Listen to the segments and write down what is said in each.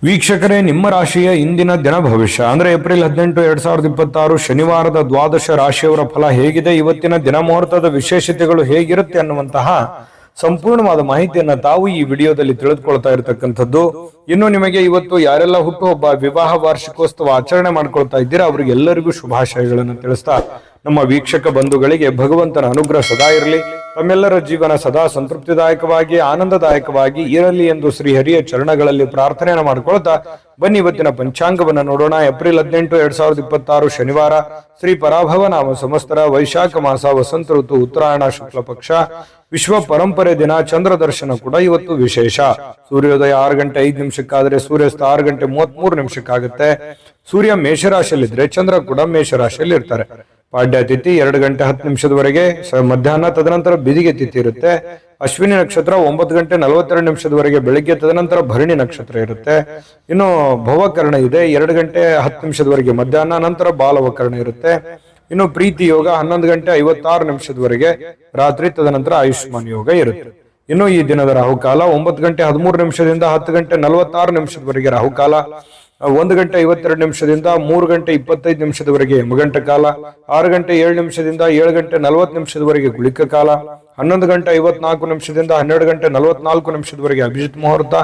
ವೀಕ್ಷಕರೇ, ನಿಮ್ಮ ರಾಶಿಯ ಇಂದಿನ ದಿನ ಭವಿಷ್ಯ ಅಂದ್ರೆ ಏಪ್ರಿಲ್ 18, 2026 ಶನಿವಾರದ ದ್ವಾದಶ ರಾಶಿಯವರ ಫಲ ಹೇಗಿದೆ, ಇವತ್ತಿನ ದಿನ ಮುಹೂರ್ತದ ವಿಶೇಷತೆಗಳು ಹೇಗಿರುತ್ತೆ ಅನ್ನುವಂತಹ ಸಂಪೂರ್ಣವಾದ ಮಾಹಿತಿಯನ್ನ ತಾವು ಈ ವಿಡಿಯೋದಲ್ಲಿ ತಿಳಿದುಕೊಳ್ತಾ ಇರತಕ್ಕಂಥದ್ದು. ಇನ್ನು ನಿಮಗೆ ಇವತ್ತು ಯಾರೆಲ್ಲ ಹುಟ್ಟುಹಬ್ಬ, ವಿವಾಹ ವಾರ್ಷಿಕೋತ್ಸವ ಆಚರಣೆ ಮಾಡ್ಕೊಳ್ತಾ ಇದ್ದೀರಾ ಅವರಿಗೆಲ್ಲರಿಗೂ ಶುಭಾಶಯಗಳನ್ನು ತಿಳಿಸ್ತಾ ನಮ್ಮ ವೀಕ್ಷಕ ಬಂಧುಗಳಿಗೆ ಭಗವಂತನ ಅನುಗ್ರಹ ಸದಾ ಇರಲಿ, ತಮ್ಮೆಲ್ಲರ ಜೀವನ ಸದಾ ಸಂತೃಪ್ತಿದಾಯಕವಾಗಿ ಆನಂದದಾಯಕವಾಗಿ ಇರಲಿ ಎಂದು ಶ್ರೀಹರಿಯ ಚರಣಗಳಲ್ಲಿ ಪ್ರಾರ್ಥನೆಯನ್ನು ಮಾಡಿಕೊಳ್ತಾ ಬನ್ನಿ ಇವತ್ತಿನ ಪಂಚಾಂಗವನ್ನ ನೋಡೋಣ. ಏಪ್ರಿಲ್ 18, 2026 ಶನಿವಾರ, ಶ್ರೀ ಪರಾಭವ ನಾಮ ಸಂವತ್ಸರ, ವೈಶಾಖ ಮಾಸ, ವಸಂತ ಋತು, ಉತ್ತರಾಯಣ ಶುಕ್ಲ ಪಕ್ಷ, ವಿಶ್ವ ಪರಂಪರೆ ದಿನ, ಚಂದ್ರ ದರ್ಶನ ಕೂಡ ಇವತ್ತು ವಿಶೇಷ. ಸೂರ್ಯೋದಯ 6 ಗಂಟೆ 5 ನಿಮಿಷಕ್ಕಾದ್ರೆ ಸೂರ್ಯಾಸ್ತ 6 ಗಂಟೆ 33 ನಿಮಿಷಕ್ಕಾಗುತ್ತೆ. ಸೂರ್ಯ ಮೇಷರಾಶಿಯಲ್ಲಿದ್ರೆ ಚಂದ್ರ ಕೂಡ ಮೇಷರಾಶಿಯಲ್ಲಿ ಇರ್ತಾರೆ. ಪಾಡ್ಯ ತಿಥಿ 2 ಗಂಟೆ 10 ನಿಮಿಷದವರೆಗೆ ಮಧ್ಯಾಹ್ನ, ತದನಂತರ ಬಿದಿಗೆ ತಿಥಿ ಇರುತ್ತೆ. ಅಶ್ವಿನಿ ನಕ್ಷತ್ರ 9 ಗಂಟೆ 42 ನಿಮಿಷದವರೆಗೆ ಬೆಳಿಗ್ಗೆ, ತದನಂತರ ಭರಣಿ ನಕ್ಷತ್ರ ಇರುತ್ತೆ. ಇನ್ನು ಭವಕರ್ಣ ಇದೆ 2 ಗಂಟೆ 10 ನಿಮಿಷದವರೆಗೆ ಮಧ್ಯಾಹ್ನ, ನಂತರ ಬಾಲವಕರ್ಣ ಇರುತ್ತೆ. ಇನ್ನು ಪ್ರೀತಿ ಯೋಗ 11 ಗಂಟೆ 56 ನಿಮಿಷದವರೆಗೆ ರಾತ್ರಿ, ತದನಂತರ ಆಯುಷ್ಮಾನ್ ಯೋಗ ಇರುತ್ತೆ. ಇನ್ನು ಈ ದಿನದ ರಾಹುಕಾಲ 9 ಗಂಟೆ 13 ನಿಮಿಷದಿಂದ 10 ಗಂಟೆ 46 ನಿಮಿಷದವರೆಗೆ ರಾಹುಕಾಲ, 1 ಗಂಟೆ 52 ನಿಮಿಷದಿಂದ 3 ಗಂಟೆ 25 ನಿಮಿಷದವರೆಗೆ ಯಮಗಂಟ ಕಾಲ, 6 ಗಂಟೆ 7 ನಿಮಿಷದಿಂದ 7 ಗಂಟೆ 40 ನಿಮಿಷದವರೆಗೆ ಗುಳಿಕ ಕಾಲ, 11 ಗಂಟೆ 54 ನಿಮಿಷದಿಂದ 12 ಗಂಟೆ 44 ನಿಮಿಷದವರೆಗೆ ಅಭಿಜಿತ್ ಮುಹೂರ್ತ,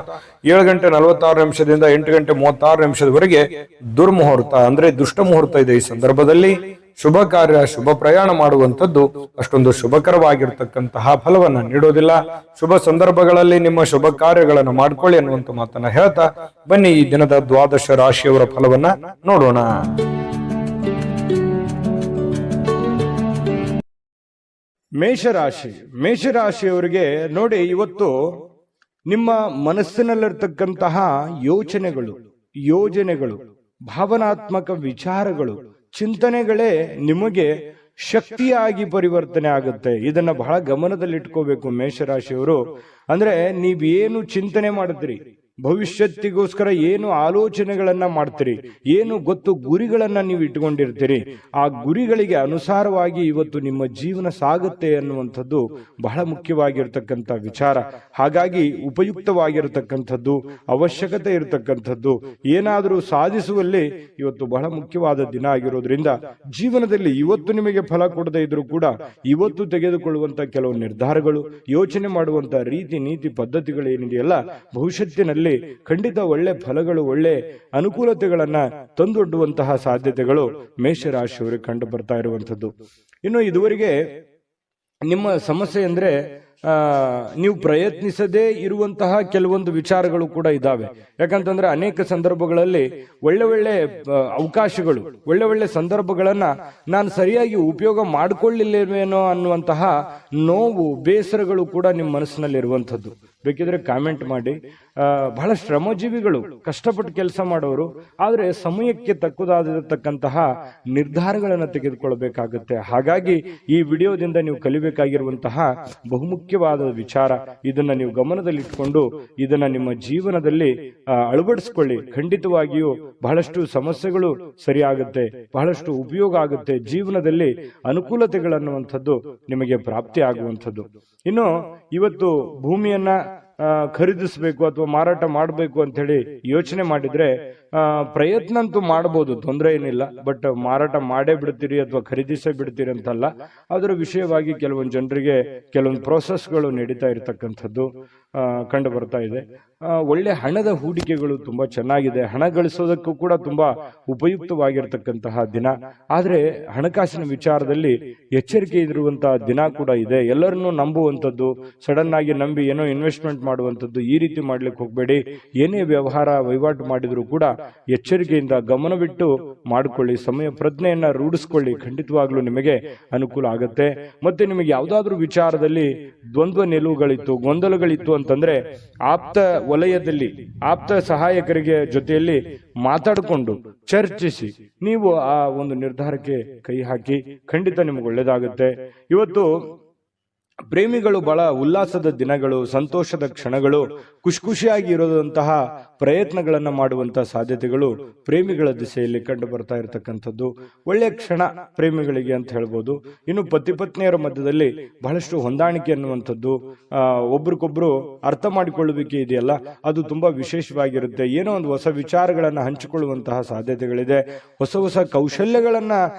7 ಗಂಟೆ 46 ನಿಮಿಷದಿಂದ 8 ಗಂಟೆ 36 ನಿಮಿಷದವರೆಗೆ ದುರ್ಮುಹೂರ್ತ ಅಂದ್ರೆ ದುಷ್ಟ ಮುಹೂರ್ತ ಇದೆ. ಈ ಸಂದರ್ಭದಲ್ಲಿ ಶುಭ ಕಾರ್ಯ, ಶುಭ ಪ್ರಯಾಣ ಮಾಡುವಂಥದ್ದು ಅಷ್ಟೊಂದು ಶುಭಕರವಾಗಿರ್ತಕ್ಕಂತಹ ಫಲವನ್ನ ನೀಡೋದಿಲ್ಲ. ಶುಭ ಸಂದರ್ಭಗಳಲ್ಲಿ ನಿಮ್ಮ ಶುಭ ಕಾರ್ಯಗಳನ್ನು ಮಾಡ್ಕೊಳ್ಳಿ ಅನ್ನುವಂತ ಮಾತನ್ನ ಹೇಳ್ತಾ ಬನ್ನಿ ಈ ದಿನದ ದ್ವಾದಶ ರಾಶಿಯವರ ಫಲವನ್ನ ನೋಡೋಣ. ಮೇಷರಾಶಿ, ಮೇಷರಾಶಿಯವರಿಗೆ ನೋಡಿ, ಇವತ್ತು ನಿಮ್ಮ ಮನಸ್ಸಿನಲ್ಲಿರ್ತಕ್ಕಂತಹ ಯೋಜನೆಗಳು, ಭಾವನಾತ್ಮಕ ವಿಚಾರಗಳು, ಚಿಂತನೆಗಳೇ ನಿಮಗೆ ಶಕ್ತಿಯಾಗಿ ಪರಿವರ್ತನೆ ಆಗುತ್ತೆ. ಇದನ್ನ ಬಹಳ ಗಮನದಲ್ಲಿಟ್ಕೋಬೇಕು ಮೇಷರಾಶಿಯವರು. ಅಂದ್ರೆ ನೀವೇನು ಚಿಂತನೆ ಮಾಡಿದ್ರಿ, ಭವಿಷ್ಯತ್ತಿಗೋಸ್ಕರ ಏನು ಆಲೋಚನೆಗಳನ್ನ ಮಾಡ್ತೀರಿ, ಏನು ಗೊತ್ತು ಗುರಿಗಳನ್ನ ನೀವು ಇಟ್ಕೊಂಡಿರ್ತೀರಿ, ಆ ಗುರಿಗಳಿಗೆ ಅನುಸಾರವಾಗಿ ಇವತ್ತು ನಿಮ್ಮ ಜೀವನ ಸಾಗುತ್ತೆ ಅನ್ನುವಂಥದ್ದು ಬಹಳ ಮುಖ್ಯವಾಗಿರ್ತಕ್ಕಂಥ ವಿಚಾರ. ಹಾಗಾಗಿ ಉಪಯುಕ್ತವಾಗಿರತಕ್ಕಂಥದ್ದು, ಅವಶ್ಯಕತೆ ಇರತಕ್ಕಂಥದ್ದು, ಏನಾದರೂ ಸಾಧಿಸುವಲ್ಲಿ ಇವತ್ತು ಬಹಳ ಮುಖ್ಯವಾದ ದಿನ ಆಗಿರೋದ್ರಿಂದ ಜೀವನದಲ್ಲಿ ಇವತ್ತು ನಿಮಗೆ ಫಲ ಕೊಡದೇ ಇದ್ರೂ ಕೂಡ ಇವತ್ತು ತೆಗೆದುಕೊಳ್ಳುವಂತ ಕೆಲವು ನಿರ್ಧಾರಗಳು, ಯೋಚನೆ ಮಾಡುವಂತ ರೀತಿ ನೀತಿ ಪದ್ಧತಿಗಳು ಏನಿದೆಯಲ್ಲ, ಭವಿಷ್ಯತ್ತಿನಲ್ಲಿ ಖಂಡಿತ ಒಳ್ಳೆ ಫಲಗಳು, ಒಳ್ಳೆ ಅನುಕೂಲತೆಗಳನ್ನ ತಂದೊಡ್ಡುವಂತಹ ಸಾಧ್ಯತೆಗಳು ಮೇಷರಾಶಿಯವರಿಗೆ ಕಂಡು ಬರ್ತಾ ಇರುವಂತದ್ದು. ಇನ್ನು ಇದುವರೆಗೆ ನಿಮ್ಮ ಸಮಸ್ಯೆ ಅಂದ್ರೆ ನೀವು ಪ್ರಯತ್ನಿಸದೇ ಇರುವಂತಹ ಕೆಲವೊಂದು ವಿಚಾರಗಳು ಕೂಡ ಇದಾವೆ. ಯಾಕಂತಂದ್ರೆ ಅನೇಕ ಸಂದರ್ಭಗಳಲ್ಲಿ ಒಳ್ಳೆ ಅವಕಾಶಗಳು, ಒಳ್ಳೆ ಸಂದರ್ಭಗಳನ್ನ ನಾನು ಸರಿಯಾಗಿ ಉಪಯೋಗ ಮಾಡಿಕೊಳ್ಳಿಲ್ಲೇನೋ ಅನ್ನುವಂತಹ ನೋವು, ಬೇಸರಗಳು ಕೂಡ ನಿಮ್ಮ ಮನಸ್ಸಿನಲ್ಲಿ ಇರುವಂತದ್ದು. ಬೇಕಿದ್ರೆ ಕಾಮೆಂಟ್ ಮಾಡಿ. ಬಹಳ ಶ್ರಮಜೀವಿಗಳು, ಕಷ್ಟಪಟ್ಟು ಕೆಲಸ ಮಾಡೋರು, ಆದ್ರೆ ಸಮಯಕ್ಕೆ ತಕ್ಕುದಾಗಿರತಕ್ಕಂತಹ ನಿರ್ಧಾರಗಳನ್ನು ತೆಗೆದುಕೊಳ್ಬೇಕಾಗುತ್ತೆ. ಹಾಗಾಗಿ ಈ ವಿಡಿಯೋದಿಂದ ನೀವು ಕಲಿಬೇಕಾಗಿರುವಂತಹ ಬಹುಮುಖ್ಯವಾದ ವಿಚಾರ, ಇದನ್ನ ನೀವು ಗಮನದಲ್ಲಿಟ್ಕೊಂಡು ಇದನ್ನ ನಿಮ್ಮ ಜೀವನದಲ್ಲಿ ಅಳವಡಿಸ್ಕೊಳ್ಳಿ. ಖಂಡಿತವಾಗಿಯೂ ಬಹಳಷ್ಟು ಸಮಸ್ಯೆಗಳು ಸರಿಯಾಗುತ್ತೆ, ಬಹಳಷ್ಟು ಉಪಯೋಗ ಆಗುತ್ತೆ, ಜೀವನದಲ್ಲಿ ಅನುಕೂಲತೆಗಳನ್ನುವಂಥದ್ದು ನಿಮಗೆ ಪ್ರಾಪ್ತಿ ಆಗುವಂಥದ್ದು. ಇನ್ನು ಇವತ್ತು ಭೂಮಿಯನ್ನ ಖರೀದಿಸಬೇಕು ಅಥವಾ ಮಾರಾಟ ಮಾಡಬೇಕು ಅಂತ ಹೇಳಿ ಯೋಚನೆ ಮಾಡಿದ್ರೆ ಪ್ರಯತ್ನ ಅಂತೂ ಮಾಡಬಹುದು, ತೊಂದರೆ ಏನಿಲ್ಲ. ಬಟ್ ಮಾರಾಟ ಮಾಡೇ ಬಿಡ್ತೀರಿ ಅಥವಾ ಖರೀದಿಸೇ ಬಿಡ್ತೀರಿ ಅಂತಲ್ಲ. ಅದರ ವಿಷಯವಾಗಿ ಕೆಲವೊಂದು ಜನರಿಗೆ ಕೆಲವೊಂದು ಪ್ರೋಸೆಸ್ಗಳು ನಡೀತಾ ಇರತಕ್ಕಂಥದ್ದು ಕಂಡು ಬರ್ತಾ ಇದೆ. ಒಳ್ಳೆ ಹಣದ ಹೂಡಿಕೆಗಳು ತುಂಬಾ ಚೆನ್ನಾಗಿದೆ, ಹಣ ಗಳಿಸೋದಕ್ಕೂ ಕೂಡ ತುಂಬಾ ಉಪಯುಕ್ತವಾಗಿರ್ತಕ್ಕಂತಹ ದಿನ. ಆದ್ರೆ ಹಣಕಾಸಿನ ವಿಚಾರದಲ್ಲಿ ಎಚ್ಚರಿಕೆ ಇರುವಂತಹ ದಿನ ಕೂಡ ಇದೆ. ಎಲ್ಲರನ್ನೂ ನಂಬುವಂಥದ್ದು, ಸಡನ್ ಆಗಿ ನಂಬಿ ಏನೋ ಇನ್ವೆಸ್ಟ್ಮೆಂಟ್ ಮಾಡುವಂಥದ್ದು, ಈ ರೀತಿ ಮಾಡ್ಲಿಕ್ಕೆ ಹೋಗ್ಬೇಡಿ. ಏನೇ ವಹಿವಾಟು ಮಾಡಿದ್ರು ಕೂಡ ಎಚ್ಚರಿಕೆಯಿಂದ ಗಮನವಿಟ್ಟು ಮಾಡಿಕೊಳ್ಳಿ, ಸಮಯ ಪ್ರಜ್ಞೆಯನ್ನ ರೂಢಿಸ್ಕೊಳ್ಳಿ. ಖಂಡಿತವಾಗ್ಲೂ ನಿಮಗೆ ಅನುಕೂಲ ಆಗುತ್ತೆ. ಮತ್ತೆ ನಿಮಗೆ ಯಾವುದಾದ್ರೂ ವಿಚಾರದಲ್ಲಿ ದ್ವಂದ್ವ ನಿಲುವುಗಳಿತ್ತು, ಗೊಂದಲಗಳಿತ್ತು ಅಂತಂದ್ರೆ ಆಪ್ತ ವಲಯದಲ್ಲಿ ಆಪ್ತ ಸಹಾಯಕರಿಗೆ ಜೊತೆಯಲ್ಲಿ ಮಾತಾಡಿಕೊಂಡು ಚರ್ಚಿಸಿ ನೀವು ಆ ಒಂದು ನಿರ್ಧಾರಕ್ಕೆ ಕೈ ಹಾಕಿ. ಖಂಡಿತ ನಿಮಗೆ ಒಳ್ಳೇದಾಗುತ್ತೆ. ಇವತ್ತು ಪ್ರೇಮಿಗಳು ಬಹಳ ಉಲ್ಲಾಸದ ದಿನಗಳು, ಸಂತೋಷದ ಕ್ಷಣಗಳು, ಖುಷಿಯಾಗಿ ಇರೋದಂತಹ ಪ್ರಯತ್ನಗಳನ್ನ ಮಾಡುವಂತಹ ಸಾಧ್ಯತೆಗಳು ಪ್ರೇಮಿಗಳ ದಿಸೆಯಲ್ಲಿ ಕಂಡು ಬರ್ತಾ ಇರತಕ್ಕಂಥದ್ದು ಒಳ್ಳೆಯ ಕ್ಷಣ ಪ್ರೇಮಿಗಳಿಗೆ ಅಂತ ಹೇಳ್ಬೋದು. ಇನ್ನು ಪತಿ ಪತ್ನಿಯರ ಮಧ್ಯದಲ್ಲಿ ಬಹಳಷ್ಟು ಹೊಂದಾಣಿಕೆ ಅನ್ನುವಂಥದ್ದು, ಒಬ್ರಿಗೊಬ್ರು ಅರ್ಥ ಮಾಡಿಕೊಳ್ಳುವಿಕೆ ಇದೆಯಲ್ಲ, ಅದು ತುಂಬಾ ವಿಶೇಷವಾಗಿರುತ್ತೆ. ಏನೋ ಒಂದು ಹೊಸ ವಿಚಾರಗಳನ್ನ ಹಂಚಿಕೊಳ್ಳುವಂತಹ ಸಾಧ್ಯತೆಗಳಿದೆ. ಹೊಸ ಹೊಸ ಕೌಶಲ್ಯಗಳನ್ನ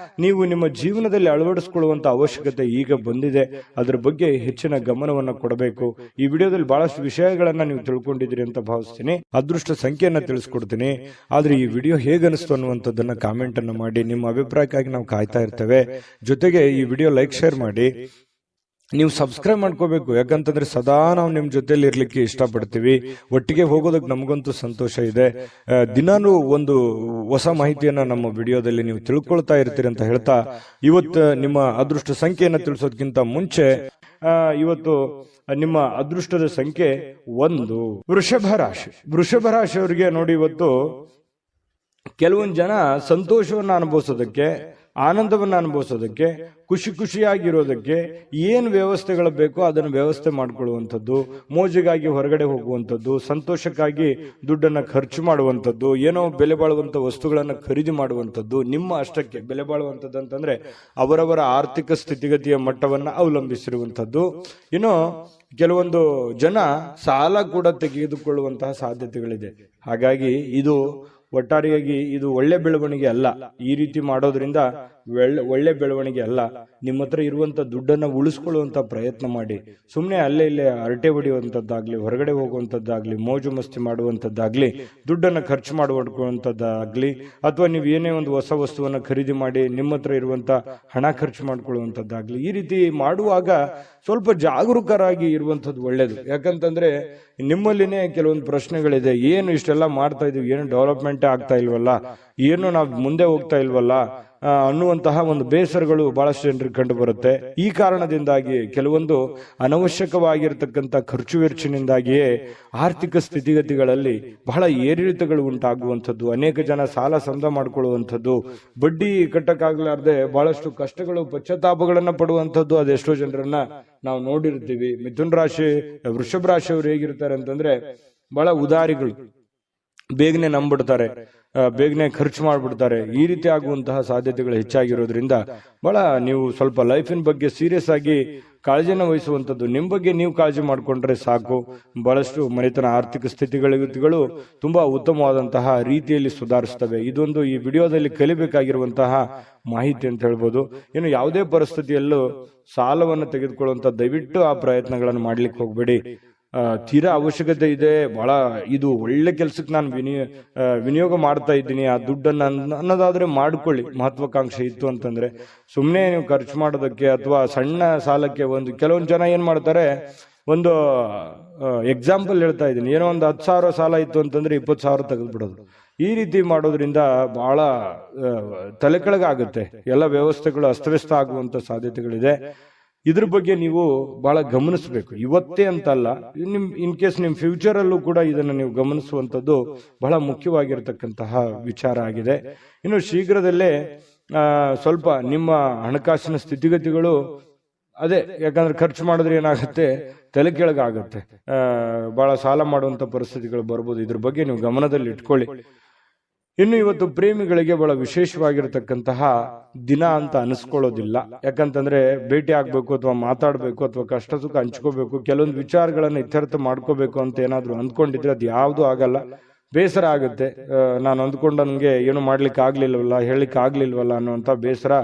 ನೀವು ನಿಮ್ಮ ಜೀವನದಲ್ಲಿ ಅಳವಡಿಸಿಕೊಳ್ಳುವಂತ ಅವಶ್ಯಕತೆ ಈಗ ಬಂದಿದೆ. ಅದರ ಬಗ್ಗೆ ಹೆಚ್ಚಿನ ಗಮನವನ್ನ ಕೊಡಬೇಕು. ಈ ವಿಡಿಯೋದಲ್ಲಿ ಬಹಳಷ್ಟು ವಿಷಯಗಳನ್ನ ನೀವು ತಿಳ್ಕೊಂಡಿದ್ದೀರಿ ಅಂತ ಭಾವಿಸ್ತೀನಿ. ಅದೃಷ್ಟ ಸಂಖ್ಯೆಯನ್ನ ತಿಳಿಸ್ಕೊಡ್ತೀನಿ. ಆದ್ರೆ ಈ ವಿಡಿಯೋ ಹೇಗನಿಸ್ತು ಅನ್ನುವಂಥದ್ದನ್ನ ಕಾಮೆಂಟ್ ಅನ್ನು ಮಾಡಿ. ನಿಮ್ಮ ಅಭಿಪ್ರಾಯಕ್ಕಾಗಿ ನಾವು ಕಾಯ್ತಾ ಇರ್ತೇವೆ. ಜೊತೆಗೆ ಈ ವಿಡಿಯೋ ಲೈಕ್, ಶೇರ್ ಮಾಡಿ. ನೀವು ಸಬ್ಸ್ಕ್ರೈಬ್ ಮಾಡ್ಕೋಬೇಕು, ಯಾಕಂತಂದ್ರೆ ಸದಾ ನಾವು ನಿಮ್ ಜೊತೆಲಿ ಇರ್ಲಿಕ್ಕೆ ಇಷ್ಟಪಡ್ತೀವಿ. ಒಟ್ಟಿಗೆ ಹೋಗೋದಕ್ಕೆ ನಮಗಂತೂ ಸಂತೋಷ ಇದೆ. ದಿನಾನು ಒಂದು ಹೊಸ ಮಾಹಿತಿಯನ್ನ ನಮ್ಮ ವಿಡಿಯೋದಲ್ಲಿ ನೀವು ತಿಳ್ಕೊಳ್ತಾ ಇರ್ತೀರಿ ಅಂತ ಹೇಳ್ತಾ, ಇವತ್ತು ನಿಮ್ಮ ಅದೃಷ್ಟ ಸಂಖ್ಯೆಯನ್ನ ತಿಳಿಸೋದಕ್ಕಿಂತ ಮುಂಚೆ ಇವತ್ತು ನಿಮ್ಮ ಅದೃಷ್ಟದ ಸಂಖ್ಯೆ 1 ವೃಷಭ ರಾಶಿ. ವೃಷಭ ರಾಶಿಯವರಿಗೆ ನೋಡಿ, ಇವತ್ತು ಕೆಲವೊಂದು ಜನ ಸಂತೋಷವನ್ನ ಅನುಭವಿಸೋದಕ್ಕೆ, ಆನಂದವನ್ನ ಅನುಭವಿಸೋದಕ್ಕೆ, ಖುಷಿಯಾಗಿರೋದಕ್ಕೆ ಏನು ವ್ಯವಸ್ಥೆಗಳು ಬೇಕೋ ಅದನ್ನು ವ್ಯವಸ್ಥೆ ಮಾಡಿಕೊಳ್ಳುವಂಥದ್ದು, ಮೋಜಿಗಾಗಿ ಹೊರಗಡೆ ಹೋಗುವಂಥದ್ದು, ಸಂತೋಷಕ್ಕಾಗಿ ದುಡ್ಡನ್ನ ಖರ್ಚು ಮಾಡುವಂಥದ್ದು, ಏನೋ ಬೆಲೆ ಬಾಳುವಂತ ವಸ್ತುಗಳನ್ನ ಖರೀದಿ ಮಾಡುವಂಥದ್ದು, ನಿಮ್ಮ ಅಷ್ಟಕ್ಕೆ ಬೆಲೆ ಬಾಳುವಂಥದ್ದು ಅಂತಂದ್ರೆ ಅವರವರ ಆರ್ಥಿಕ ಸ್ಥಿತಿಗತಿಯ ಮಟ್ಟವನ್ನ ಅವಲಂಬಿಸಿರುವಂಥದ್ದು. ಇನ್ನು ಕೆಲವೊಂದು ಜನ ಸಾಲ ಕೂಡ ತೆಗೆದುಕೊಳ್ಳುವಂತಹ ಸಾಧ್ಯತೆಗಳಿದೆ. ಹಾಗಾಗಿ ಇದು ಒಟ್ಟಾರೆಯಾಗಿ ಇದು ಒಳ್ಳೆ ಬೆಳವಣಿಗೆ ಅಲ್ಲ. ಈ ರೀತಿ ಮಾಡೋದ್ರಿಂದ ಒಳ್ಳೆ ಬೆಳವಣಿಗೆ ಅಲ್ಲ. ನಿಮ್ಮ ಹತ್ರ ಇರುವಂತ ದುಡ್ಡನ್ನ ಉಳಿಸ್ಕೊಳ್ಳುವಂತ ಪ್ರಯತ್ನ ಮಾಡಿ. ಸುಮ್ಮನೆ ಅಲ್ಲೇ ಇಲ್ಲೇ ಹರಟೆ ಹೊಡೆಯುವಂತದ್ದಾಗ್ಲಿ, ಹೊರಗಡೆ ಹೋಗುವಂತದ್ದಾಗ್ಲಿ, ಮೋಜು ಮಸ್ತಿ ಮಾಡುವಂತದ್ದಾಗ್ಲಿ, ದುಡ್ಡನ್ನ ಖರ್ಚು ಮಾಡುವಂತದ್ದಾಗ್ಲಿ, ಅಥವಾ ನೀವು ಏನೇ ಒಂದು ಹೊಸ ವಸ್ತುವನ್ನ ಖರೀದಿ ಮಾಡಿ ನಿಮ್ಮ ಹತ್ರ ಇರುವಂತ ಹಣ ಖರ್ಚು ಮಾಡ್ಕೊಳ್ಳುವಂತದ್ದಾಗ್ಲಿ, ಈ ರೀತಿ ಮಾಡುವಾಗ ಸ್ವಲ್ಪ ಜಾಗರೂಕರಾಗಿ ಇರುವಂತದ್ದು ಒಳ್ಳೇದು. ಯಾಕಂತಂದ್ರೆ ನಿಮ್ಮಲ್ಲಿನೇ ಕೆಲವೊಂದು ಪ್ರಶ್ನೆಗಳಿದೆ. ಏನು ಇಷ್ಟೆಲ್ಲ ಮಾಡ್ತಾ ಇದೀವಿ, ಏನು ಡೆವಲಪ್ಮೆಂಟ್ ಆಗ್ತಾ ಇಲ್ವಲ್ಲ, ಏನು ನಾವು ಮುಂದೆ ಹೋಗ್ತಾ ಇಲ್ವಲ್ಲ ಅನ್ನುವಂತಹ ಒಂದು ಬೇಸರಗಳು ಬಹಳಷ್ಟು ಜನರಿಗೆ ಕಂಡು ಬರುತ್ತೆ. ಈ ಕಾರಣದಿಂದಾಗಿ ಕೆಲವೊಂದು ಅನವಶ್ಯಕವಾಗಿರ್ತಕ್ಕಂಥ ಖರ್ಚು ವೆಚ್ಚನಿಂದಾಗಿಯೇ ಆರ್ಥಿಕ ಸ್ಥಿತಿಗತಿಗಳಲ್ಲಿ ಬಹಳ ಏರಿಳಿತಗಳು ಉಂಟಾಗುವಂಥದ್ದು, ಅನೇಕ ಜನ ಸಾಲ ಸಮದ ಮಾಡಿಕೊಳ್ಳುವಂಥದ್ದು, ಬಡ್ಡಿ ಕಟ್ಟಕ್ಕಾಗಲಾರ್ದೆ ಬಹಳಷ್ಟು ಕಷ್ಟಗಳು, ಪಶ್ಚಾತ್ತಾಪಗಳನ್ನ ಪಡುವಂಥದ್ದು ಅದೆಷ್ಟೋ ಜನರನ್ನ ನಾವು ನೋಡಿರ್ತೀವಿ. ಮಿಥುನ್ ರಾಶಿ, ವೃಷಭ ರಾಶಿಯವರು ಹೇಗಿರ್ತಾರೆ ಅಂತಂದ್ರೆ ಬಹಳ ಉದಾರಿಗಳು, ಬೇಗನೆ ನಂಬಿಡ್ತಾರೆ, ಬೇಗನೆ ಖರ್ಚು ಮಾಡ್ಬಿಡ್ತಾರೆ. ಈ ರೀತಿ ಆಗುವಂತಹ ಸಾಧ್ಯತೆಗಳು ಹೆಚ್ಚಾಗಿರೋದ್ರಿಂದ ಬಹಳ ನೀವು ಸ್ವಲ್ಪ ಲೈಫಿನ ಬಗ್ಗೆ ಸೀರಿಯಸ್ ಆಗಿ ಕಾಳಜಿನ ವಹಿಸುವಂಥದ್ದು. ನಿಮ್ಮ ಬಗ್ಗೆ ನೀವು ಕಾಳಜಿ ಮಾಡ್ಕೊಂಡ್ರೆ ಸಾಕು. ಬಹಳಷ್ಟು ಮನೆತನ ಆರ್ಥಿಕ ಸ್ಥಿತಿಗಳು ತುಂಬಾ ಉತ್ತಮವಾದಂತಹ ರೀತಿಯಲ್ಲಿ ಸುಧಾರಿಸ್ತವೆ. ಇದೊಂದು ಈ ವಿಡಿಯೋದಲ್ಲಿ ಕಲಿಬೇಕಾಗಿರುವಂತಹ ಮಾಹಿತಿ ಅಂತ ಹೇಳ್ಬೋದು. ಇನ್ನು ಯಾವುದೇ ಪರಿಸ್ಥಿತಿಯಲ್ಲೂ ಸಾಲವನ್ನು ತೆಗೆದುಕೊಳ್ಳುವಂತ ದಯವಿಟ್ಟು ಆ ಪ್ರಯತ್ನಗಳನ್ನು ಮಾಡ್ಲಿಕ್ಕೆ ಹೋಗ್ಬೇಡಿ. ತೀರಾ ಅವಶ್ಯಕತೆ ಇದೆ, ಬಹಳ ಇದು ಒಳ್ಳೆ ಕೆಲ್ಸಕ್ಕೆ ನಾನು ವಿನಿಯೋಗ ಮಾಡ್ತಾ ಇದ್ದೀನಿ, ಆ ದುಡ್ಡನ್ನ ಅನ್ನೋದಾದ್ರೆ ಮಾಡ್ಕೊಳ್ಳಿ. ಮಹತ್ವಾಕಾಂಕ್ಷೆ ಇತ್ತು ಅಂತಂದ್ರೆ ಸುಮ್ಮನೆ ನೀವು ಖರ್ಚು ಮಾಡೋದಕ್ಕೆ ಅಥವಾ ಸಣ್ಣ ಸಾಲಕ್ಕೆ ಕೆಲವೊಂದು ಜನ ಏನ್ ಮಾಡ್ತಾರೆ, ಒಂದು ಎಕ್ಸಾಂಪಲ್ ಹೇಳ್ತಾ ಇದ್ದೀನಿ, ಏನೋ ಒಂದು 10,000 ಸಾಲ ಇತ್ತು ಅಂತಂದ್ರೆ 20,000 ತೆಗೆದ್ಬಿಡೋದು. ಈ ರೀತಿ ಮಾಡೋದ್ರಿಂದ ಬಹಳ ತಲೆ ಕೆಳಗಾಗುತ್ತೆ. ಎಲ್ಲ ವ್ಯವಸ್ಥೆಗಳು ಅಸ್ತವ್ಯಸ್ತ ಆಗುವಂತ ಸಾಧ್ಯತೆಗಳಿದೆ. ಇದ್ರ ಬಗ್ಗೆ ನೀವು ಬಹಳ ಗಮನಿಸಬೇಕು. ಇವತ್ತೇ ಅಂತಲ್ಲ, ಇನ್ ಕೇಸ್ ನಿಮ್ ಫ್ಯೂಚರ್ ಅಲ್ಲೂ ಕೂಡ ಇದನ್ನು ನೀವು ಗಮನಿಸುವಂತದ್ದು ಬಹಳ ಮುಖ್ಯವಾಗಿರತಕ್ಕಂತಹ ವಿಚಾರ ಆಗಿದೆ. ಇನ್ನು ಶೀಘ್ರದಲ್ಲೇ ಸ್ವಲ್ಪ ನಿಮ್ಮ ಹಣಕಾಸಿನ ಸ್ಥಿತಿಗತಿಗಳು ಯಾಕಂದ್ರೆ ಖರ್ಚು ಮಾಡಿದ್ರೆ ಏನಾಗುತ್ತೆ, ತಲೆ ಕೆಳಗಾಗುತ್ತೆ, ಬಹಳ ಸಾಲ ಮಾಡುವಂತ ಪರಿಸ್ಥಿತಿಗಳು ಬರ್ಬೋದು. ಇದ್ರ ಬಗ್ಗೆ ನೀವು ಗಮನದಲ್ಲಿ ಇಟ್ಕೊಳ್ಳಿ. ಇನ್ನು ಇವತ್ತು ಪ್ರೇಮಿಗಳಿಗೆ ಬಹಳ ವಿಶೇಷವಾಗಿರತಕ್ಕಂತಹ ದಿನ ಅಂತ ಅನಿಸ್ಕೊಳ್ಳೋದಿಲ್ಲ. ಯಾಕಂತಂದ್ರೆ ಭೇಟಿ ಆಗ್ಬೇಕು ಅಥವಾ ಮಾತಾಡ್ಬೇಕು ಅಥವಾ ಕಷ್ಟ ಸುಖ ಹಂಚ್ಕೋಬೇಕು, ಕೆಲವೊಂದು ವಿಚಾರಗಳನ್ನ ಇತ್ಯರ್ಥ ಮಾಡ್ಕೋಬೇಕು ಅಂತ ಏನಾದ್ರು ಅಂದ್ಕೊಂಡಿದ್ರೆ ಅದು ಯಾವ್ದು ಆಗಲ್ಲ. ಬೇಸರ ಆಗುತ್ತೆ. ನಾನು ಅಂದ್ಕೊಂಡಂಗೆ ಏನು ಮಾಡ್ಲಿಕ್ಕೆ ಆಗ್ಲಿಲ್ವಲ್ಲ, ಹೇಳಿಕ್ಕೆ ಆಗ್ಲಿಲ್ವಲ್ಲ ಅನ್ನುವಂತ ಬೇಸರ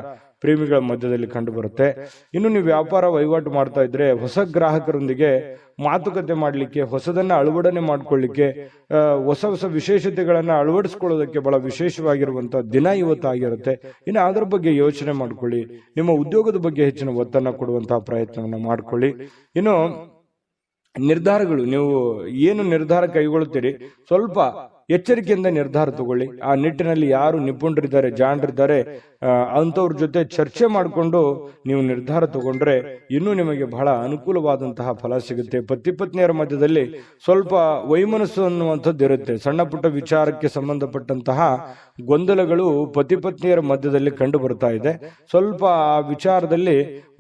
ಪ್ರೇಮಿಗಳ ಮಧ್ಯದಲ್ಲಿ ಕಂಡು ಬರುತ್ತೆ. ಇನ್ನು ನೀವು ವ್ಯಾಪಾರ ವಹಿವಾಟು ಮಾಡ್ತಾ ಇದ್ರೆ ಹೊಸ ಗ್ರಾಹಕರೊಂದಿಗೆ ಮಾತುಕತೆ ಮಾಡ್ಲಿಕ್ಕೆ, ಹೊಸದನ್ನ ಅಳವಡನೆ ಮಾಡ್ಕೊಳ್ಳಿಕ್ಕೆ, ಹೊಸ ಹೊಸ ವಿಶೇಷತೆಗಳನ್ನ ಅಳವಡಿಸ್ಕೊಳ್ಳೋದಕ್ಕೆ ಬಹಳ ವಿಶೇಷವಾಗಿರುವಂತಹ ದಿನ ಇವತ್ತಾಗಿರುತ್ತೆ. ಇನ್ನು ಅದರ ಬಗ್ಗೆ ಯೋಚನೆ ಮಾಡ್ಕೊಳ್ಳಿ. ನಿಮ್ಮ ಉದ್ಯೋಗದ ಬಗ್ಗೆ ಹೆಚ್ಚಿನ ಒತ್ತನ್ನ ಕೊಡುವಂತಹ ಪ್ರಯತ್ನವನ್ನ ಮಾಡ್ಕೊಳ್ಳಿ. ಇನ್ನು ನಿರ್ಧಾರಗಳು, ನೀವು ಏನು ನಿರ್ಧಾರ ಕೈಗೊಳ್ಳುತ್ತೀರಿ ಸ್ವಲ್ಪ ಎಚ್ಚರಿಕೆಯಿಂದ ನಿರ್ಧಾರ ತಗೊಳ್ಳಿ. ಆ ನಿಟ್ಟಿನಲ್ಲಿ ಯಾರು ನಿಪುಣರಿದ್ದಾರೆ, ಜಾಣರಿದ್ದಾರೆ, ಅಂಥವ್ರ ಜೊತೆ ಚರ್ಚೆ ಮಾಡಿಕೊಂಡು ನೀವು ನಿರ್ಧಾರ ತಗೊಂಡ್ರೆ ಇನ್ನೂ ನಿಮಗೆ ಬಹಳ ಅನುಕೂಲವಾದಂತಹ ಫಲ ಸಿಗುತ್ತೆ. ಪತಿ ಪತ್ನಿಯರ ಮಧ್ಯದಲ್ಲಿ ಸ್ವಲ್ಪ ವೈಮನಸ್ಸು ಅನ್ನುವಂಥದ್ದು ಇರುತ್ತೆ. ಸಣ್ಣ ಪುಟ್ಟ ವಿಚಾರಕ್ಕೆ ಸಂಬಂಧಪಟ್ಟಂತಹ ಗೊಂದಲಗಳು ಪತಿ ಪತ್ನಿಯರ ಮಧ್ಯದಲ್ಲಿ ಕಂಡು ಬರ್ತಾ ಇದೆ. ಸ್ವಲ್ಪ ಆ ವಿಚಾರದಲ್ಲಿ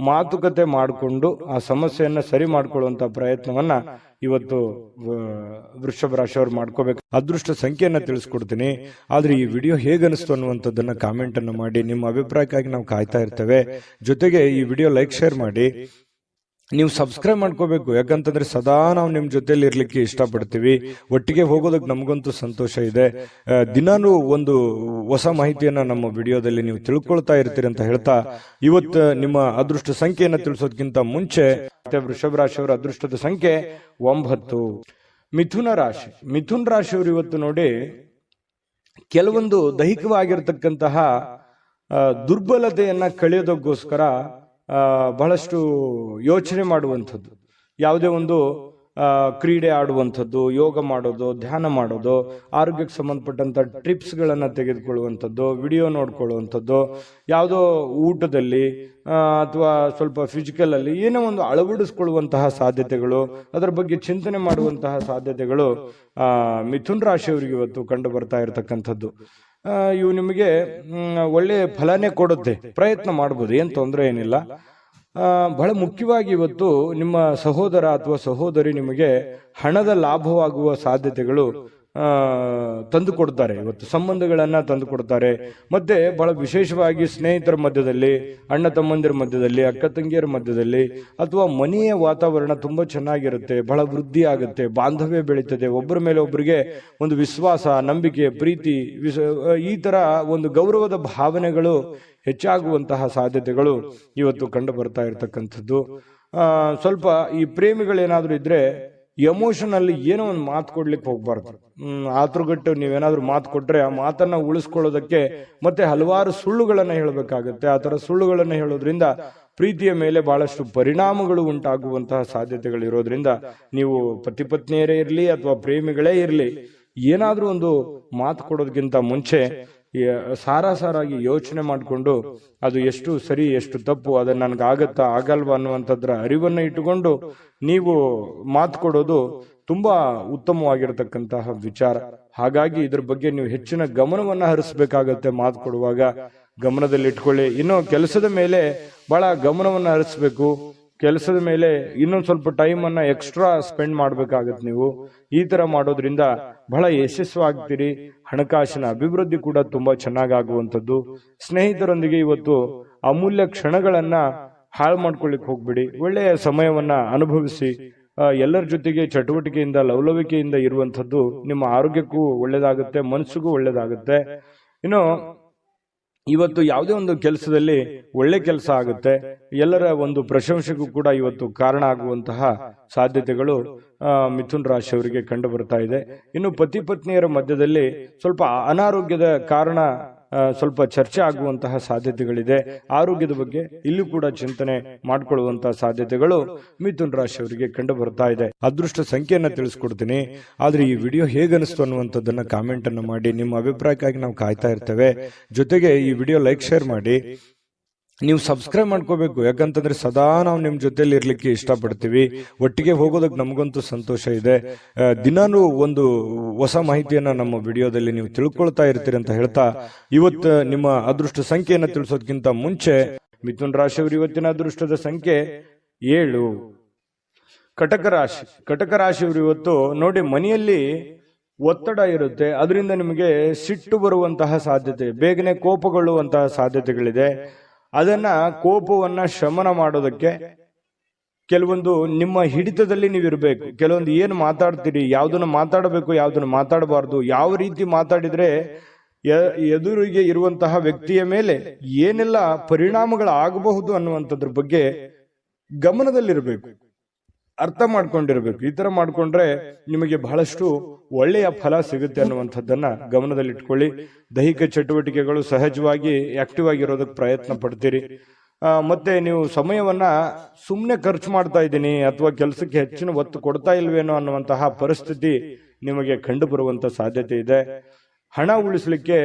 ಮಾತುಕತೆ ಮಾಡಿಕೊಂಡು ಆ ಸಮಸ್ಯೆಯನ್ನ ಸರಿ ಮಾಡ್ಕೊಳ್ಳುವಂತ ಪ್ರಯತ್ನವನ್ನ ಇವತ್ತು ವೃಷಭ ರಾಶಿಯವರು ಮಾಡ್ಕೋಬೇಕು. ಅದೃಷ್ಟ ಸಂಖ್ಯೆಯನ್ನ ತಿಳಿಸ್ಕೊಡ್ತೀನಿ. ಆದ್ರೆ ಈ ವಿಡಿಯೋ ಹೇಗನಿಸ್ತು ಅನ್ನುವಂಥದ್ದನ್ನ ಕಾಮೆಂಟ್ ಅನ್ನು ಮಾಡಿ. ನಿಮ್ಮ ಅಭಿಪ್ರಾಯಕ್ಕಾಗಿ ನಾವು ಕಾಯ್ತಾ ಇರ್ತೇವೆ. ಜೊತೆಗೆ ಈ ವಿಡಿಯೋ ಲೈಕ್ ಶೇರ್ ಮಾಡಿ. ನೀವು ಸಬ್ಸ್ಕ್ರೈಬ್ ಮಾಡ್ಕೋಬೇಕು. ಯಾಕಂತಂದ್ರೆ ಸದಾ ನಾವು ನಿಮ್ ಜೊತೆಲಿ ಇರ್ಲಿಕ್ಕೆ ಇಷ್ಟಪಡ್ತೀವಿ. ಒಟ್ಟಿಗೆ ಹೋಗೋದಕ್ಕೆ ನಮಗಂತೂ ಸಂತೋಷ ಇದೆ. ದಿನಾನು ಒಂದು ಹೊಸ ಮಾಹಿತಿಯನ್ನ ನಮ್ಮ ವಿಡಿಯೋದಲ್ಲಿ ನೀವು ತಿಳ್ಕೊಳ್ತಾ ಇರ್ತೀರಿ ಅಂತ ಹೇಳ್ತಾ, ಇವತ್ತು ನಿಮ್ಮ ಅದೃಷ್ಟ ಸಂಖ್ಯೆಯನ್ನ ತಿಳಿಸೋದಕ್ಕಿಂತ ಮುಂಚೆ ವೃಷಭ ರಾಶಿಯವರ ಅದೃಷ್ಟದ ಸಂಖ್ಯೆ 9. ಮಿಥುನ ರಾಶಿ. ಮಿಥುನ್ ರಾಶಿಯವರು ಇವತ್ತು ನೋಡಿ ಕೆಲವೊಂದು ದೈಹಿಕವಾಗಿರ್ತಕ್ಕಂತಹ ದುರ್ಬಲತೆಯನ್ನ ಕಳೆಯೋದಕ್ಕೋಸ್ಕರ ಬಹಳಷ್ಟು ಯೋಚನೆ ಮಾಡುವಂಥದ್ದು, ಯಾವುದೇ ಒಂದು ಕ್ರೀಡೆ ಆಡುವಂಥದ್ದು, ಯೋಗ ಮಾಡೋದು, ಧ್ಯಾನ ಮಾಡೋದು, ಆರೋಗ್ಯಕ್ಕೆ ಸಂಬಂಧಪಟ್ಟಂತ ಟ್ರಿಪ್ಸ್ಗಳನ್ನು ತೆಗೆದುಕೊಳ್ಳುವಂಥದ್ದು, ವಿಡಿಯೋ ನೋಡ್ಕೊಳ್ಳುವಂಥದ್ದು, ಯಾವುದೋ ಊಟದಲ್ಲಿ ಅಥವಾ ಸ್ವಲ್ಪ ಫಿಸಿಕಲ್ ಅಲ್ಲಿ ಏನೋ ಒಂದು ಅಳವಡಿಸ್ಕೊಳ್ಳುವಂತಹ ಸಾಧ್ಯತೆಗಳು, ಅದರ ಬಗ್ಗೆ ಚಿಂತನೆ ಮಾಡುವಂತಹ ಸಾಧ್ಯತೆಗಳು ಮಿಥುನ್ ರಾಶಿಯವರಿಗೆ ಇವತ್ತು ಕಂಡು ಬರ್ತಾ ಇರತಕ್ಕಂಥದ್ದು. ಇವು ನಿಮಗೆ ಒಳ್ಳೆ ಫಲನೇ ಕೊಡುತ್ತೆ. ಪ್ರಯತ್ನ ಮಾಡ್ಬೋದು, ಏನ್ ತೊಂದರೆ ಏನಿಲ್ಲ. ಬಹಳ ಮುಖ್ಯವಾಗಿ ಇವತ್ತು ನಿಮ್ಮ ಸಹೋದರ ಅಥವಾ ಸಹೋದರಿ ನಿಮಗೆ ಹಣದ ಲಾಭವಾಗುವ ಸಾಧ್ಯತೆಗಳು ತಂದು ಕೊಡ್ತಾರೆ. ಇವತ್ತು ಸಂಬಂಧಗಳನ್ನ ತಂದು ಕೊಡ್ತಾರೆ. ಮತ್ತೆ ಬಹಳ ವಿಶೇಷವಾಗಿ ಸ್ನೇಹಿತರ ಮಧ್ಯದಲ್ಲಿ, ಅಣ್ಣ ತಮ್ಮಂದಿರ ಮಧ್ಯದಲ್ಲಿ, ಅಕ್ಕ ತಂಗಿಯರ ಮಧ್ಯದಲ್ಲಿ, ಅಥವಾ ಮನೆಯ ವಾತಾವರಣ ತುಂಬಾ ಚೆನ್ನಾಗಿರುತ್ತೆ. ಬಹಳ ವೃದ್ಧಿ ಆಗುತ್ತೆ, ಬಾಂಧವ್ಯ ಬೆಳೀತದೆ. ಒಬ್ಬರ ಮೇಲೆ ಒಬ್ಬರಿಗೆ ಒಂದು ವಿಶ್ವಾಸ, ನಂಬಿಕೆ, ಪ್ರೀತಿ, ಈ ತರ ಒಂದು ಗೌರವದ ಭಾವನೆಗಳು ಹೆಚ್ಚಾಗುವಂತಹ ಸಾಧ್ಯತೆಗಳು ಇವತ್ತು ಕಂಡು ಬರ್ತಾ ಇರತಕ್ಕಂಥದ್ದು. ಸ್ವಲ್ಪ ಈ ಪ್ರೇಮಿಗಳೇನಾದ್ರೂ ಇದ್ರೆ ಎಮೋಷನ್ ಏನೋ ಒಂದು ಮಾತು ಕೊಡ್ಲಿಕ್ಕೆ ಹೋಗ್ಬಾರ್ದು. ಆತುರಗಟ್ಟು ನೀವೇನಾದ್ರೂ ಮಾತು ಕೊಟ್ರೆ ಆ ಮಾತನ್ನ ಉಳಿಸ್ಕೊಳ್ಳೋದಕ್ಕೆ ಮತ್ತೆ ಹಲವಾರು ಸುಳ್ಳುಗಳನ್ನ ಹೇಳಬೇಕಾಗತ್ತೆ. ಆ ತರ ಸುಳ್ಳುಗಳನ್ನ ಹೇಳೋದ್ರಿಂದ ಪ್ರೀತಿಯ ಮೇಲೆ ಬಹಳಷ್ಟು ಪರಿಣಾಮಗಳು ಉಂಟಾಗುವಂತಹ ಸಾಧ್ಯತೆಗಳು ಇರೋದ್ರಿಂದ ನೀವು ಪತಿ ಪತ್ನಿಯರೇ ಇರ್ಲಿ ಅಥವಾ ಪ್ರೇಮಿಗಳೇ ಇರ್ಲಿ, ಏನಾದ್ರೂ ಒಂದು ಮಾತು ಕೊಡೋದಕ್ಕಿಂತ ಮುಂಚೆ ಸಾರಾಗಿ ಯೋಚನೆ ಮಾಡಿಕೊಂಡು ಅದು ಎಷ್ಟು ಸರಿ ಎಷ್ಟು ತಪ್ಪು, ಅದನ್ನ ನನ್ಗೆ ಆಗತ್ತಾ ಆಗಲ್ವಾ ಅನ್ನುವಂಥದ್ರ ಅರಿವನ್ನ ಇಟ್ಟುಕೊಂಡು ನೀವು ಮಾತು ಕೊಡೋದು ತುಂಬಾ ಉತ್ತಮವಾಗಿರತಕ್ಕಂತಹ ವಿಚಾರ. ಹಾಗಾಗಿ ಇದ್ರ ಬಗ್ಗೆ ನೀವು ಹೆಚ್ಚಿನ ಗಮನವನ್ನ ಹರಿಸಬೇಕಾಗತ್ತೆ. ಮಾತು ಕೊಡುವಾಗ ಗಮನದಲ್ಲಿ ಇಟ್ಕೊಳ್ಳಿ. ಇನ್ನು ಕೆಲಸದ ಮೇಲೆ ಬಹಳ ಗಮನವನ್ನ ಹರಿಸ್ಬೇಕು. ಕೆಲಸದ ಮೇಲೆ ಇನ್ನೊಂದು ಸ್ವಲ್ಪ ಟೈಮ್ ಅನ್ನ ಎಕ್ಸ್ಟ್ರಾ ಸ್ಪೆಂಡ್ ಮಾಡ್ಬೇಕಾಗತ್ತೆ. ನೀವು ಈ ತರ ಮಾಡೋದ್ರಿಂದ ಬಹಳ ಯಶಸ್ವಾಗ್ತೀರಿ. ಹಣಕಾಸಿನ ಅಭಿವೃದ್ಧಿ ಕೂಡ ತುಂಬಾ ಚೆನ್ನಾಗಾಗುವಂಥದ್ದು. ಸ್ನೇಹಿತರೊಂದಿಗೆ ಇವತ್ತು ಅಮೂಲ್ಯ ಕ್ಷಣಗಳನ್ನ ಹಾಳು ಮಾಡ್ಕೊಳ್ಳಿಕ್ ಹೋಗ್ಬಿಡಿ. ಒಳ್ಳೆಯ ಸಮಯವನ್ನ ಅನುಭವಿಸಿ. ಎಲ್ಲರ ಜೊತೆಗೆ ಚಟುವಟಿಕೆಯಿಂದ, ಲವಲವಿಕೆಯಿಂದ ಇರುವಂಥದ್ದು ನಿಮ್ಮ ಆರೋಗ್ಯಕ್ಕೂ ಒಳ್ಳೇದಾಗುತ್ತೆ, ಮನಸ್ಸಿಗೂ ಒಳ್ಳೇದಾಗುತ್ತೆ. ಇನ್ನು ಇವತ್ತು ಯಾವುದೇ ಒಂದು ಕೆಲಸದಲ್ಲಿ ಒಳ್ಳೆ ಕೆಲಸ ಆಗುತ್ತೆ. ಎಲ್ಲರ ಒಂದು ಪ್ರಶಂಸೆಗೂ ಕೂಡ ಇವತ್ತು ಕಾರಣ ಆಗುವಂತಹ ಸಾಧ್ಯತೆಗಳು ಮಿಥುನ್ ರಾಶಿಯವರಿಗೆ ಕಂಡು ಬರ್ತಾ ಇದೆ. ಇನ್ನು ಪತಿ ಪತ್ನಿಯರ ಮಧ್ಯದಲ್ಲಿ ಸ್ವಲ್ಪ ಅನಾರೋಗ್ಯದ ಕಾರಣ ಸ್ವಲ್ಪ ಚರ್ಚೆ ಆಗುವಂತಹ ಸಾಧ್ಯತೆಗಳಿದೆ. ಆರೋಗ್ಯದ ಬಗ್ಗೆ ಇಲ್ಲೂ ಕೂಡ ಚಿಂತನೆ ಮಾಡಿಕೊಳ್ಳುವಂತಹ ಸಾಧ್ಯತೆಗಳು ಮಿಥುನ್ ರಾಶಿಯವರಿಗೆ ಕಂಡು ಬರ್ತಾ ಇದೆ. ಅದೃಷ್ಟ ಸಂಖ್ಯೆಯನ್ನ ತಿಳಿಸ್ಕೊಡ್ತೀನಿ. ಆದ್ರೆ ಈ ವಿಡಿಯೋ ಹೇಗನಿಸ್ತು ಅನ್ನುವಂಥದ್ದನ್ನ ಕಾಮೆಂಟ್ ಅನ್ನು ಮಾಡಿ. ನಿಮ್ಮ ಅಭಿಪ್ರಾಯಕ್ಕಾಗಿ ನಾವು ಕಾಯ್ತಾ ಇರ್ತೇವೆ. ಜೊತೆಗೆ ಈ ವಿಡಿಯೋ ಲೈಕ್ ಶೇರ್ ಮಾಡಿ. ನೀವು ಸಬ್ಸ್ಕ್ರೈಬ್ ಮಾಡ್ಕೋಬೇಕು. ಯಾಕಂತಂದ್ರೆ ಸದಾ ನಾವು ನಿಮ್ ಜೊತೆಲಿ ಇರ್ಲಿಕ್ಕೆ ಇಷ್ಟಪಡ್ತೀವಿ. ಒಟ್ಟಿಗೆ ಹೋಗೋದಕ್ಕೆ ನಮಗಂತೂ ಸಂತೋಷ ಇದೆ. ದಿನಾನು ಒಂದು ಹೊಸ ಮಾಹಿತಿಯನ್ನ ನಮ್ಮ ವಿಡಿಯೋದಲ್ಲಿ ನೀವು ತಿಳ್ಕೊಳ್ತಾ ಇರ್ತೀರಿ ಅಂತ ಹೇಳ್ತಾ, ಇವತ್ತು ನಿಮ್ಮ ಅದೃಷ್ಟ ಸಂಖ್ಯೆಯನ್ನ ತಿಳಿಸೋದಕ್ಕಿಂತ ಮುಂಚೆ ಮಿಥುನ್ ರಾಶಿಯವರು ಇವತ್ತಿನ ಅದೃಷ್ಟದ ಸಂಖ್ಯೆ 7. ಕಟಕ ರಾಶಿ. ಕಟಕ ರಾಶಿಯವರು ಇವತ್ತು ನೋಡಿ ಮನೆಯಲ್ಲಿ ಒತ್ತಡ ಇರುತ್ತೆ. ಅದರಿಂದ ನಿಮಗೆ ಸಿಟ್ಟು ಬರುವಂತಹ ಸಾಧ್ಯತೆ, ಬೇಗನೆ ಕೋಪಗೊಳ್ಳುವಂತಹ ಸಾಧ್ಯತೆಗಳಿದೆ. ಅದನ್ನ ಕೋಪವನ್ನ ಶಮನ ಮಾಡೋದಕ್ಕೆ ಕೆಲವೊಂದು ನಿಮ್ಮ ಹಿಡಿತದಲ್ಲಿ ನೀವಿರ್ಬೇಕು. ಕೆಲವೊಂದು ಏನು ಮಾತಾಡ್ತೀರಿ, ಯಾವ್ದನ್ನ ಮಾತಾಡಬೇಕು, ಯಾವ್ದನ್ನ ಮಾತಾಡಬಾರ್ದು, ಯಾವ ರೀತಿ ಮಾತಾಡಿದ್ರೆ ಎದುರಿಗೆ ಇರುವಂತಹ ವ್ಯಕ್ತಿಯ ಮೇಲೆ ಏನೆಲ್ಲ ಪರಿಣಾಮಗಳಾಗಬಹುದು ಅನ್ನುವಂಥದ್ರ ಬಗ್ಗೆ ಗಮನದಲ್ಲಿರಬೇಕು, ಅರ್ಥ ಮಾಡ್ಕೊಂಡಿರ್ಬೇಕು. ಈ ತರ ಮಾಡ್ಕೊಂಡ್ರೆ ನಿಮಗೆ ಬಹಳಷ್ಟು ಒಳ್ಳೆಯ ಫಲ ಸಿಗುತ್ತೆ ಅನ್ನುವಂಥದ್ದನ್ನ ಗಮನದಲ್ಲಿಟ್ಕೊಳ್ಳಿ. ದೈಹಿಕ ಚಟುವಟಿಕೆಗಳು ಸಹಜವಾಗಿ ಆಕ್ಟಿವ್ ಆಗಿರೋದಕ್ಕೆ ಪ್ರಯತ್ನ ಪಡ್ತೀರಿ. ಮತ್ತೆ ನೀವು ಸಮಯವನ್ನ ಸುಮ್ಮನೆ ಖರ್ಚು ಮಾಡ್ತಾ ಇದ್ದೀನಿ ಅಥವಾ ಕೆಲಸಕ್ಕೆ ಹೆಚ್ಚಿನ ಒತ್ತು ಕೊಡ್ತಾ ಇಲ್ವೇನೋ ಅನ್ನುವಂತಹ ಪರಿಸ್ಥಿತಿ ನಿಮಗೆ ಕಂಡು ಬರುವಂತ ಸಾಧ್ಯತೆ ಇದೆ. ಹಣ ಉಳಿಸ್ಲಿಕ್ಕೆ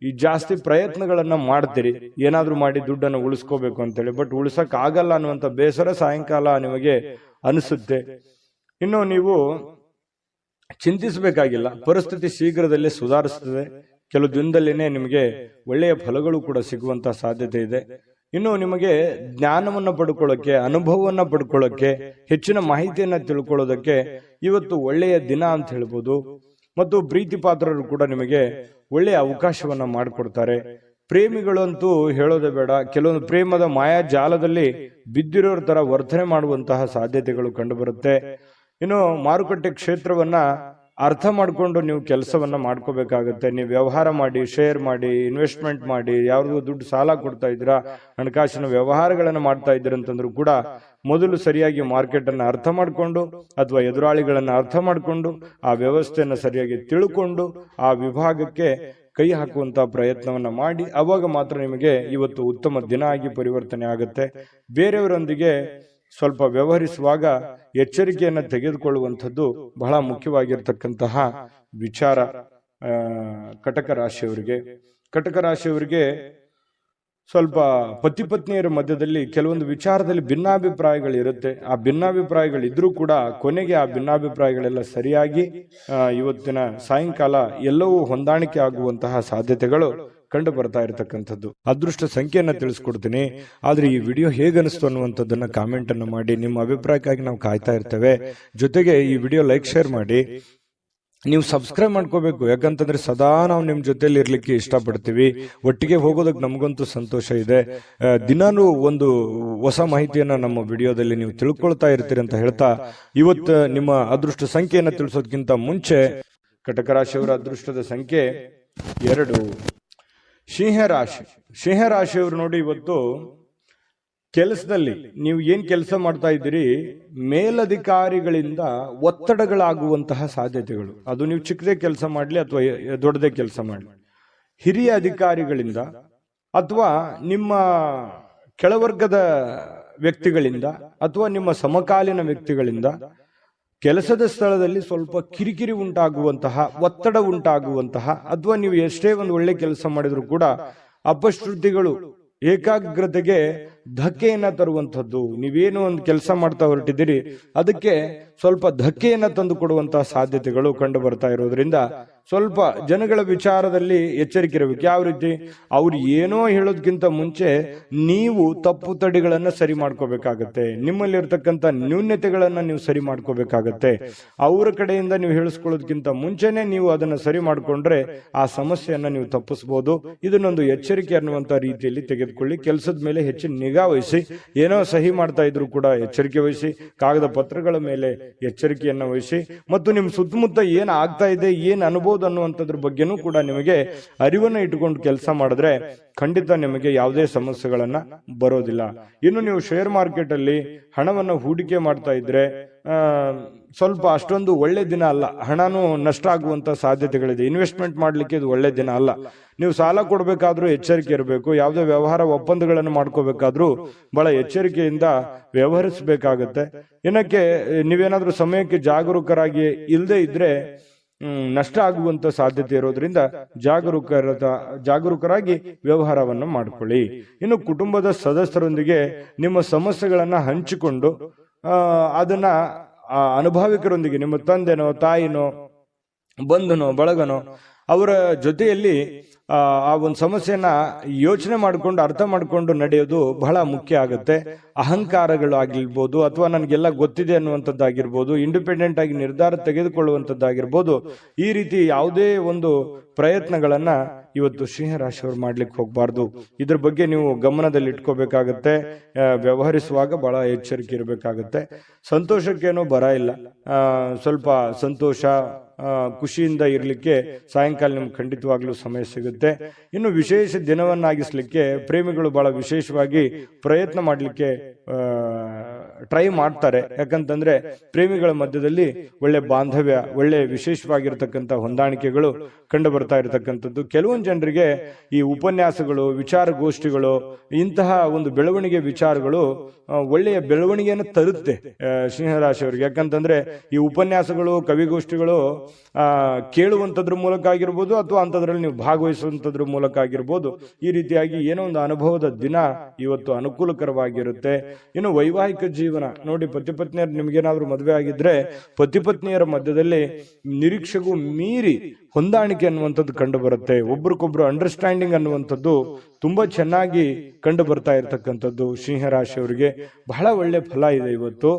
ಈ ಜಾಸ್ತಿ ಪ್ರಯತ್ನಗಳನ್ನ ಮಾಡ್ತೀರಿ, ಏನಾದ್ರೂ ಮಾಡಿ ದುಡ್ಡನ್ನು ಉಳಿಸ್ಕೋಬೇಕು ಅಂತೇಳಿ, ಬಟ್ ಉಳಿಸಕ್ ಆಗಲ್ಲ ಅನ್ನುವಂತ ಬೇಸರ ಸಾಯಂಕಾಲ ನಿಮಗೆ ಅನಿಸುತ್ತೆ. ಇನ್ನು ನೀವು ಚಿಂತಿಸಬೇಕಾಗಿಲ್ಲ, ಪರಿಸ್ಥಿತಿ ಶೀಘ್ರದಲ್ಲೇ ಸುಧಾರಿಸುತ್ತದೆ. ಕೆಲವು ದಿನದಲ್ಲಿನೇ ನಿಮಗೆ ಒಳ್ಳೆಯ ಫಲಗಳು ಕೂಡ ಸಿಗುವಂತ ಸಾಧ್ಯತೆ ಇದೆ. ಇನ್ನು ನಿಮಗೆ ಜ್ಞಾನವನ್ನ ಪಡ್ಕೊಳ್ಳೋಕೆ, ಅನುಭವವನ್ನ ಪಡ್ಕೊಳ್ಳೋಕೆ, ಹೆಚ್ಚಿನ ಮಾಹಿತಿಯನ್ನ ತಿಳ್ಕೊಳ್ಳೋದಕ್ಕೆ ಇವತ್ತು ಒಳ್ಳೆಯ ದಿನ ಅಂತ ಹೇಳ್ಬೋದು. ಮತ್ತು ಪ್ರೀತಿ ಪಾತ್ರರು ಕೂಡ ನಿಮಗೆ ಒಳ್ಳೆಯ ಅವಕಾಶವನ್ನ ಮಾಡಿಕೊಡ್ತಾರೆ. ಪ್ರೇಮಿಗಳಂತೂ ಹೇಳೋದೇ ಬೇಡ, ಕೆಲವೊಂದು ಪ್ರೇಮದ ಮಾಯಾ ಜಾಲದಲ್ಲಿ ಬಿದ್ದಿರೋರ ತರ ವರ್ತನೆ ಮಾಡುವಂತಹ ಸಾಧ್ಯತೆಗಳು ಕಂಡುಬರುತ್ತೆ. ಇನ್ನು ಮಾರುಕಟ್ಟೆ ಕ್ಷೇತ್ರವನ್ನ ಅರ್ಥ ಮಾಡಿಕೊಂಡು ನೀವು ಕೆಲಸವನ್ನ ಮಾಡ್ಕೋಬೇಕಾಗತ್ತೆ. ನೀವು ವ್ಯವಹಾರ ಮಾಡಿ, ಶೇರ್ ಮಾಡಿ, ಇನ್ವೆಸ್ಟ್ಮೆಂಟ್ ಮಾಡಿ, ಯಾವ್ದು ದುಡ್ಡು ಸಾಲ ಕೊಡ್ತಾ ಇದ್ದೀರಾ, ಹಣಕಾಸಿನ ವ್ಯವಹಾರಗಳನ್ನ ಮಾಡ್ತಾ ಇದ್ದೀರ ಅಂತಂದ್ರೂ ಕೂಡ ಮೊದಲು ಸರಿಯಾಗಿ ಮಾರ್ಕೆಟ್ ಅನ್ನ ಅರ್ಥ ಮಾಡಿಕೊಂಡು ಅಥವಾ ಎದುರಾಳಿಗಳನ್ನ ಅರ್ಥ ಮಾಡಿಕೊಂಡು ಆ ವ್ಯವಸ್ಥೆಯನ್ನ ಸರಿಯಾಗಿ ತಿಳ್ಕೊಂಡು ಆ ವಿಭಾಗಕ್ಕೆ ಕೈ ಹಾಕುವಂತ ಪ್ರಯತ್ನವನ್ನ ಮಾಡಿ, ಅವಾಗ ಮಾತ್ರ ನಿಮಗೆ ಇವತ್ತು ಉತ್ತಮ ದಿನ ಆಗಿ ಪರಿವರ್ತನೆ ಆಗುತ್ತೆ. ಬೇರೆಯವರೊಂದಿಗೆ ಸ್ವಲ್ಪ ವ್ಯವಹರಿಸುವಾಗ ಎಚ್ಚರಿಕೆಯನ್ನು ತೆಗೆದುಕೊಳ್ಳುವಂಥದ್ದು ಬಹಳ ಮುಖ್ಯವಾಗಿರ್ತಕ್ಕಂತಹ ವಿಚಾರ. ಕಟಕ ರಾಶಿಯವರಿಗೆ ಸ್ವಲ್ಪ ಪತಿ ಪತ್ನಿಯರ ಮಧ್ಯದಲ್ಲಿ ಕೆಲವೊಂದು ವಿಚಾರದಲ್ಲಿ ಭಿನ್ನಾಭಿಪ್ರಾಯಗಳಿರುತ್ತೆ. ಆ ಭಿನ್ನಾಭಿಪ್ರಾಯಗಳಿದ್ರೂ ಕೂಡ ಕೊನೆಗೆ ಆ ಭಿನ್ನಾಭಿಪ್ರಾಯಗಳೆಲ್ಲ ಸರಿಯಾಗಿ ಇವತ್ತಿನ ಸಾಯಂಕಾಲ ಎಲ್ಲವೂ ಹೊಂದಾಣಿಕೆ ಆಗುವಂತಹ ಸಾಧ್ಯತೆಗಳು ಕಂಡು ಬರ್ತಾ ಇರತಕ್ಕಂಥದ್ದು. ಅದೃಷ್ಟ ಸಂಖ್ಯೆಯನ್ನ ತಿಳಿಸ್ಕೊಡ್ತೀನಿ, ಆದ್ರೆ ಈ ವಿಡಿಯೋ ಹೇಗನಿಸ್ತು ಅನ್ನುವಂಥದ್ದನ್ನ ಕಾಮೆಂಟ್ ಅನ್ನು ಮಾಡಿ. ನಿಮ್ಮ ಅಭಿಪ್ರಾಯಕ್ಕಾಗಿ ನಾವು ಕಾಯ್ತಾ ಇರ್ತೇವೆ. ಜೊತೆಗೆ ಈ ವಿಡಿಯೋ ಲೈಕ್, ಶೇರ್ ಮಾಡಿ. ನೀವು ಸಬ್ಸ್ಕ್ರೈಬ್ ಮಾಡ್ಕೋಬೇಕು, ಯಾಕಂತಂದ್ರೆ ಸದಾ ನಾವು ನಿಮ್ ಜೊತೆಲಿ ಇರ್ಲಿಕ್ಕೆ ಇಷ್ಟಪಡ್ತೀವಿ. ಒಟ್ಟಿಗೆ ಹೋಗೋದಕ್ಕೆ ನಮಗಂತೂ ಸಂತೋಷ ಇದೆ. ದಿನಾನು ಒಂದು ಹೊಸ ಮಾಹಿತಿಯನ್ನ ನಮ್ಮ ವಿಡಿಯೋದಲ್ಲಿ ನೀವು ತಿಳ್ಕೊಳ್ತಾ ಇರ್ತೀರಿ ಅಂತ ಹೇಳ್ತಾ, ಇವತ್ತು ನಿಮ್ಮ ಅದೃಷ್ಟ ಸಂಖ್ಯೆಯನ್ನ ತಿಳಿಸೋದಕ್ಕಿಂತ ಮುಂಚೆ ಕಟಕ ರಾಶಿಯವರ ಅದೃಷ್ಟದ ಸಂಖ್ಯೆ 2. ಸಿಂಹರಾಶಿಯವರು ನೋಡಿ, ಇವತ್ತು ಕೆಲಸದಲ್ಲಿ ನೀವು ಏನ್ ಕೆಲಸ ಮಾಡ್ತಾ ಇದ್ದೀರಿ, ಮೇಲಧಿಕಾರಿಗಳಿಂದ ಒತ್ತಡಗಳಾಗುವಂತಹ ಸಾಧ್ಯತೆಗಳು. ಅದು ನೀವು ಚಿಕ್ಕದೇ ಕೆಲಸ ಮಾಡಲಿ ಅಥವಾ ದೊಡ್ಡದೇ ಕೆಲಸ ಮಾಡಲಿ, ಹಿರಿಯ ಅಧಿಕಾರಿಗಳಿಂದ ಅಥವಾ ನಿಮ್ಮ ಕೆಳವರ್ಗದ ವ್ಯಕ್ತಿಗಳಿಂದ ಅಥವಾ ನಿಮ್ಮ ಸಮಕಾಲೀನ ವ್ಯಕ್ತಿಗಳಿಂದ ಕೆಲಸದ ಸ್ಥಳದಲ್ಲಿ ಸ್ವಲ್ಪ ಕಿರಿಕಿರಿ ಉಂಟಾಗುವಂತಹ, ಒತ್ತಡ ಉಂಟಾಗುವಂತಹ, ಅಥವಾ ನೀವು ಎಷ್ಟೇ ಒಂದು ಒಳ್ಳೆ ಕೆಲಸ ಮಾಡಿದ್ರು ಕೂಡ ಅಪಶ್ರುತಿಗಳು ಏಕಾಗ್ರತೆಗೆ ಧಕ್ಕೆಯನ್ನ ತರುವಂಥದ್ದು. ನೀವೇನು ಒಂದು ಕೆಲಸ ಮಾಡ್ತಾ ಹೊರಟಿದ್ದೀರಿ ಅದಕ್ಕೆ ಸ್ವಲ್ಪ ಧಕ್ಕೆಯನ್ನ ತಂದು ಕೊಡುವಂತಹ ಸಾಧ್ಯತೆಗಳು ಕಂಡು ಬರ್ತಾ ಇರೋದ್ರಿಂದ ಸ್ವಲ್ಪ ಜನಗಳ ವಿಚಾರದಲ್ಲಿ ಎಚ್ಚರಿಕೆ ಇರಬೇಕು. ಯಾವ ರೀತಿ, ಅವ್ರು ಏನೋ ಹೇಳೋದಕ್ಕಿಂತ ಮುಂಚೆ ನೀವು ತಪ್ಪು ತಡೆಗಳನ್ನ ಸರಿ ಮಾಡ್ಕೋಬೇಕಾಗತ್ತೆ. ನಿಮ್ಮಲ್ಲಿರ್ತಕ್ಕಂಥ ನ್ಯೂನ್ಯತೆಗಳನ್ನ ನೀವು ಸರಿ ಮಾಡ್ಕೋಬೇಕಾಗತ್ತೆ. ಅವರ ಕಡೆಯಿಂದ ನೀವು ಹೇಳಿಸ್ಕೊಳ್ಳೋದಕ್ಕಿಂತ ಮುಂಚೆನೆ ನೀವು ಅದನ್ನ ಸರಿ ಮಾಡ್ಕೊಂಡ್ರೆ ಆ ಸಮಸ್ಯೆಯನ್ನ ನೀವು ತಪ್ಪಿಸಬಹುದು. ಇದನ್ನೊಂದು ಎಚ್ಚರಿಕೆ ಅನ್ನುವಂತ ರೀತಿಯಲ್ಲಿ ತೆಗೆದುಕೊಳ್ಳಿ. ಕೆಲಸದ ಮೇಲೆ ಹೆಚ್ಚಿನ ನಿಗಾ ವಹಿಸಿ. ಏನೋ ಸಹಿ ಮಾಡ್ತಾ ಇದ್ರು ಕೂಡ ಎಚ್ಚರಿಕೆ ವಹಿಸಿ. ಕಾಗದ ಪತ್ರಗಳ ಮೇಲೆ ಎಚ್ಚರಿಕೆಯನ್ನ ವಹಿಸಿ. ಮತ್ತು ನಿಮ್ ಸುತ್ತಮುತ್ತ ಏನ್ ಆಗ್ತಾ ಇದೆ, ಏನ್ ಅನುಭವ ಅನ್ನುವಂಥದ್ರ ಬಗ್ಗೆನೂ ಕೂಡ ನಿಮಗೆ ಅರಿವನ್ನ ಇಟ್ಟುಕೊಂಡು ಕೆಲಸ ಮಾಡಿದ್ರೆ ಖಂಡಿತ ನಿಮಗೆ ಯಾವುದೇ ಸಮಸ್ಯೆಗಳನ್ನ ಬರೋದಿಲ್ಲ. ಇನ್ನು ನೀವು ಶೇರ್ ಮಾರ್ಕೆಟ್ ಅಲ್ಲಿ ಹಣವನ್ನು ಹೂಡಿಕೆ ಮಾಡ್ತಾ ಇದ್ರೆ ಸ್ವಲ್ಪ ಅಷ್ಟೊಂದು ಒಳ್ಳೆ ದಿನ ಅಲ್ಲ. ಹಣನೂ ನಷ್ಟ ಆಗುವಂತ ಸಾಧ್ಯತೆಗಳಿದೆ. ಇನ್ವೆಸ್ಟ್ಮೆಂಟ್ ಮಾಡ್ಲಿಕ್ಕೆ ಇದು ಒಳ್ಳೆ ದಿನ ಅಲ್ಲ. ನೀವು ಸಾಲ ಕೊಡಬೇಕಾದ್ರೂ ಎಚ್ಚರಿಕೆ ಇರಬೇಕು. ಯಾವುದೇ ವ್ಯವಹಾರ ಒಪ್ಪಂದಗಳನ್ನು ಮಾಡ್ಕೋಬೇಕಾದ್ರೂ ಬಹಳ ಎಚ್ಚರಿಕೆಯಿಂದ ವ್ಯವಹರಿಸಬೇಕಾಗತ್ತೆ. ಏನಕ್ಕೆ, ನೀವೇನಾದ್ರೂ ಸಮಯಕ್ಕೆ ಜಾಗರೂಕರಾಗಿ ಇಲ್ಲದೆ ಇದ್ರೆ ನಷ್ಟ ಆಗುವಂತ ಸಾಧ್ಯತೆ ಇರೋದ್ರಿಂದ ಜಾಗರೂಕರಾಗಿ ವ್ಯವಹಾರವನ್ನು ಮಾಡಿಕೊಳ್ಳಿ. ಇನ್ನು ಕುಟುಂಬದ ಸದಸ್ಯರೊಂದಿಗೆ ನಿಮ್ಮ ಸಮಸ್ಯೆಗಳನ್ನ ಹಂಚಿಕೊಂಡು ಅದನ್ನ ಅನುಭವಿಕರೊಂದಿಗೆ, ನಿಮ್ಮ ತಂದೆನೋ ತಾಯಿನೋ ಬಂಧುನೋ ಬಳಗನೋ ಅವರ ಜೊತೆಯಲ್ಲಿ ಆ ಒಂದು ಸಮಸ್ಯೆಯನ್ನ ಯೋಚನೆ ಮಾಡಿಕೊಂಡು ಅರ್ಥ ಮಾಡಿಕೊಂಡು ನಡೆಯೋದು ಬಹಳ ಮುಖ್ಯ ಆಗುತ್ತೆ. ಅಹಂಕಾರಗಳಾಗಿರ್ಬೋದು ಅಥವಾ ನನಗೆಲ್ಲ ಗೊತ್ತಿದೆ ಅನ್ನುವಂಥದ್ದಾಗಿರ್ಬೋದು, ಇಂಡಿಪೆಂಡೆಂಟ್ ಆಗಿ ನಿರ್ಧಾರ ತೆಗೆದುಕೊಳ್ಳುವಂಥದ್ದಾಗಿರ್ಬೋದು, ಈ ರೀತಿ ಯಾವುದೇ ಒಂದು ಪ್ರಯತ್ನಗಳನ್ನ ಇವತ್ತು ಸಿಂಹರಾಶಿಯವರು ಮಾಡ್ಲಿಕ್ಕೆ ಹೋಗಬಾರ್ದು. ಇದ್ರ ಬಗ್ಗೆ ನೀವು ಗಮನದಲ್ಲಿ ಇಟ್ಕೋಬೇಕಾಗತ್ತೆ. ವ್ಯವಹರಿಸುವಾಗ ಬಹಳ ಎಚ್ಚರಿಕೆ ಇರಬೇಕಾಗತ್ತೆ. ಸಂತೋಷಕ್ಕೇನೋ ಬರ ಇಲ್ಲ. ಸ್ವಲ್ಪ ಸಂತೋಷ ಖುಷಿಯಿಂದ ಇರಲಿಕ್ಕೆ ಸಾಯಂಕಾಲ ನಿಮ್ಗೆ ಖಂಡಿತವಾಗ್ಲೂ ಸಮಯ ಸಿಗುತ್ತೆ. ಇನ್ನು ವಿಶೇಷ ದಿನವನ್ನಾಗಿಸ್ಲಿಕ್ಕೆ ಪ್ರೇಮಿಗಳು ಬಹಳ ವಿಶೇಷವಾಗಿ ಪ್ರಯತ್ನ ಮಾಡಲಿಕ್ಕೆ ಟ್ರೈ ಮಾಡ್ತಾರೆ. ಯಾಕಂತಂದ್ರೆ ಪ್ರೇಮಿಗಳ ಮಧ್ಯದಲ್ಲಿ ಒಳ್ಳೆ ಬಾಂಧವ್ಯ, ಒಳ್ಳೆ ವಿಶೇಷವಾಗಿರ್ತಕ್ಕಂಥ ಹೊಂದಾಣಿಕೆಗಳು ಕಂಡು ಬರ್ತಾ ಇರತಕ್ಕಂಥದ್ದು. ಕೆಲವೊಂದು ಜನರಿಗೆ ಈ ಉಪನ್ಯಾಸಗಳು, ವಿಚಾರಗೋಷ್ಠಿಗಳು, ಇಂತಹ ಒಂದು ಬೆಳವಣಿಗೆ ವಿಚಾರಗಳು ಒಳ್ಳೆಯ ಬೆಳವಣಿಗೆಯನ್ನು ತರುತ್ತೆ ಸಿಂಹರಾಶಿಯವರಿಗೆ. ಯಾಕಂತಂದ್ರೆ ಈ ಉಪನ್ಯಾಸಗಳು, ಕವಿಗೋಷ್ಠಿಗಳು ಕೇಳುವಂತದ್ರ ಮೂಲಕ ಆಗಿರ್ಬೋದು, ಅಥವಾ ಅಂತದ್ರಲ್ಲಿ ನೀವು ಭಾಗವಹಿಸುವಂತದ್ರ ಮೂಲಕ ಆಗಿರ್ಬೋದು. ಈ ರೀತಿಯಾಗಿ ಏನೋ ಒಂದು ಅನುಭವದ ದಿನ ಇವತ್ತು ಅನುಕೂಲಕರವಾಗಿರುತ್ತೆ. ಇನ್ನು ವೈವಾಹಿಕ ಜೀವನ ನೋಡಿ, ಪತಿ ಪತ್ನಿಯರು ನಿಮ್ಗೇನಾದ್ರೂ ಮದುವೆ ಆಗಿದ್ರೆ ಪತಿ ಪತ್ನಿಯರ ಮಧ್ಯದಲ್ಲಿ ನಿರೀಕ್ಷೆಗೂ ಮೀರಿ ಹೊಂದಾಣಿಕೆ ಅನ್ನುವಂಥದ್ದು ಕಂಡು ಬರುತ್ತೆ. ಒಬ್ರಿಗೊಬ್ರು ಅಂಡರ್ಸ್ಟ್ಯಾಂಡಿಂಗ್ ಅನ್ನುವಂಥದ್ದು ತುಂಬಾ ಚೆನ್ನಾಗಿ ಕಂಡು ಬರ್ತಾ ಇರತಕ್ಕಂಥದ್ದು ಸಿಂಹರಾಶಿಯವರಿಗೆ ಬಹಳ ಒಳ್ಳೆ ಫಲ ಇದೆ ಇವತ್ತು.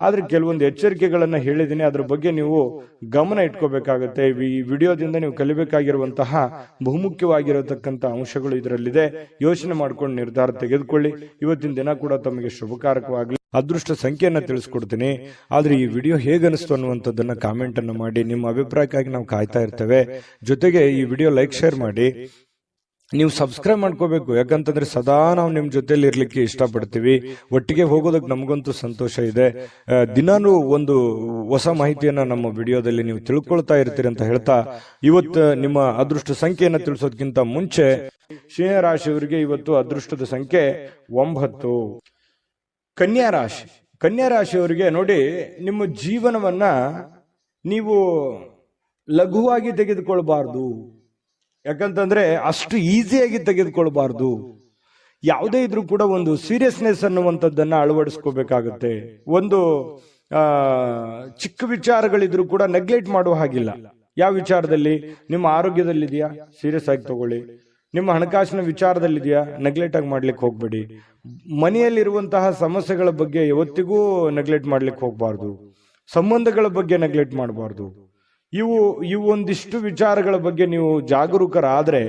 ಆದ್ರೆ ಕೆಲವೊಂದು ಎಚ್ಚರಿಕೆಗಳನ್ನ ಹೇಳಿದ್ದೀನಿ, ಅದ್ರ ಬಗ್ಗೆ ನೀವು ಗಮನ ಇಟ್ಕೋಬೇಕಾಗತ್ತೆ. ಈ ವಿಡಿಯೋದಿಂದ ನೀವು ಕಲಿಬೇಕಾಗಿರುವಂತಹ ಬಹುಮುಖ್ಯವಾಗಿರತಕ್ಕಂಥ ಅಂಶಗಳು ಇದರಲ್ಲಿದೆ. ಯೋಚನೆ ಮಾಡ್ಕೊಂಡು ನಿರ್ಧಾರ ತೆಗೆದುಕೊಳ್ಳಿ. ಇವತ್ತಿನ ದಿನ ಕೂಡ ತಮಗೆ ಶುಭಕಾರಕವಾಗಲಿ. ಅದೃಷ್ಟ ಸಂಖ್ಯೆಯನ್ನ ತಿಳಿಸ್ಕೊಡ್ತೀನಿ. ಆದ್ರೆ ಈ ವಿಡಿಯೋ ಹೇಗನಿಸ್ತು ಅನ್ನುವಂಥದ್ದನ್ನ ಕಾಮೆಂಟ್ ಅನ್ನು ಮಾಡಿ. ನಿಮ್ಮ ಅಭಿಪ್ರಾಯಕ್ಕಾಗಿ ನಾವು ಕಾಯ್ತಾ ಇರ್ತೇವೆ. ಜೊತೆಗೆ ಈ ವಿಡಿಯೋ ಲೈಕ್, ಶೇರ್ ಮಾಡಿ. ನೀವು ಸಬ್ಸ್ಕ್ರೈಬ್ ಮಾಡ್ಕೋಬೇಕು. ಯಾಕಂತಂದ್ರೆ ಸದಾ ನಾವು ನಿಮ್ ಜೊತೆಲಿ ಇರ್ಲಿಕ್ಕೆ ಇಷ್ಟಪಡ್ತೀವಿ. ಒಟ್ಟಿಗೆ ಹೋಗೋದಕ್ಕೆ ನಮಗಂತೂ ಸಂತೋಷ ಇದೆ. ದಿನಾನು ಒಂದು ಹೊಸ ಮಾಹಿತಿಯನ್ನ ನಮ್ಮ ವಿಡಿಯೋದಲ್ಲಿ ನೀವು ತಿಳ್ಕೊಳ್ತಾ ಇರ್ತೀರಿ ಅಂತ ಹೇಳ್ತಾ, ಇವತ್ತು ನಿಮ್ಮ ಅದೃಷ್ಟ ಸಂಖ್ಯೆಯನ್ನ ತಿಳಿಸೋದಕ್ಕಿಂತ ಮುಂಚೆ ಸಿಂಹರಾಶಿಯವರಿಗೆ ಇವತ್ತು ಅದೃಷ್ಟದ ಸಂಖ್ಯೆ 9. ಕನ್ಯಾ ರಾಶಿ. ಕನ್ಯಾ ರಾಶಿಯವರಿಗೆ ನೋಡಿ, ನಿಮ್ಮ ಜೀವನವನ್ನ ನೀವು ಲಘುವಾಗಿ ತೆಗೆದುಕೊಳ್ಬಾರ್ದು. ಯಾಕಂತಂದ್ರೆ ಅಷ್ಟು ಈಸಿಯಾಗಿ ತೆಗೆದುಕೊಳ್ಬಾರ್ದು. ಯಾವುದೇ ಇದ್ರೂ ಕೂಡ ಒಂದು ಸೀರಿಯಸ್ನೆಸ್ ಅನ್ನುವಂಥದ್ದನ್ನ ಅಳವಡಿಸ್ಕೋಬೇಕಾಗತ್ತೆ. ಒಂದು ಚಿಕ್ಕ ವಿಚಾರಗಳಿದ್ರು ಕೂಡ ನೆಗ್ಲೆಕ್ಟ್ ಮಾಡುವ ಹಾಗಿಲ್ಲ. ಯಾವ ವಿಚಾರದಲ್ಲಿ? ನಿಮ್ಮ ಆರೋಗ್ಯದಲ್ಲಿದೆಯಾ, ಸೀರಿಯಸ್ ಆಗಿ ತಗೊಳ್ಳಿ. ನಿಮ್ಮ ಹಣಕಾಸಿನ ವಿಚಾರದಲ್ಲಿದೆಯಾ, ನೆಗ್ಲೆಕ್ಟ್ ಆಗಿ ಮಾಡ್ಲಿಕ್ಕೆ ಹೋಗ್ಬೇಡಿ. ಮನೆಯಲ್ಲಿರುವಂತಹ ಸಮಸ್ಯೆಗಳ ಬಗ್ಗೆ ಯಾವತ್ತಿಗೂ ನೆಗ್ಲೆಕ್ಟ್ ಮಾಡ್ಲಿಕ್ಕೆ ಹೋಗ್ಬಾರ್ದು. ಸಂಬಂಧಗಳ ಬಗ್ಗೆ ನೆಗ್ಲೆಕ್ಟ್ ಮಾಡಬಾರ್ದು. ಇವು ಒಂದಿಷ್ಟು ವಿಚಾರಗಳ ಬಗ್ಗೆ ನೀವು ಜಾಗರೂಕರಾದ್ರೆ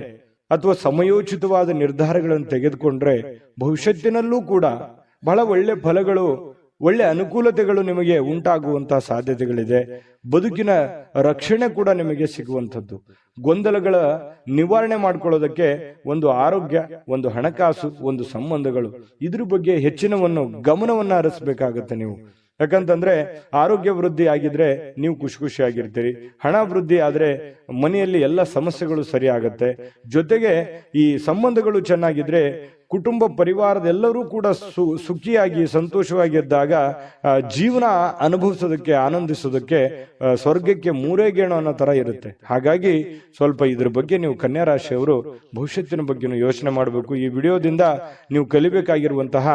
ಅಥವಾ ಸಮಯೋಚಿತವಾದ ನಿರ್ಧಾರಗಳನ್ನು ತೆಗೆದುಕೊಂಡ್ರೆ ಭವಿಷ್ಯತ್ತಿನಲ್ಲೂ ಕೂಡ ಬಹಳ ಒಳ್ಳೆ ಫಲಗಳು, ಒಳ್ಳೆ ಅನುಕೂಲತೆಗಳು ನಿಮಗೆ ಉಂಟಾಗುವಂತಹ ಸಾಧ್ಯತೆಗಳಿದೆ. ಬದುಕಿನ ರಕ್ಷಣೆ ಕೂಡ ನಿಮಗೆ ಸಿಗುವಂಥದ್ದು. ಗೊಂದಲಗಳ ನಿವಾರಣೆ ಮಾಡ್ಕೊಳ್ಳೋದಕ್ಕೆ ಒಂದು ಆರೋಗ್ಯ, ಒಂದು ಹಣಕಾಸು, ಒಂದು ಸಂಬಂಧಗಳು, ಇದ್ರ ಬಗ್ಗೆ ಹೆಚ್ಚಿನವನ್ನು ಗಮನವನ್ನ ಹರಿಸಬೇಕಾಗತ್ತೆ ನೀವು. ಯಾಕಂತಂದ್ರೆ ಆರೋಗ್ಯ ವೃದ್ಧಿ ಆಗಿದ್ರೆ ನೀವು ಖುಷಿಯಾಗಿರ್ತೀರಿ. ಹಣ ವೃದ್ಧಿ ಆದ್ರೆ ಮನೆಯಲ್ಲಿ ಎಲ್ಲ ಸಮಸ್ಯೆಗಳು ಸರಿ ಆಗತ್ತೆ. ಜೊತೆಗೆ ಈ ಸಂಬಂಧಗಳು ಚೆನ್ನಾಗಿದ್ರೆ ಕುಟುಂಬ ಪರಿವಾರದೆಲ್ಲರೂ ಕೂಡ ಸುಖಿಯಾಗಿ ಸಂತೋಷವಾಗಿದ್ದಾಗ ಜೀವನ ಅನುಭವಿಸೋದಕ್ಕೆ, ಆನಂದಿಸೋದಕ್ಕೆ ಸ್ವರ್ಗಕ್ಕೆ 3 ಗೇಣು ಅನ್ನೋ ತರ ಇರುತ್ತೆ. ಹಾಗಾಗಿ ಸ್ವಲ್ಪ ಇದ್ರ ಬಗ್ಗೆ ನೀವು ಕನ್ಯಾ ರಾಶಿಯವರು ಭವಿಷ್ಯತ್ತಿನ ಬಗ್ಗೆ ಯೋಚನೆ ಮಾಡಬೇಕು. ಈ ವಿಡಿಯೋದಿಂದ ನೀವು ಕಲಿಬೇಕಾಗಿರುವಂತಹ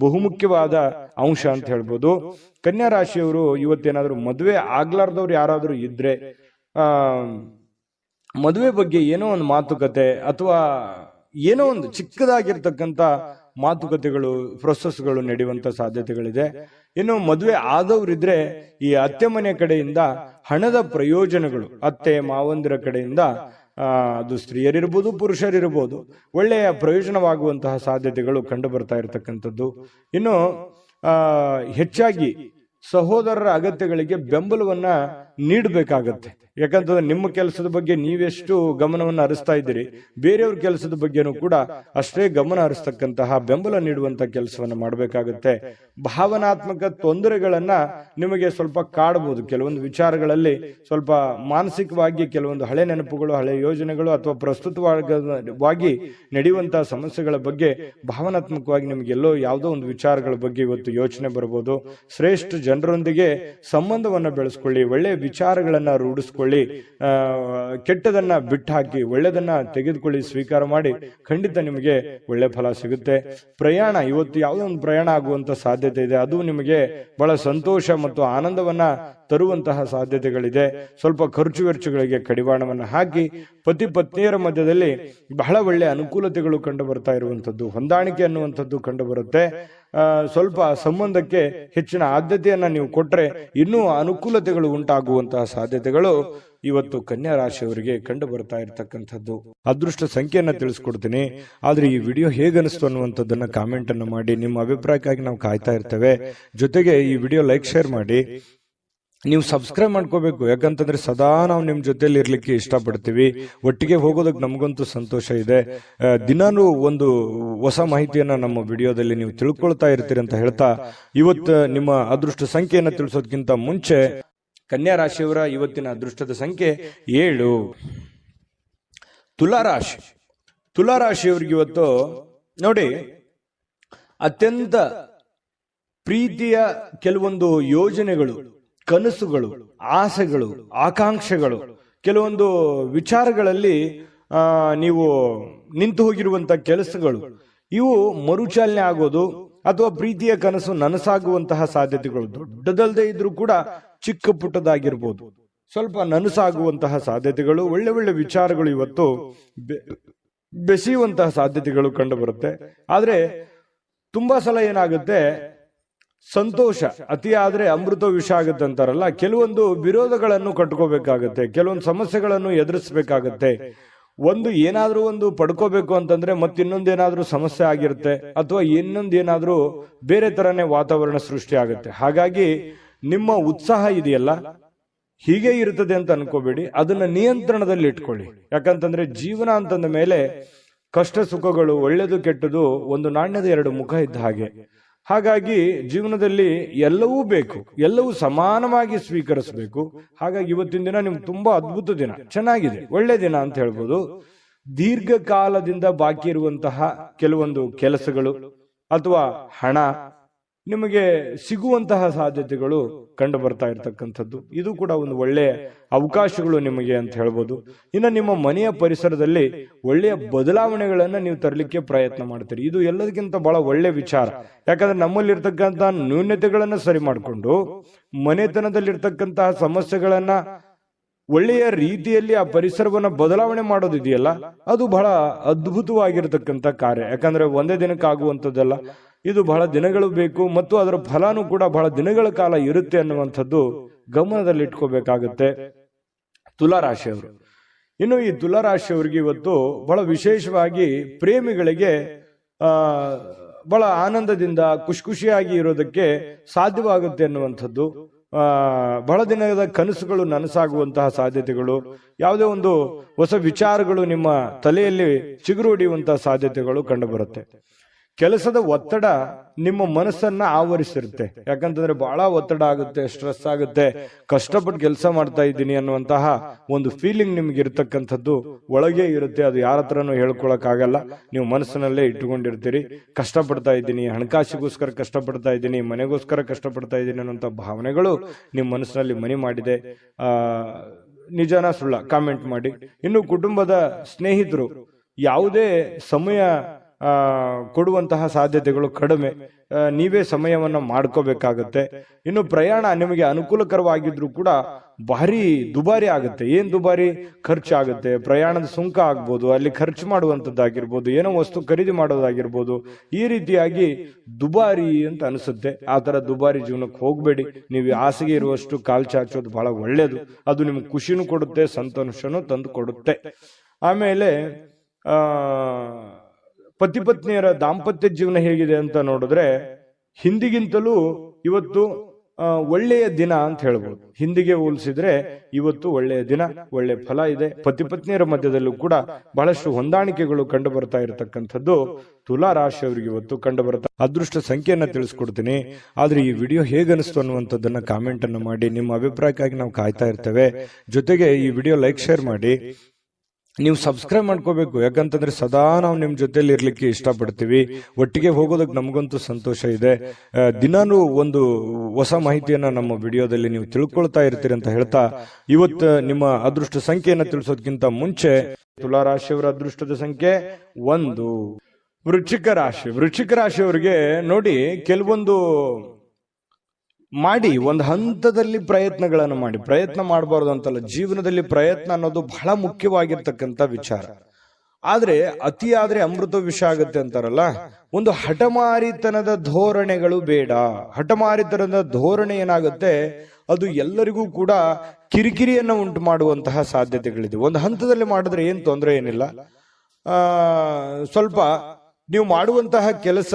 ಬಹುಮುಖ್ಯವಾದ ಅಂಶ ಅಂತ ಹೇಳ್ಬೋದು. ಕನ್ಯಾ ರಾಶಿಯವರು ಇವತ್ತೇನಾದ್ರೂ ಮದುವೆ ಆಗ್ಲಾರ್ದವ್ರು ಯಾರಾದ್ರೂ ಇದ್ರೆ ಮದುವೆ ಬಗ್ಗೆ ಏನೋ ಒಂದು ಮಾತುಕತೆ ಅಥವಾ ಏನೋ ಒಂದು ಚಿಕ್ಕದಾಗಿರ್ತಕ್ಕಂಥ ಮಾತುಕತೆಗಳು, ಪ್ರೊಸೆಸ್ಗಳು ನಡೆಯುವಂತ ಸಾಧ್ಯತೆಗಳಿದೆ. ಇನ್ನು ಮದುವೆ ಆದವರಿದ್ರೆ ಈ ಅತ್ತೆ ಮನೆ ಕಡೆಯಿಂದ ಹಣದ ಪ್ರಯೋಜನಗಳು, ಅತ್ತೆ ಮಾವಂದಿರ ಕಡೆಯಿಂದ ಅದು ಸ್ತ್ರೀಯರಿರ್ಬೋದು ಪುರುಷರಿರ್ಬೋದು, ಒಳ್ಳೆಯ ಪ್ರಯೋಜನವಾಗುವಂತಹ ಸಾಧ್ಯತೆಗಳು ಕಂಡು ಬರ್ತಾ ಇರತಕ್ಕಂಥದ್ದು. ಇನ್ನು ಹೆಚ್ಚಾಗಿ ಸಹೋದರರ ಅಗತ್ಯಗಳಿಗೆ ಬೆಂಬಲವನ್ನ ನೀಡಬೇಕಾಗತ್ತೆ. ಯಾಕಂತಂದ್ರೆ ನಿಮ್ಮ ಕೆಲಸದ ಬಗ್ಗೆ ನೀವೆಷ್ಟು ಗಮನವನ್ನು ಹರಿಸ್ತಾ ಇದ್ದೀರಿ, ಬೇರೆಯವ್ರ ಕೆಲಸದ ಬಗ್ಗೆನೂ ಕೂಡ ಅಷ್ಟೇ ಗಮನ ಹರಿಸ್ತಕ್ಕಂತಹ, ಬೆಂಬಲ ನೀಡುವಂತ ಕೆಲಸವನ್ನ ಮಾಡಬೇಕಾಗತ್ತೆ. ಭಾವನಾತ್ಮಕ ತೊಂದರೆಗಳನ್ನ ನಿಮಗೆ ಸ್ವಲ್ಪ ಕಾಡಬಹುದು. ಕೆಲವೊಂದು ವಿಚಾರಗಳಲ್ಲಿ ಸ್ವಲ್ಪ ಮಾನಸಿಕವಾಗಿ ಕೆಲವೊಂದು ಹಳೆ ನೆನಪುಗಳು, ಹಳೆ ಯೋಜನೆಗಳು ಅಥವಾ ಪ್ರಸ್ತುತವಾಗಿ ನಡೆಯುವಂತಹ ಸಮಸ್ಯೆಗಳ ಬಗ್ಗೆ ಭಾವನಾತ್ಮಕವಾಗಿ ನಿಮಗೆಲ್ಲೋ ಯಾವುದೋ ಒಂದು ವಿಚಾರಗಳ ಬಗ್ಗೆ ಇವತ್ತು ಯೋಚನೆ ಬರಬಹುದು. ಶ್ರೇಷ್ಠ ಜನರೊಂದಿಗೆ ಸಂಬಂಧವನ್ನ ಬೆಳೆಸ್ಕೊಳ್ಳಿ, ಒಳ್ಳೆಯ ವಿಚಾರಗಳನ್ನ ರೂಢಿಸ್ಕೊಳ್ಳಿ. ಕೆಟ್ಟದನ್ನ ಬಿಟ್ಟು ಹಾಕಿ ಒಳ್ಳೆದನ್ನ ತೆಗೆದುಕೊಳ್ಳಿ, ಸ್ವೀಕಾರ ಮಾಡಿ. ಖಂಡಿತ ನಿಮಗೆ ಒಳ್ಳೆ ಫಲ ಸಿಗುತ್ತೆ. ಪ್ರಯಾಣ, ಇವತ್ತು ಯಾವುದೋ ಒಂದು ಪ್ರಯಾಣ ಆಗುವಂತ ಸಾಧ್ಯತೆ ಇದೆ. ಅದು ನಿಮಗೆ ಬಹಳ ಸಂತೋಷ ಮತ್ತು ಆನಂದವನ್ನ ತರುವಂತಹ ಸಾಧ್ಯತೆಗಳಿದೆ. ಸ್ವಲ್ಪ ಖರ್ಚು ವೆಚ್ಚಗಳಿಗೆ ಕಡಿವಾಣವನ್ನ ಹಾಕಿ ಪತಿ ಪತ್ನಿಯರ ಮಧ್ಯದಲ್ಲಿ ಬಹಳ ಒಳ್ಳೆ ಅನುಕೂಲತೆಗಳು ಕಂಡು ಬರ್ತಾ ಇರುವಂತದ್ದು, ಹೊಂದಾಣಿಕೆ ಅನ್ನುವಂಥದ್ದು ಕಂಡು ಬರುತ್ತೆ. ಸ್ವಲ್ಪ ಸಂಬಂಧಕ್ಕೆ ಹೆಚ್ಚಿನ ಆದ್ಯತೆಯನ್ನ ನೀವು ಕೊಟ್ರೆ ಇನ್ನೂ ಅನುಕೂಲತೆಗಳು ಉಂಟಾಗುವಂತಹ ಸಾಧ್ಯತೆಗಳು ಇವತ್ತು ಕನ್ಯಾ ರಾಶಿಯವರಿಗೆ ಕಂಡು ಬರ್ತಾ ಇರತಕ್ಕಂಥದ್ದು. ಅದೃಷ್ಟ ಸಂಖ್ಯೆಯನ್ನ ತಿಳಿಸ್ಕೊಡ್ತೀನಿ. ಆದ್ರೆ ಈ ವಿಡಿಯೋ ಹೇಗನಿಸ್ತು ಅನ್ನುವಂಥದ್ದನ್ನ ಕಾಮೆಂಟ್ ಅನ್ನು ಮಾಡಿ. ನಿಮ್ಮ ಅಭಿಪ್ರಾಯಕ್ಕಾಗಿ ನಾವು ಕಾಯ್ತಾ ಇರ್ತೇವೆ. ಜೊತೆಗೆ ಈ ವಿಡಿಯೋ ಲೈಕ್, ಶೇರ್ ಮಾಡಿ. ನೀವು ಸಬ್ಸ್ಕ್ರೈಬ್ ಮಾಡ್ಕೋಬೇಕು. ಯಾಕಂತಂದ್ರೆ ಸದಾ ನಾವು ನಿಮ್ ಜೊತೆಲಿ ಇರ್ಲಿಕ್ಕೆ ಇಷ್ಟಪಡ್ತೀವಿ. ಒಟ್ಟಿಗೆ ಹೋಗೋದಕ್ಕೆ ನಮಗಂತೂ ಸಂತೋಷ ಇದೆ. ದಿನಾನು ಒಂದು ಹೊಸ ಮಾಹಿತಿಯನ್ನ ನಮ್ಮ ವಿಡಿಯೋದಲ್ಲಿ ನೀವು ತಿಳ್ಕೊಳ್ತಾ ಇರ್ತೀರಿ ಅಂತ ಹೇಳ್ತಾ, ಇವತ್ತು ನಿಮ್ಮ ಅದೃಷ್ಟ ಸಂಖ್ಯೆಯನ್ನು ತಿಳಿಸೋದಕ್ಕಿಂತ ಮುಂಚೆ ಕನ್ಯಾ ರಾಶಿಯವರ ಇವತ್ತಿನ ಅದೃಷ್ಟದ ಸಂಖ್ಯೆ 7. ತುಲಾರಾಶಿ. ತುಲಾರಾಶಿಯವರಿಗೆ ಇವತ್ತು ನೋಡಿ, ಅತ್ಯಂತ ಪ್ರೀತಿಯ ಕೆಲವೊಂದು ಯೋಜನೆಗಳು, ಕನಸುಗಳು, ಆಸೆಗಳು, ಆಕಾಂಕ್ಷೆಗಳು, ಕೆಲವೊಂದು ವಿಚಾರಗಳಲ್ಲಿ ನೀವು ನಿಂತು ಹೋಗಿರುವಂತ ಕೆಲಸಗಳು, ಇವು ಮರುಚಾಲನೆ ಆಗೋದು ಅಥವಾ ಪ್ರೀತಿಯ ಕನಸು ನನಸಾಗುವಂತಹ ಸಾಧ್ಯತೆಗಳು, ದೊಡ್ಡದಲ್ಲದೆ ಇದ್ರೂ ಕೂಡ ಚಿಕ್ಕ ಪುಟ್ಟದಾಗಿರ್ಬೋದು, ಸ್ವಲ್ಪ ನನಸಾಗುವಂತಹ ಸಾಧ್ಯತೆಗಳು, ಒಳ್ಳೆ ಒಳ್ಳೆ ವಿಚಾರಗಳು ಇವತ್ತು ಬೆಸೆಯುವಂತಹ ಸಾಧ್ಯತೆಗಳು ಕಂಡು ಬರುತ್ತೆ. ಆದ್ರೆ ತುಂಬಾ ಸಲ ಏನಾಗುತ್ತೆ, ಸಂತೋಷ ಅತಿಯಾದ್ರೆ ಅಮೃತ ವಿಷ ಆಗುತ್ತೆ ಅಂತಾರಲ್ಲ, ಕೆಲವೊಂದು ವಿರೋಧಗಳನ್ನು ಕಟ್ಕೋಬೇಕಾಗತ್ತೆ, ಕೆಲವೊಂದು ಸಮಸ್ಯೆಗಳನ್ನು ಎದುರಿಸಬೇಕಾಗತ್ತೆ. ಒಂದು ಏನಾದ್ರೂ ಒಂದು ಪಡ್ಕೋಬೇಕು ಅಂತಂದ್ರೆ ಮತ್ತಿನ್ನೊಂದೇನಾದ್ರೂ ಸಮಸ್ಯೆ ಆಗಿರುತ್ತೆ, ಅಥವಾ ಇನ್ನೊಂದೇನಾದ್ರೂ ಬೇರೆ ತರನೇ ವಾತಾವರಣ ಸೃಷ್ಟಿ ಆಗುತ್ತೆ. ಹಾಗಾಗಿ ನಿಮ್ಮ ಉತ್ಸಾಹ ಇದೆಯಲ್ಲ, ಹೀಗೆ ಇರ್ತದೆ ಅಂತ ಅನ್ಕೋಬೇಡಿ, ಅದನ್ನ ನಿಯಂತ್ರಣದಲ್ಲಿ ಇಟ್ಕೊಳ್ಳಿ. ಯಾಕಂತಂದ್ರೆ ಜೀವನ ಅಂತಂದ ಮೇಲೆ ಕಷ್ಟ ಸುಖಗಳು, ಒಳ್ಳೆದು ಕೆಟ್ಟದು ಒಂದು ನಾಣ್ಯದ 2 ಮುಖ ಇದ್ದ ಹಾಗೆ. ಹಾಗಾಗಿ ಜೀವನದಲ್ಲಿ ಎಲ್ಲವೂ ಬೇಕು, ಎಲ್ಲವೂ ಸಮಾನವಾಗಿ ಸ್ವೀಕರಿಸಬೇಕು. ಹಾಗಾಗಿ ಇವತ್ತಿನ ದಿನ ನಿಮ್ಗೆ ತುಂಬಾ ಅದ್ಭುತ ದಿನ, ಚೆನ್ನಾಗಿದೆ, ಒಳ್ಳೆ ದಿನ ಅಂತ ಹೇಳ್ಬೋದು. ದೀರ್ಘಕಾಲದಿಂದ ಬಾಕಿ ಇರುವಂತಹ ಕೆಲವೊಂದು ಕೆಲಸಗಳು ಅಥವಾ ಹಣ ನಿಮಗೆ ಸಿಗುವಂತಹ ಸಾಧ್ಯತೆಗಳು ಕಂಡು ಬರ್ತಾ ಇರ್ತಕ್ಕಂಥದ್ದು, ಇದು ಕೂಡ ಒಂದು ಒಳ್ಳೆಯ ಅವಕಾಶಗಳು ನಿಮಗೆ ಅಂತ ಹೇಳ್ಬೋದು. ಇನ್ನು ನಿಮ್ಮ ಮನೆಯ ಪರಿಸರದಲ್ಲಿ ಒಳ್ಳೆಯ ಬದಲಾವಣೆಗಳನ್ನ ನೀವು ತರಲಿಕ್ಕೆ ಪ್ರಯತ್ನ ಮಾಡ್ತೀರಿ, ಇದು ಎಲ್ಲದಕ್ಕಿಂತ ಬಹಳ ಒಳ್ಳೆ ವಿಚಾರ. ಯಾಕಂದ್ರೆ ನಮ್ಮಲ್ಲಿರ್ತಕ್ಕಂತಹ ನ್ಯೂನತೆಗಳನ್ನ ಸರಿ ಮಾಡಿಕೊಂಡು ಮನೆತನದಲ್ಲಿರ್ತಕ್ಕಂತಹ ಸಮಸ್ಯೆಗಳನ್ನ ಒಳ್ಳೆಯ ರೀತಿಯಲ್ಲಿ ಆ ಪರಿಸರವನ್ನ ಬದಲಾವಣೆ ಮಾಡೋದಿದೆಯಲ್ಲ, ಅದು ಬಹಳ ಅದ್ಭುತವಾಗಿರ್ತಕ್ಕಂಥ ಕಾರ್ಯ. ಯಾಕಂದ್ರೆ ಒಂದೇ ದಿನಕ್ಕಾಗುವಂಥದ್ದಲ್ಲ, ಇದು ಬಹಳ ದಿನಗಳು ಬೇಕು ಮತ್ತು ಅದರ ಫಲಾನು ಕೂಡ ಬಹಳ ದಿನಗಳ ಕಾಲ ಇರುತ್ತೆ ಅನ್ನುವಂಥದ್ದು ಗಮನದಲ್ಲಿ ಇಟ್ಕೋಬೇಕಾಗುತ್ತೆ ತುಲಾರಾಶಿಯವರು. ಇನ್ನು ಈ ತುಲಾರಾಶಿಯವರಿಗೆ ಇವತ್ತು ಬಹಳ ವಿಶೇಷವಾಗಿ ಪ್ರೇಮಿಗಳಿಗೆ ಬಹಳ ಆನಂದದಿಂದ ಖುಷಿಯಾಗಿ ಇರೋದಕ್ಕೆ ಸಾಧ್ಯವಾಗುತ್ತೆ ಅನ್ನುವಂಥದ್ದು, ಬಹಳ ದಿನದ ಕನಸುಗಳು ನನಸಾಗುವಂತಹ ಸಾಧ್ಯತೆಗಳು, ಯಾವುದೇ ಒಂದು ಹೊಸ ವಿಚಾರಗಳು ನಿಮ್ಮ ತಲೆಯಲ್ಲಿ ಚಿಗುರು ಹೊಡೆಯುವಂತಹ ಸಾಧ್ಯತೆಗಳು ಕಂಡು ಬರುತ್ತೆ. ಕೆಲಸದ ಒತ್ತಡ ನಿಮ್ಮ ಮನಸ್ಸನ್ನ ಆವರಿಸಿರುತ್ತೆ. ಯಾಕಂತಂದ್ರೆ ಬಹಳ ಒತ್ತಡ ಆಗುತ್ತೆ, ಸ್ಟ್ರೆಸ್ ಆಗುತ್ತೆ, ಕಷ್ಟಪಟ್ಟು ಕೆಲಸ ಮಾಡ್ತಾ ಇದ್ದೀನಿ ಅನ್ನುವಂತಹ ಒಂದು ಫೀಲಿಂಗ್ ನಿಮ್ಗೆ ಇರತಕ್ಕಂಥದ್ದು ಒಳಗೆ ಇರುತ್ತೆ. ಅದು ಯಾರ ಹತ್ರನೂ ಹೇಳ್ಕೊಳಕ್ ಆಗಲ್ಲ, ನೀವು ಮನಸ್ಸಿನಲ್ಲೇ ಇಟ್ಟುಕೊಂಡಿರ್ತೀರಿ. ಕಷ್ಟಪಡ್ತಾ ಇದ್ದೀನಿ, ಹಣಕಾಸಿಗೋಸ್ಕರ ಕಷ್ಟಪಡ್ತಾ ಇದ್ದೀನಿ, ಮನೆಗೋಸ್ಕರ ಕಷ್ಟಪಡ್ತಾ ಇದ್ದೀನಿ ಅನ್ನುವಂಥ ಭಾವನೆಗಳು ನಿಮ್ಮ ಮನಸ್ಸಿನಲ್ಲಿ ಮನೆ ಮಾಡಿದೆ. ನಿಜಾನ ಸುಳ್ಳ ಕಾಮೆಂಟ್ ಮಾಡಿ. ಇನ್ನು ಕುಟುಂಬದ ಸ್ನೇಹಿತರು ಯಾವುದೇ ಸಮಯ ಕೊಡುವಂತಹ ಸಾಧ್ಯತೆಗಳು ಕಡಿಮೆ, ನೀವೇ ಸಮಯವನ್ನ ಮಾಡ್ಕೋಬೇಕಾಗತ್ತೆ. ಇನ್ನು ಪ್ರಯಾಣ ನಿಮಗೆ ಅನುಕೂಲಕರವಾಗಿದ್ರು ಕೂಡ ಭಾರಿ ದುಬಾರಿ ಆಗುತ್ತೆ. ಏನ್ ದುಬಾರಿ ಖರ್ಚಾಗುತ್ತೆ, ಪ್ರಯಾಣದ ಸುಂಕ ಆಗ್ಬೋದು, ಅಲ್ಲಿ ಖರ್ಚು ಮಾಡುವಂತದ್ದಾಗಿರ್ಬೋದು, ಏನೋ ವಸ್ತು ಖರೀದಿ ಮಾಡೋದಾಗಿರ್ಬೋದು, ಈ ರೀತಿಯಾಗಿ ದುಬಾರಿ ಅಂತ ಅನಿಸುತ್ತೆ. ಆ ತರ ದುಬಾರಿ ಜೀವನಕ್ಕೆ ಹೋಗ್ಬೇಡಿ. ನೀವು ಆಸೆಗೆ ಇರುವಷ್ಟು ಕಾಲ್ ಚಾಚೋದು ಬಹಳ ಒಳ್ಳೇದು. ಅದು ನಿಮ್ಗೆ ಖುಷಿನೂ ಕೊಡುತ್ತೆ, ಸಂತೋಷನೂ ತಂದು ಕೊಡುತ್ತೆ. ಆಮೇಲೆ ಪತಿ ಪತ್ನಿಯರ ದಾಂಪತ್ಯ ಜೀವನ ಹೇಗಿದೆ ಅಂತ ನೋಡಿದ್ರೆ ಹಿಂದಿಗಿಂತಲೂ ಇವತ್ತು ಒಳ್ಳೆಯ ದಿನ ಅಂತ ಹೇಳ್ಬೋದು. ಹಿಂದಿಗೆ ಹೋಲಿಸಿದ್ರೆ ಇವತ್ತು ಒಳ್ಳೆಯ ದಿನ, ಒಳ್ಳೆ ಫಲ ಇದೆ. ಪತಿ ಪತ್ನಿಯರ ಮಧ್ಯದಲ್ಲೂ ಕೂಡ ಬಹಳಷ್ಟು ಹೊಂದಾಣಿಕೆಗಳು ಕಂಡು ಬರ್ತಾ ಇರತಕ್ಕಂಥದ್ದು ತುಲಾ ರಾಶಿಯವರಿಗೆ ಇವತ್ತು ಕಂಡು ಬರ್ತಾ. ಅದೃಷ್ಟ ಸಂಖ್ಯೆಯನ್ನ ತಿಳಿಸ್ಕೊಡ್ತೀನಿ, ಆದ್ರೆ ಈ ವಿಡಿಯೋ ಹೇಗನಿಸ್ತು ಅನ್ನುವಂಥದ್ದನ್ನ ಕಾಮೆಂಟ್ ಅನ್ನು ಮಾಡಿ. ನಿಮ್ಮ ಅಭಿಪ್ರಾಯಕ್ಕಾಗಿ ನಾವು ಕಾಯ್ತಾ ಇರ್ತೇವೆ. ಜೊತೆಗೆ ಈ ವಿಡಿಯೋ ಲೈಕ್, ಶೇರ್ ಮಾಡಿ. ನೀವು ಸಬ್ಸ್ಕ್ರೈಬ್ ಮಾಡ್ಕೋಬೇಕು. ಯಾಕಂತಂದ್ರೆ ಸದಾ ನಾವು ನಿಮ್ ಜೊತೆಲಿ ಇರ್ಲಿಕ್ಕೆ ಇಷ್ಟಪಡ್ತೀವಿ. ಒಟ್ಟಿಗೆ ಹೋಗೋದಕ್ಕೆ ನಮಗಂತೂ ಸಂತೋಷ ಇದೆ. ದಿನಾನು ಒಂದು ಹೊಸ ಮಾಹಿತಿಯನ್ನ ನಮ್ಮ ವಿಡಿಯೋದಲ್ಲಿ ನೀವು ತಿಳ್ಕೊಳ್ತಾ ಇರ್ತೀರಿ ಅಂತ ಹೇಳ್ತಾ, ಇವತ್ತು ನಿಮ್ಮ ಅದೃಷ್ಟ ಸಂಖ್ಯೆಯನ್ನ ತಿಳಿಸೋದಕ್ಕಿಂತ ಮುಂಚೆ ತುಲಾರಾಶಿಯವರ ಅದೃಷ್ಟದ ಸಂಖ್ಯೆ 1. ವೃಶ್ಚಿಕ ರಾಶಿ. ವೃಶ್ಚಿಕ ರಾಶಿಯವರಿಗೆ ನೋಡಿ, ಕೆಲವೊಂದು ಮಾಡಿ ಒಂದು ಹಂತದಲ್ಲಿ ಪ್ರಯತ್ನಗಳನ್ನು ಮಾಡಿ. ಪ್ರಯತ್ನ ಮಾಡಬಾರ್ದು ಅಂತಲ್ಲ, ಜೀವನದಲ್ಲಿ ಪ್ರಯತ್ನ ಅನ್ನೋದು ಬಹಳ ಮುಖ್ಯವಾಗಿರ್ತಕ್ಕಂಥ ವಿಚಾರ. ಆದ್ರೆ ಅತಿಯಾದ್ರೆ ಅಮೃತ ವಿಷ ಆಗುತ್ತೆ ಅಂತಾರಲ್ಲ, ಒಂದು ಹಠಮಾರಿತನದ ಧೋರಣೆಗಳು ಬೇಡ. ಹಠಮಾರಿತನದ ಧೋರಣೆ ಏನಾಗುತ್ತೆ, ಅದು ಎಲ್ಲರಿಗೂ ಕೂಡ ಕಿರಿಕಿರಿಯನ್ನ ಉಂಟು ಮಾಡುವಂತಹ ಸಾಧ್ಯತೆಗಳಿದೆ. ಒಂದು ಹಂತದಲ್ಲಿ ಮಾಡಿದ್ರೆ ಏನ್ ತೊಂದರೆ ಏನಿಲ್ಲ. ಸ್ವಲ್ಪ ನೀವು ಮಾಡುವಂತಹ ಕೆಲಸ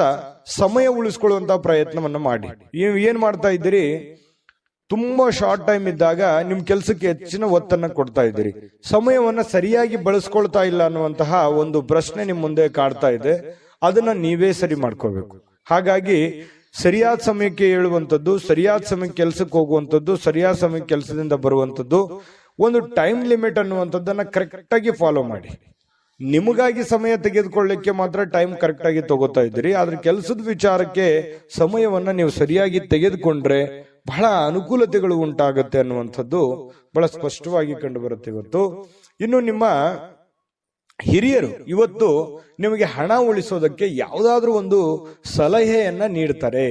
ಸಮಯ ಉಳಿಸ್ಕೊಳ್ಳುವಂತಹ ಪ್ರಯತ್ನವನ್ನ ಮಾಡಿ. ನೀವು ಏನ್ ಮಾಡ್ತಾ ಇದ್ದೀರಿ, ತುಂಬಾ ಶಾರ್ಟ್ ಟೈಮ್ ಇದ್ದಾಗ ನಿಮ್ ಕೆಲಸಕ್ಕೆ ಹೆಚ್ಚಿನ ಒತ್ತನ್ನ ಕೊಡ್ತಾ ಇದ್ದೀರಿ, ಸಮಯವನ್ನ ಸರಿಯಾಗಿ ಬಳಸ್ಕೊಳ್ತಾ ಇಲ್ಲ ಅನ್ನುವಂತಹ ಒಂದು ಪ್ರಶ್ನೆ ನಿಮ್ ಮುಂದೆ ಕಾಡ್ತಾ ಇದೆ. ಅದನ್ನ ನೀವೇ ಸರಿ ಮಾಡ್ಕೋಬೇಕು. ಹಾಗಾಗಿ ಸರಿಯಾದ ಸಮಯಕ್ಕೆ ಹೇಳುವಂಥದ್ದು, ಸರಿಯಾದ ಸಮಯಕ್ಕೆ ಕೆಲಸಕ್ಕೆ ಹೋಗುವಂಥದ್ದು, ಸರಿಯಾದ ಸಮಯಕ್ಕೆ ಕೆಲಸದಿಂದ ಬರುವಂಥದ್ದು, ಒಂದು ಟೈಮ್ ಲಿಮಿಟ್ ಅನ್ನುವಂಥದ್ದನ್ನ ಕರೆಕ್ಟ್ ಆಗಿ ಫಾಲೋ ಮಾಡಿ. ನಿಮಗಾಗಿ ಸಮಯ ತೆಗೆದುಕೊಳ್ಳಿಕ್ಕೆ ಮಾತ್ರ ಟೈಮ್ ಕರೆಕ್ಟ್ ಆಗಿ ತಗೋತಾ ಇದ್ದೀರಿ, ಆದ್ರೆ ಕೆಲಸದ ವಿಚಾರಕ್ಕೆ ಸಮಯವನ್ನ ನೀವು ಸರಿಯಾಗಿ ತೆಗೆದುಕೊಂಡ್ರೆ ಬಹಳ ಅನುಕೂಲತೆಗಳು ಉಂಟಾಗತ್ತೆ ಅನ್ನುವಂಥದ್ದು ಬಹಳ ಸ್ಪಷ್ಟವಾಗಿ ಕಂಡು ಬರುತ್ತೆ ಇವತ್ತು. ಇನ್ನು ನಿಮ್ಮ ಹಿರಿಯರು ಇವತ್ತು ನಿಮಗೆ ಹಣ ಉಳಿಸೋದಕ್ಕೆ ಯಾವುದಾದ್ರೂ ಒಂದು ಸಲಹೆಯನ್ನ ನೀಡ್ತಾರೆ.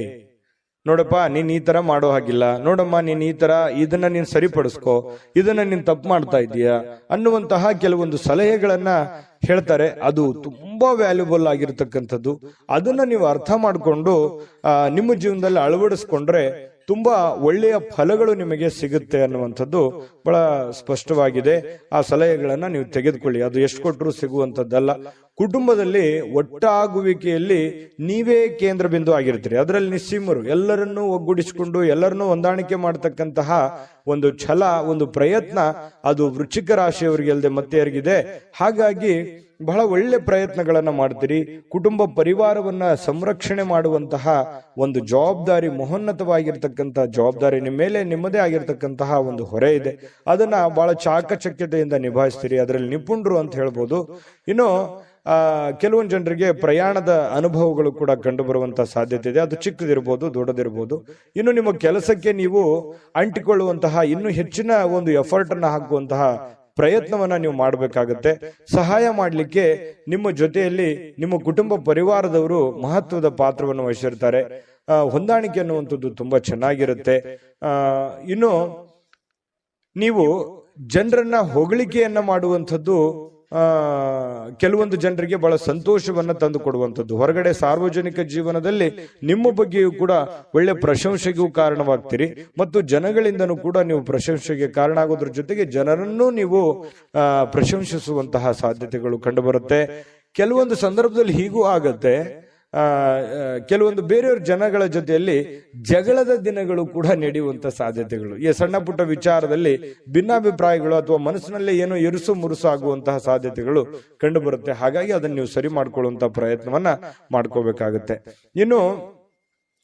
ನೋಡಪ್ಪ, ನೀನ್ ಈ ತರ ಮಾಡೋ ಹಾಗಿಲ್ಲ, ನೋಡಮ್ಮ ನೀನ್ ಈ ತರ ಇದನ್ನ ನೀನ್ ಸರಿಪಡಿಸ್ಕೋ, ಇದನ್ನ ನೀನ್ ತಪ್ಪು ಮಾಡ್ತಾ ಇದೀಯಾ ಅನ್ನುವಂತಹ ಕೆಲವೊಂದು ಸಲಹೆಗಳನ್ನ ಹೇಳ್ತಾರೆ. ಅದು ತುಂಬಾ ವ್ಯಾಲ್ಯೂಬಲ್ ಆಗಿರ್ತಕ್ಕಂಥದ್ದು. ಅದನ್ನ ನೀವು ಅರ್ಥ ಮಾಡಿಕೊಂಡು ನಿಮ್ಮ ಜೀವನದಲ್ಲಿ ಅಳವಡಿಸ್ಕೊಂಡ್ರೆ ತುಂಬಾ ಒಳ್ಳೆಯ ಫಲಗಳು ನಿಮಗೆ ಸಿಗುತ್ತೆ ಅನ್ನುವಂಥದ್ದು ಬಹಳ ಸ್ಪಷ್ಟವಾಗಿದೆ. ಆ ಸಲಹೆಗಳನ್ನ ನೀವು ತೆಗೆದುಕೊಳ್ಳಿ. ಅದು ಎಷ್ಟು ಕೊಟ್ಟರು ಸಿಗುವಂತದ್ದಲ್ಲ. ಕುಟುಂಬದಲ್ಲಿ ಒಟ್ಟಾಗುವಿಕೆಯಲ್ಲಿ ನೀವೇ ಕೇಂದ್ರ ಬಿಂದು ಆಗಿರ್ತೀರಿ. ಅದರಲ್ಲಿ ನಿಸ್ಸೀಮರು, ಎಲ್ಲರನ್ನೂ ಒಗ್ಗೂಡಿಸಿಕೊಂಡು ಎಲ್ಲರನ್ನೂ ಹೊಂದಾಣಿಕೆ ಮಾಡತಕ್ಕಂತಹ ಒಂದು ಛಲ, ಒಂದು ಪ್ರಯತ್ನ ಅದು ವೃಶ್ಚಿಕ ರಾಶಿಯವರಿಗೆ ಅಲ್ಲದೆ ಮತ್ತೆ ಯಾರಿಗಿದೆ. ಹಾಗಾಗಿ ಬಹಳ ಒಳ್ಳೆ ಪ್ರಯತ್ನಗಳನ್ನ ಮಾಡ್ತೀರಿ. ಕುಟುಂಬ ಪರಿವಾರವನ್ನ ಸಂರಕ್ಷಣೆ ಮಾಡುವಂತಹ ಒಂದು ಜವಾಬ್ದಾರಿ, ಮಹೋನ್ನತವಾಗಿರ್ತಕ್ಕಂತಹ ಜವಾಬ್ದಾರಿ ನಿಮ್ಮ ಮೇಲೆ ನಿಮ್ಮದೇ ಆಗಿರ್ತಕ್ಕಂತಹ ಒಂದು ಹೊರೆ ಇದೆ. ಅದನ್ನ ಬಹಳ ಚಾಕಚಕ್ಯತೆಯಿಂದ ನಿಭಾಯಿಸ್ತೀರಿ. ಅದರಲ್ಲಿ ನಿಪುಣರು ಅಂತ ಹೇಳ್ಬೋದು. ಇನ್ನು ಕೆಲವೊಂದು ಜನರಿಗೆ ಪ್ರಯಾಣದ ಅನುಭವಗಳು ಕೂಡ ಕಂಡು ಬರುವಂತಹ ಸಾಧ್ಯತೆ ಇದೆ. ಅದು ಚಿಕ್ಕದಿರ್ಬೋದು, ದೊಡ್ಡದಿರ್ಬೋದು. ಇನ್ನು ನಿಮ್ಮ ಕೆಲಸಕ್ಕೆ ನೀವು ಅಂಟಿಕೊಳ್ಳುವಂತಹ ಇನ್ನೂ ಹೆಚ್ಚಿನ ಒಂದು ಎಫರ್ಟ್ ಅನ್ನ ಹಾಕುವಂತಹ ಪ್ರಯತ್ನವನ್ನ ನೀವು ಮಾಡಬೇಕಾಗತ್ತೆ. ಸಹಾಯ ಮಾಡಲಿಕ್ಕೆ ನಿಮ್ಮ ಜೊತೆಯಲ್ಲಿ ನಿಮ್ಮ ಕುಟುಂಬ ಪರಿವಾರದವರು ಮಹತ್ವದ ಪಾತ್ರವನ್ನು ವಹಿಸಿರ್ತಾರೆ. ಹೊಂದಾಣಿಕೆ ಅನ್ನುವಂಥದ್ದು ತುಂಬಾ ಚೆನ್ನಾಗಿರುತ್ತೆ. ಇನ್ನು ನೀವು ಜನರನ್ನ ಹೊಗಳಿಕೆಯನ್ನ ಮಾಡುವಂಥದ್ದು ಕೆಲವೊಂದು ಜನರಿಗೆ ಬಹಳ ಸಂತೋಷವನ್ನ ತಂದು ಕೊಡುವಂಥದ್ದು. ಹೊರಗಡೆ ಸಾರ್ವಜನಿಕ ಜೀವನದಲ್ಲಿ ನಿಮ್ಮ ಬಗ್ಗೆಯೂ ಕೂಡ ಒಳ್ಳೆ ಪ್ರಶಂಸೆಗೂ ಕಾರಣವಾಗ್ತೀರಿ ಮತ್ತು ಜನಗಳಿಂದನೂ ಕೂಡ ನೀವು ಪ್ರಶಂಸೆಗೆ ಕಾರಣ ಆಗೋದ್ರ ಜೊತೆಗೆ ಜನರನ್ನೂ ನೀವು ಪ್ರಶಂಸಿಸುವಂತಹ ಸಾಧ್ಯತೆಗಳು ಕಂಡು ಬರುತ್ತೆ. ಕೆಲವೊಂದು ಸಂದರ್ಭದಲ್ಲಿ ಹೀಗೂ ಆಗತ್ತೆ. ಕೆಲವೊಂದು ಬೇರೆಯವ್ರ ಜನಗಳ ಜೊತೆಯಲ್ಲಿ ಜಗಳದ ದಿನಗಳು ಕೂಡ ನಡೆಯುವಂತ ಸಾಧ್ಯತೆಗಳು, ಈ ಸಣ್ಣ ಪುಟ್ಟ ವಿಚಾರದಲ್ಲಿ ಭಿನ್ನಾಭಿಪ್ರಾಯಗಳು ಅಥವಾ ಮನಸ್ಸಿನಲ್ಲೇ ಏನೋ ಇರುಸು ಮುರುಸು ಆಗುವಂತಹ ಸಾಧ್ಯತೆಗಳು ಕಂಡು ಬರುತ್ತೆ. ಹಾಗಾಗಿ ಅದನ್ನ ನೀವು ಸರಿ ಮಾಡ್ಕೊಳ್ಳುವಂತ ಪ್ರಯತ್ನವನ್ನ ಮಾಡ್ಕೋಬೇಕಾಗತ್ತೆ. ಇನ್ನು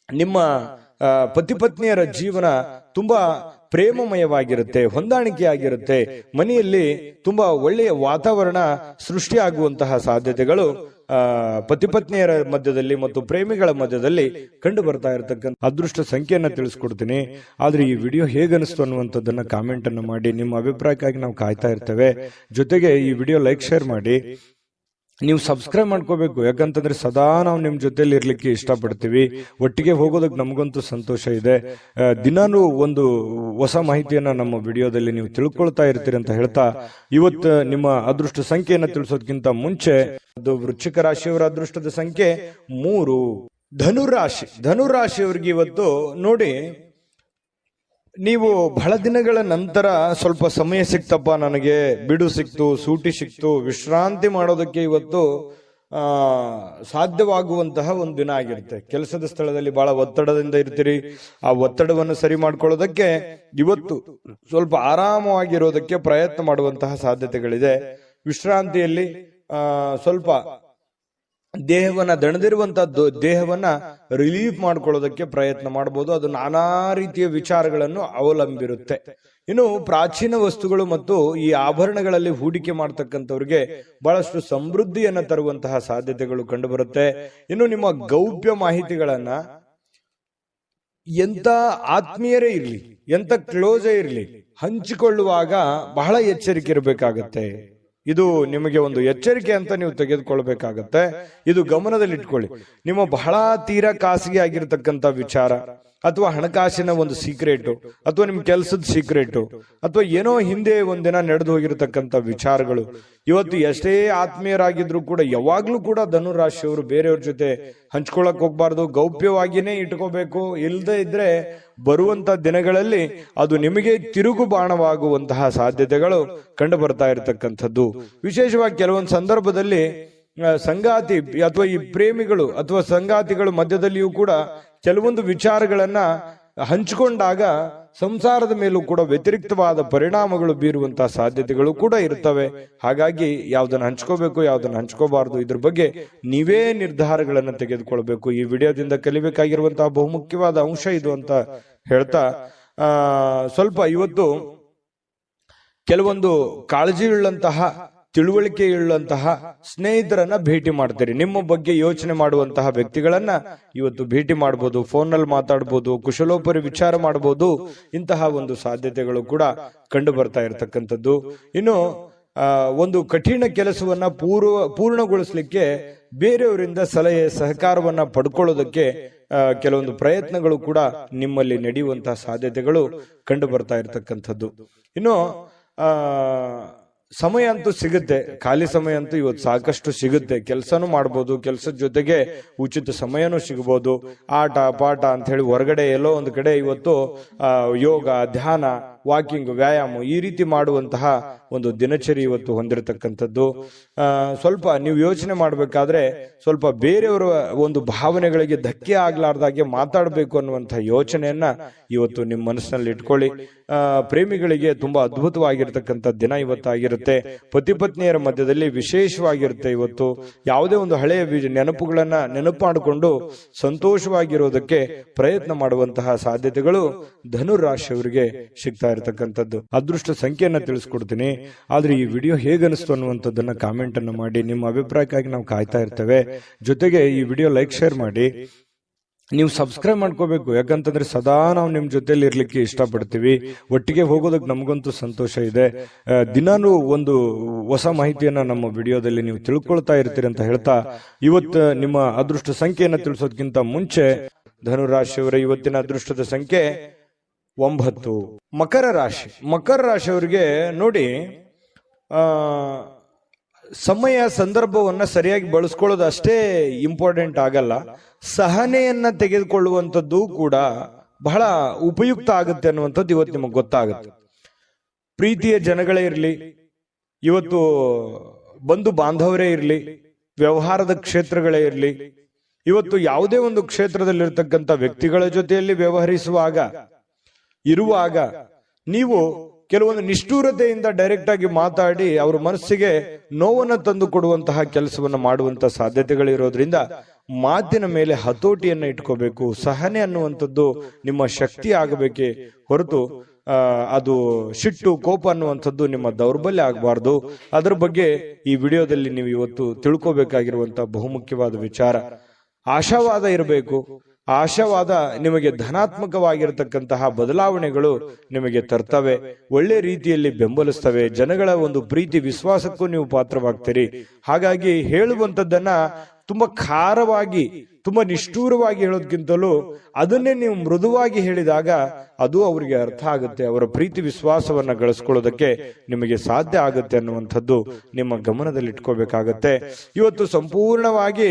ನಿಮ್ಮ ಪತಿ ಪತ್ನಿಯರ ಜೀವನ ತುಂಬಾ ಪ್ರೇಮಮಯವಾಗಿರುತ್ತೆ, ಹೊಂದಾಣಿಕೆ ಆಗಿರುತ್ತೆ. ಮನೆಯಲ್ಲಿ ತುಂಬಾ ಒಳ್ಳೆಯ ವಾತಾವರಣ ಸೃಷ್ಟಿಯಾಗುವಂತಹ ಸಾಧ್ಯತೆಗಳು ಪತಿ ಪತ್ನಿಯರ ಮಧ್ಯದಲ್ಲಿ ಮತ್ತು ಪ್ರೇಮಿಗಳ ಮಧ್ಯದಲ್ಲಿ ಕಂಡು ಬರ್ತಾ ಇರತಕ್ಕಂಥ ಅದೃಷ್ಟ ಸಂಖ್ಯೆಯನ್ನ ತಿಳಿಸ್ಕೊಡ್ತೀನಿ. ಆದ್ರೆ ಈ ವಿಡಿಯೋ ಹೇಗನಿಸ್ತು ಅನ್ನುವಂಥದ್ದನ್ನ ಕಾಮೆಂಟ್ ಅನ್ನು ಮಾಡಿ. ನಿಮ್ಮ ಅಭಿಪ್ರಾಯಕ್ಕಾಗಿ ನಾವು ಕಾಯ್ತಾ ಇರ್ತೇವೆ. ಜೊತೆಗೆ ಈ ವಿಡಿಯೋ ಲೈಕ್, ಶೇರ್ ಮಾಡಿ. ನೀವು ಸಬ್ಸ್ಕ್ರೈಬ್ ಮಾಡ್ಕೋಬೇಕು, ಯಾಕಂತಂದ್ರೆ ಸದಾ ನಾವು ನಿಮ್ ಜೊತೆಲಿ ಇರ್ಲಿಕ್ಕೆ ಇಷ್ಟಪಡ್ತೀವಿ. ಒಟ್ಟಿಗೆ ಹೋಗೋದಕ್ಕೆ ನಮಗಂತೂ ಸಂತೋಷ ಇದೆ. ದಿನಾನು ಒಂದು ಹೊಸ ಮಾಹಿತಿಯನ್ನ ನಮ್ಮ ವಿಡಿಯೋದಲ್ಲಿ ನೀವು ತಿಳ್ಕೊಳ್ತಾ ಇರ್ತೀರಿ ಅಂತ ಹೇಳ್ತಾ, ಇವತ್ತು ನಿಮ್ಮ ಅದೃಷ್ಟ ಸಂಖ್ಯೆಯನ್ನ ತಿಳಿಸೋದಕ್ಕಿಂತ ಮುಂಚೆ ಅದು ವೃಶ್ಚಿಕ ರಾಶಿಯವರ ಅದೃಷ್ಟದ ಸಂಖ್ಯೆ 3. ಧನುರಾಶಿ. ಧನುರಾಶಿಯವರಿಗೆ ಇವತ್ತು ನೋಡಿ, ನೀವು ಬಹಳ ದಿನಗಳ ನಂತರ ಸ್ವಲ್ಪ ಸಮಯ ಸಿಕ್ತಪ್ಪ, ನನಗೆ ಬಿಡು ಸಿಕ್ತು, ಸೂಟಿ ಸಿಕ್ತು, ವಿಶ್ರಾಂತಿ ಮಾಡೋದಕ್ಕೆ ಇವತ್ತು ಸಾಧ್ಯವಾಗುವಂತಹ ಒಂದು ದಿನ ಆಗಿರುತ್ತೆ. ಕೆಲಸದ ಸ್ಥಳದಲ್ಲಿ ಬಹಳ ಒತ್ತಡದಿಂದ ಇರ್ತೀರಿ. ಆ ಒತ್ತಡವನ್ನು ಸರಿ ಮಾಡ್ಕೊಳ್ಳೋದಕ್ಕೆ ಇವತ್ತು ಸ್ವಲ್ಪ ಆರಾಮವಾಗಿರೋದಕ್ಕೆ ಪ್ರಯತ್ನ ಮಾಡುವಂತಹ ಸಾಧ್ಯತೆಗಳಿದೆ. ವಿಶ್ರಾಂತಿಯಲ್ಲಿ ಸ್ವಲ್ಪ ದೇಹವನ್ನ ದಣದಿರುವಂತಹ ದೇಹವನ್ನ ರಿಲೀಫ್ ಮಾಡ್ಕೊಳ್ಳೋದಕ್ಕೆ ಪ್ರಯತ್ನ ಮಾಡಬಹುದು. ಅದು ನಾನಾ ರೀತಿಯ ವಿಚಾರಗಳನ್ನು ಅವಲಂಬಿರುತ್ತೆ. ಇನ್ನು ಪ್ರಾಚೀನ ವಸ್ತುಗಳು ಮತ್ತು ಈ ಆಭರಣಗಳಲ್ಲಿ ಹೂಡಿಕೆ ಮಾಡ್ತಕ್ಕಂಥವ್ರಿಗೆ ಬಹಳಷ್ಟು ಸಮೃದ್ಧಿಯನ್ನ ತರುವಂತಹ ಸಾಧ್ಯತೆಗಳು ಕಂಡು ಬರುತ್ತೆ. ಇನ್ನು ನಿಮ್ಮ ಗೌಪ್ಯ ಮಾಹಿತಿಗಳನ್ನ ಎಂತ ಆತ್ಮೀಯರೇ ಇರ್ಲಿ, ಎಂತ ಕ್ಲೋಸೇ ಇರ್ಲಿ, ಹಂಚಿಕೊಳ್ಳುವಾಗ ಬಹಳ ಎಚ್ಚರಿಕೆ ಇರಬೇಕಾಗತ್ತೆ. ಇದು ನಿಮಗೆ ಒಂದು ಎಚ್ಚರಿಕೆ ಅಂತ ನೀವು ತೆಗೆದುಕೊಳ್ಬೇಕಾಗತ್ತೆ. ಇದು ಗಮನದಲ್ಲಿಟ್ಕೊಳ್ಳಿ. ನಿಮ್ಮ ಬಹಳ ತೀರಾ ಖಾಸಗಿ ಆಗಿರ್ತಕ್ಕಂಥ ವಿಚಾರ ಅಥವಾ ಹಣಕಾಸಿನ ಒಂದು ಸೀಕ್ರೆಟ್ ಅಥವಾ ನಿಮ್ ಕೆಲಸದ ಸೀಕ್ರೆಟ್ ಅಥವಾ ಏನೋ ಹಿಂದೆ ಒಂದಿನ ನಡೆದು ಹೋಗಿರತಕ್ಕಂಥ ವಿಚಾರಗಳು ಇವತ್ತು ಎಷ್ಟೇ ಆತ್ಮೀಯರಾಗಿದ್ರು ಕೂಡ ಯಾವಾಗ್ಲೂ ಕೂಡ ಧನುರಾಶಿಯವರು ಬೇರೆಯವ್ರ ಜೊತೆ ಹಂಚ್ಕೊಳಕ್ ಹೋಗ್ಬಾರ್ದು, ಗೌಪ್ಯವಾಗಿಯೇ ಇಟ್ಕೋಬೇಕು. ಇಲ್ಲದೆ ಇದ್ರೆ ಬರುವಂತ ದಿನಗಳಲ್ಲಿ ಅದು ನಿಮಗೆ ತಿರುಗು ಬಾಣವಾಗುವಂತಹ ಸಾಧ್ಯತೆಗಳು ಕಂಡು ಬರ್ತಾ ಇರತಕ್ಕಂಥದ್ದು. ವಿಶೇಷವಾಗಿ ಕೆಲವೊಂದು ಸಂದರ್ಭದಲ್ಲಿ ಸಂಗಾತಿ ಅಥವಾ ಈ ಪ್ರೇಮಿಗಳು ಅಥವಾ ಸಂಗಾತಿಗಳ ಮಧ್ಯದಲ್ಲಿಯೂ ಕೂಡ ಕೆಲವೊಂದು ವಿಚಾರಗಳನ್ನ ಹಂಚಿಕೊಂಡಾಗ ಸಂಸಾರದ ಮೇಲೂ ಕೂಡ ವ್ಯತಿರಿಕ್ತವಾದ ಪರಿಣಾಮಗಳು ಬೀರುವಂತಹ ಸಾಧ್ಯತೆಗಳು ಕೂಡ ಇರ್ತವೆ. ಹಾಗಾಗಿ ಯಾವ್ದನ್ನ ಹಂಚ್ಕೋಬೇಕು, ಯಾವ್ದನ್ನ ಹಂಚ್ಕೋಬಾರದು, ಇದ್ರ ಬಗ್ಗೆ ನೀವೇ ನಿರ್ಧಾರಗಳನ್ನು ತೆಗೆದುಕೊಳ್ಬೇಕು. ಈ ವಿಡಿಯೋದಿಂದ ಕಲಿಬೇಕಾಗಿರುವಂತಹ ಬಹುಮುಖ್ಯವಾದ ಅಂಶ ಇದು ಅಂತ ಹೇಳ್ತಾ ಸ್ವಲ್ಪ ಇವತ್ತು ಕೆಲವೊಂದು ಕಾಳಜಿಯುಳ್ಳಂತಹ ತಿಳುವಳಿಕೆಯುಳ್ಳಂತಹ ಸ್ನೇಹಿತರನ್ನ ಭೇಟಿ ಮಾಡ್ತೀರಿ. ನಿಮ್ಮ ಬಗ್ಗೆ ಯೋಚನೆ ಮಾಡುವಂತಹ ವ್ಯಕ್ತಿಗಳನ್ನ ಇವತ್ತು ಭೇಟಿ ಮಾಡಬಹುದು, ಫೋನ್ನಲ್ಲಿ ಮಾತಾಡಬಹುದು, ಕುಶಲೋಪರಿ ವಿಚಾರ ಮಾಡಬಹುದು. ಇಂತಹ ಒಂದು ಸಾಧ್ಯತೆಗಳು ಕೂಡ ಕಂಡು ಬರ್ತಾ ಇರತಕ್ಕಂಥದ್ದು. ಇನ್ನು ಒಂದು ಕಠಿಣ ಕೆಲಸವನ್ನ ಪೂರ್ಣಗೊಳಿಸಲಿಕ್ಕೆ ಬೇರೆಯವರಿಂದ ಸಲಹೆ ಸಹಕಾರವನ್ನ ಪಡ್ಕೊಳ್ಳೋದಕ್ಕೆ ಕೆಲವೊಂದು ಪ್ರಯತ್ನಗಳು ಕೂಡ ನಿಮ್ಮಲ್ಲಿ ನಡೆಯುವಂತಹ ಸಾಧ್ಯತೆಗಳು ಕಂಡು ಬರ್ತಾ ಇರತಕ್ಕಂಥದ್ದು. ಇನ್ನು ಸಮಯ ಅಂತೂ ಸಿಗುತ್ತೆ, ಖಾಲಿ ಸಮಯ ಅಂತೂ ಇವತ್ತು ಸಾಕಷ್ಟು ಸಿಗುತ್ತೆ. ಕೆಲಸನೂ ಮಾಡ್ಬೋದು, ಕೆಲಸದ ಜೊತೆಗೆ ಉಚಿತ ಸಮಯನೂ ಸಿಗಬಹುದು. ಆಟ ಪಾಠ ಅಂತ ಹೇಳಿ ಹೊರಗಡೆ ಎಲ್ಲೋ ಒಂದು ಕಡೆ ಇವತ್ತು ಯೋಗ, ಧ್ಯಾನ, ವಾಕಿಂಗ್, ವ್ಯಾಯಾಮ ಈ ರೀತಿ ಮಾಡುವಂತಹ ಒಂದು ದಿನಚರಿ ಇವತ್ತು ಹೊಂದಿರತಕ್ಕಂಥದ್ದು. ಸ್ವಲ್ಪ ನೀವು ಯೋಚನೆ ಮಾಡಬೇಕಾದ್ರೆ ಸ್ವಲ್ಪ ಬೇರೆಯವರ ಒಂದು ಭಾವನೆಗಳಿಗೆ ಧಕ್ಕೆ ಆಗ್ಲಾರ್ದಾಗೆ ಮಾತಾಡಬೇಕು ಅನ್ನುವಂತಹ ಯೋಚನೆಯನ್ನ ಇವತ್ತು ನಿಮ್ಮ ಮನಸ್ಸಿನಲ್ಲಿ ಇಟ್ಕೊಳ್ಳಿ. ಪ್ರೇಮಿಗಳಿಗೆ ತುಂಬಾ ಅದ್ಭುತವಾಗಿರ್ತಕ್ಕಂಥ ದಿನ ಇವತ್ತಾಗಿರುತ್ತೆ. ಪತಿ ಪತ್ನಿಯರ ಮಧ್ಯದಲ್ಲಿ ವಿಶೇಷವಾಗಿರುತ್ತೆ. ಇವತ್ತು ಯಾವುದೇ ಒಂದು ಹಳೆಯ ನೆನಪುಗಳನ್ನ ನೆನಪು ಮಾಡಿಕೊಂಡು ಸಂತೋಷವಾಗಿರೋದಕ್ಕೆ ಪ್ರಯತ್ನ ಮಾಡುವಂತಹ ಸಾಧ್ಯತೆಗಳು ಧನುರಾಶಿಯವರಿಗೆ ಸಿಗ್ತಾ ಇರತಕ್ಕಂಥದ್ದು. ಅದೃಷ್ಟ ಸಂಖ್ಯೆಯನ್ನ ತಿಳಿಸ್ಕೊಡ್ತೀನಿ. ಆದ್ರೆ ಈ ವಿಡಿಯೋ ಹೇಗನಿಸ್ತು ಅನ್ನುವಂಥದ್ದನ್ನ ಕಾಮೆಂಟ್ ಅನ್ನು ಮಾಡಿ. ನಿಮ್ಮ ಅಭಿಪ್ರಾಯಕ್ಕಾಗಿ ನಾವು ಕಾಯ್ತಾ ಇರ್ತೇವೆ. ಜೊತೆಗೆ ಈ ವಿಡಿಯೋ ಲೈಕ್, ಶೇರ್ ಮಾಡಿ. ನೀವು ಸಬ್ಸ್ಕ್ರೈಬ್ ಮಾಡ್ಕೋಬೇಕು, ಯಾಕಂತಂದ್ರೆ ಸದಾ ನಾವು ನಿಮ್ ಜೊತೆಲಿ ಇರ್ಲಿಕ್ಕೆ ಇಷ್ಟಪಡ್ತೀವಿ. ಒಟ್ಟಿಗೆ ಹೋಗೋದಕ್ಕೆ ನಮಗಂತೂ ಸಂತೋಷ ಇದೆ. ದಿನಾನು ಒಂದು ಹೊಸ ಮಾಹಿತಿಯನ್ನ ನಮ್ಮ ವಿಡಿಯೋದಲ್ಲಿ ನೀವು ತಿಳ್ಕೊಳ್ತಾ ಇರ್ತೀರಿ ಅಂತ ಹೇಳ್ತಾ, ಇವತ್ತು ನಿಮ್ಮ ಅದೃಷ್ಟ ಸಂಖ್ಯೆಯನ್ನ ತಿಳಿಸೋದಕ್ಕಿಂತ ಮುಂಚೆ ಧನುರಾಶಿಯವರ ಇವತ್ತಿನ ಅದೃಷ್ಟದ ಸಂಖ್ಯೆ 9. ಮಕರ ರಾಶಿ. ಮಕರ ರಾಶಿಯವರಿಗೆ ನೋಡಿ, ಸಮಯ ಸಂದರ್ಭವನ್ನ ಸರಿಯಾಗಿ ಬಳಸ್ಕೊಳ್ಳೋದು ಅಷ್ಟೇ ಇಂಪಾರ್ಟೆಂಟ್ ಆಗಲ್ಲ, ಸಹನೆಯನ್ನ ತೆಗೆದುಕೊಳ್ಳುವಂಥದ್ದು ಕೂಡ ಬಹಳ ಉಪಯುಕ್ತ ಆಗುತ್ತೆ ಅನ್ನುವಂಥದ್ದು ಇವತ್ತು ನಿಮಗೆ ಗೊತ್ತಾಗುತ್ತೆ. ಪ್ರೀತಿಯ ಜನಗಳೇ ಇರಲಿ, ಇವತ್ತು ಬಂಧು ಬಾಂಧವರೇ ಇರಲಿ, ವ್ಯವಹಾರದ ಕ್ಷೇತ್ರಗಳೇ ಇರಲಿ, ಇವತ್ತು ಯಾವುದೇ ಒಂದು ಕ್ಷೇತ್ರದಲ್ಲಿರ್ತಕ್ಕಂಥ ವ್ಯಕ್ತಿಗಳ ಜೊತೆಯಲ್ಲಿ ವ್ಯವಹರಿಸುವಾಗ ಇರುವಾಗ ನೀವು ಕೆಲವೊಂದು ನಿಷ್ಠೂರತೆಯಿಂದ ಡೈರೆಕ್ಟ್ ಆಗಿ ಮಾತಾಡಿ ಅವರ ಮನಸ್ಸಿಗೆ ನೋವನ್ನು ತಂದು ಕೊಡುವಂತಹ ಕೆಲಸವನ್ನು ಮಾಡುವಂತಹ ಸಾಧ್ಯತೆಗಳಿರೋದ್ರಿಂದ ಮಾತಿನ ಮೇಲೆ ಹತೋಟಿಯನ್ನ ಇಟ್ಕೋಬೇಕು. ಸಹನೆ ಅನ್ನುವಂಥದ್ದು ನಿಮ್ಮ ಶಕ್ತಿ ಆಗಬೇಕೇ ಹೊರತು ಅದು ಸಿಟ್ಟು, ಕೋಪ ಅನ್ನುವಂಥದ್ದು ನಿಮ್ಮ ದೌರ್ಬಲ್ಯ ಆಗಬಾರ್ದು. ಅದರ ಬಗ್ಗೆ ಈ ವಿಡಿಯೋದಲ್ಲಿ ನೀವು ಇವತ್ತು ತಿಳ್ಕೋಬೇಕಾಗಿರುವಂತಹ ಬಹುಮುಖ್ಯವಾದ ವಿಚಾರ. ಆಶಾವಾದ ಇರಬೇಕು. ಆಶಾವಾದ ನಿಮಗೆ ಧನಾತ್ಮಕವಾಗಿರತಕ್ಕಂತಹ ಬದಲಾವಣೆಗಳು ನಿಮಗೆ ತರ್ತವೆ, ಒಳ್ಳೆ ರೀತಿಯಲ್ಲಿ ಬೆಂಬಲಿಸ್ತವೆ. ಜನಗಳ ಒಂದು ಪ್ರೀತಿ ವಿಶ್ವಾಸಕ್ಕೂ ನೀವು ಪಾತ್ರವಾಗ್ತೀರಿ. ಹಾಗಾಗಿ ಹೇಳುವಂಥದ್ದನ್ನ ತುಂಬಾ ಖಾರವಾಗಿ, ತುಂಬಾ ನಿಷ್ಠೂರವಾಗಿ ಹೇಳೋದಕ್ಕಿಂತಲೂ ಅದನ್ನೇ ನೀವು ಮೃದುವಾಗಿ ಹೇಳಿದಾಗ ಅದು ಅವರಿಗೆ ಅರ್ಥ ಆಗುತ್ತೆ. ಅವರ ಪ್ರೀತಿ ವಿಶ್ವಾಸವನ್ನ ಗಳಿಸ್ಕೊಳ್ಳೋದಕ್ಕೆ ನಿಮಗೆ ಸಾಧ್ಯ ಆಗುತ್ತೆ ಅನ್ನುವಂಥದ್ದು ನಿಮ್ಮ ಗಮನದಲ್ಲಿ ಇಟ್ಕೋಬೇಕಾಗತ್ತೆ. ಇವತ್ತು ಸಂಪೂರ್ಣವಾಗಿ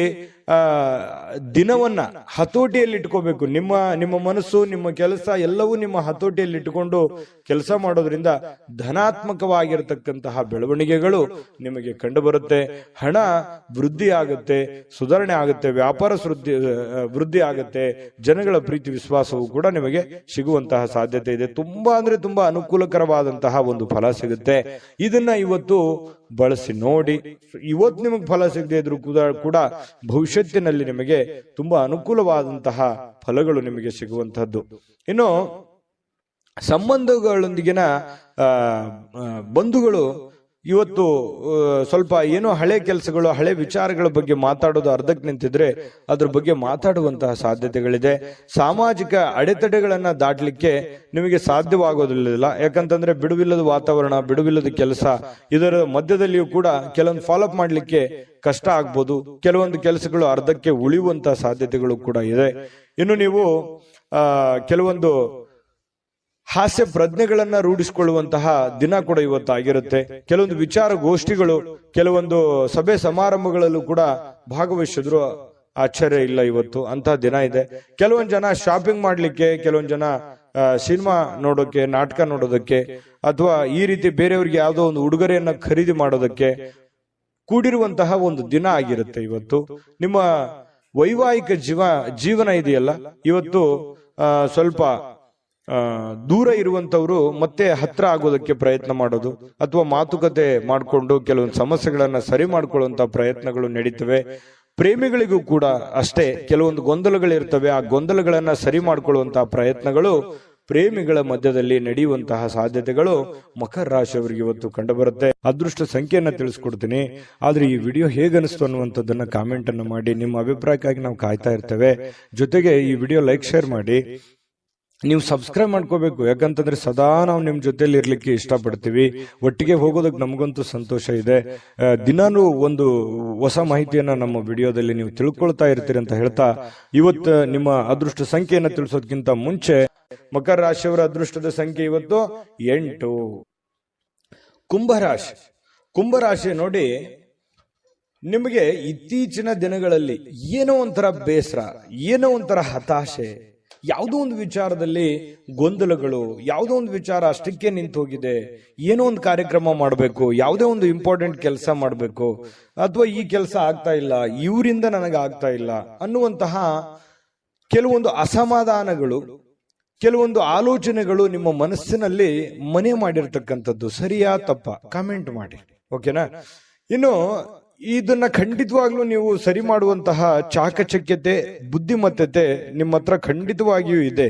ದಿನವನ್ನ ಹತೋಟಿಯಲ್ಲಿ ಇಟ್ಕೋಬೇಕು. ನಿಮ್ಮ ಮನಸ್ಸು, ನಿಮ್ಮ ಕೆಲಸ ಎಲ್ಲವೂ ನಿಮ್ಮ ಹತೋಟಿಯಲ್ಲಿ ಇಟ್ಟುಕೊಂಡು ಕೆಲಸ ಮಾಡೋದ್ರಿಂದ ಧನಾತ್ಮಕವಾಗಿರತಕ್ಕಂತಹ ಬೆಳವಣಿಗೆಗಳು ನಿಮಗೆ ಕಂಡು ಬರುತ್ತೆ. ಹಣ ವೃದ್ಧಿ ಆಗುತ್ತೆ, ಸುಧಾರಣೆ ಆಗುತ್ತೆ, ವ್ಯಾಪಾರ ವೃದ್ಧಿ ಆಗುತ್ತೆ, ಜನಗಳ ಪ್ರೀತಿ ವಿಶ್ವಾಸವು ಕೂಡ ನಿಮಗೆ ಸಿಗುವಂತಹ ಸಾಧ್ಯತೆ ಇದೆ. ತುಂಬಾ ಅಂದ್ರೆ ತುಂಬಾ ಅನುಕೂಲಕರವಾದಂತಹ ಒಂದು ಫಲ ಸಿಗುತ್ತೆ. ಇದನ್ನ ಇವತ್ತು ಬಳಸಿ ನೋಡಿ. ಇವತ್ತು ನಿಮಗೆ ಫಲ ಸಿಗದೆ ಇದ್ರೂ ಕೂಡ ಭವಿಷ್ಯತ್ತಿನಲ್ಲಿ ನಿಮಗೆ ತುಂಬಾ ಅನುಕೂಲವಾದಂತಹ ಫಲಗಳು ನಿಮಗೆ ಸಿಗುವಂತಹದ್ದು. ಇನ್ನು ಸಂಬಂಧಗಳೊಂದಿಗಿನ ಬಂಧುಗಳು ಇವತ್ತು ಸ್ವಲ್ಪ ಏನೋ ಹಳೆ ಕೆಲಸಗಳು, ಹಳೆ ವಿಚಾರಗಳ ಬಗ್ಗೆ ಮಾತಾಡೋದು ಅರ್ಧಕ್ಕೆ ನಿಂತಿದ್ರೆ ಅದ್ರ ಬಗ್ಗೆ ಮಾತಾಡುವಂತಹ ಸಾಧ್ಯತೆಗಳಿದೆ. ಸಾಮಾಜಿಕ ಅಡೆತಡೆಗಳನ್ನ ದಾಟಲಿಕ್ಕೆ ನಿಮಗೆ ಸಾಧ್ಯವಾಗೋದಿಲ್ಲ. ಯಾಕಂತಂದ್ರೆ ಬಿಡುವಿಲ್ಲದ ವಾತಾವರಣ, ಬಿಡುವಿಲ್ಲದ ಕೆಲಸ, ಇದರ ಮಧ್ಯದಲ್ಲಿಯೂ ಕೂಡ ಕೆಲವೊಂದು ಫಾಲೋಅಪ್ ಮಾಡ್ಲಿಕ್ಕೆ ಕಷ್ಟ ಆಗ್ಬೋದು. ಕೆಲವೊಂದು ಕೆಲಸಗಳು ಅರ್ಧಕ್ಕೆ ಉಳಿಯುವಂತಹ ಸಾಧ್ಯತೆಗಳು ಕೂಡ ಇದೆ. ಇನ್ನು ನೀವು ಕೆಲವೊಂದು ಹಾಸ್ಯ ಪ್ರಜ್ಞೆಗಳನ್ನ ರೂಢಿಸಿಕೊಳ್ಳುವಂತಹ ದಿನ ಕೂಡ ಇವತ್ತಾಗಿರುತ್ತೆ. ಕೆಲವೊಂದು ವಿಚಾರ ಗೋಷ್ಠಿಗಳು, ಕೆಲವೊಂದು ಸಭೆ ಸಮಾರಂಭಗಳಲ್ಲೂ ಕೂಡ ಭಾಗವಹಿಸಿದ್ರು ಆಶ್ಚರ್ಯ ಇಲ್ಲ. ಇವತ್ತು ಅಂತಹ ದಿನ ಇದೆ. ಕೆಲವೊಂದು ಜನ ಶಾಪಿಂಗ್ ಮಾಡ್ಲಿಕ್ಕೆ, ಕೆಲವೊಂದು ಜನ ಸಿನಿಮಾ ನೋಡೋಕೆ, ನಾಟಕ ನೋಡೋದಕ್ಕೆ, ಅಥವಾ ಈ ರೀತಿ ಬೇರೆಯವ್ರಿಗೆ ಯಾವುದೋ ಒಂದು ಉಡುಗೊರೆಯನ್ನ ಖರೀದಿ ಮಾಡೋದಕ್ಕೆ ಕೂಡಿರುವಂತಹ ಒಂದು ದಿನ ಆಗಿರುತ್ತೆ. ಇವತ್ತು ನಿಮ್ಮ ವೈವಾಹಿಕ ಜೀವನ ಇದೆಯಲ್ಲ, ಇವತ್ತು ಸ್ವಲ್ಪ ದೂರ ಇರುವಂತವ್ರು ಮತ್ತೆ ಹತ್ರ ಆಗೋದಕ್ಕೆ ಪ್ರಯತ್ನ ಮಾಡೋದು ಅಥವಾ ಮಾತುಕತೆ ಮಾಡಿಕೊಂಡು ಕೆಲವೊಂದು ಸಮಸ್ಯೆಗಳನ್ನ ಸರಿ ಮಾಡ್ಕೊಳ್ಳುವಂತ ಪ್ರಯತ್ನಗಳು ನಡೀತವೆ. ಪ್ರೇಮಿಗಳಿಗೂ ಕೂಡ ಅಷ್ಟೇ ಕೆಲವೊಂದು ಗೊಂದಲಗಳಿರ್ತವೆ. ಆ ಗೊಂದಲಗಳನ್ನ ಸರಿ ಮಾಡ್ಕೊಳ್ಳುವಂತಹ ಪ್ರಯತ್ನಗಳು ಪ್ರೇಮಿಗಳ ಮಧ್ಯದಲ್ಲಿ ನಡೆಯುವಂತಹ ಸಾಧ್ಯತೆಗಳು ಮಕರ ರಾಶಿಯವರಿಗೆ ಇವತ್ತು ಕಂಡುಬರುತ್ತೆ. ಅದೃಷ್ಟ ಸಂಖ್ಯೆಯನ್ನ ತಿಳಿಸ್ಕೊಡ್ತೀನಿ. ಆದ್ರೆ ಈ ವಿಡಿಯೋ ಹೇಗನಿಸ್ತು ಅನ್ನುವಂಥದ್ದನ್ನ ಕಾಮೆಂಟ್ ಅನ್ನು ಮಾಡಿ. ನಿಮ್ಮ ಅಭಿಪ್ರಾಯಕ್ಕಾಗಿ ನಾವು ಕಾಯ್ತಾ ಇರ್ತೇವೆ. ಜೊತೆಗೆ ಈ ವಿಡಿಯೋ ಲೈಕ್ ಶೇರ್ ಮಾಡಿ. ನೀವು ಸಬ್ಸ್ಕ್ರೈಬ್ ಮಾಡ್ಕೋಬೇಕು, ಯಾಕಂತಂದ್ರೆ ಸದಾ ನಾವು ನಿಮ್ ಜೊತೆಲಿ ಇರ್ಲಿಕ್ಕೆ ಇಷ್ಟಪಡ್ತೀವಿ. ಒಟ್ಟಿಗೆ ಹೋಗೋದಕ್ಕೆ ನಮಗಂತೂ ಸಂತೋಷ ಇದೆ. ದಿನಾನು ಒಂದು ಹೊಸ ಮಾಹಿತಿಯನ್ನ ನಮ್ಮ ವಿಡಿಯೋದಲ್ಲಿ ನೀವು ತಿಳ್ಕೊಳ್ತಾ ಇರ್ತೀರಿ ಅಂತ ಹೇಳ್ತಾ, ಇವತ್ತು ನಿಮ್ಮ ಅದೃಷ್ಟ ಸಂಖ್ಯೆಯನ್ನ ತಿಳಿಸೋದಕ್ಕಿಂತ ಮುಂಚೆ ಮಕರ ರಾಶಿಯವರ ಅದೃಷ್ಟದ ಸಂಖ್ಯೆ ಇವತ್ತು 8. ಕುಂಭರಾಶಿ. ಕುಂಭರಾಶಿ ನೋಡಿ, ನಿಮಗೆ ಇತ್ತೀಚಿನ ದಿನಗಳಲ್ಲಿ ಏನೋ ಒಂಥರ ಬೇಸರ, ಏನೋ ಒಂಥರ ಹತಾಶೆ, ಯಾವುದೋ ಒಂದು ವಿಚಾರದಲ್ಲಿ ಗೊಂದಲಗಳು, ಯಾವುದೋ ಒಂದು ವಿಚಾರ ಅಷ್ಟಕ್ಕೆ ನಿಂತು ಹೋಗಿದೆ, ಏನೋ ಒಂದು ಕಾರ್ಯಕ್ರಮ ಮಾಡಬೇಕು, ಯಾವುದೇ ಒಂದು ಇಂಪಾರ್ಟೆಂಟ್ ಕೆಲಸ ಮಾಡಬೇಕು, ಅಥವಾ ಈ ಕೆಲಸ ಆಗ್ತಾ ಇಲ್ಲ, ಇವರಿಂದ ನನಗೆ ಆಗ್ತಾ ಇಲ್ಲ ಅನ್ನುವಂತಹ ಕೆಲವೊಂದು ಅಸಮಾಧಾನಗಳು, ಕೆಲವೊಂದು ಆಲೋಚನೆಗಳು ನಿಮ್ಮ ಮನಸ್ಸಿನಲ್ಲಿ ಮನೆ ಮಾಡಿರ್ತಕ್ಕಂಥದ್ದು. ಸರಿಯಾ ತಪ್ಪ ಕಾಮೆಂಟ್ ಮಾಡಿ, ಓಕೆನಾ? ಇನ್ನು ಇದನ್ನ ಖಂಡಿತವಾಗ್ಲೂ ನೀವು ಸರಿ ಮಾಡುವಂತಹ ಚಾಕಚಕ್ಯತೆ, ಬುದ್ಧಿಮತ್ತತೆ ನಿಮ್ಮ ಹತ್ರ ಖಂಡಿತವಾಗಿಯೂ ಇದೆ.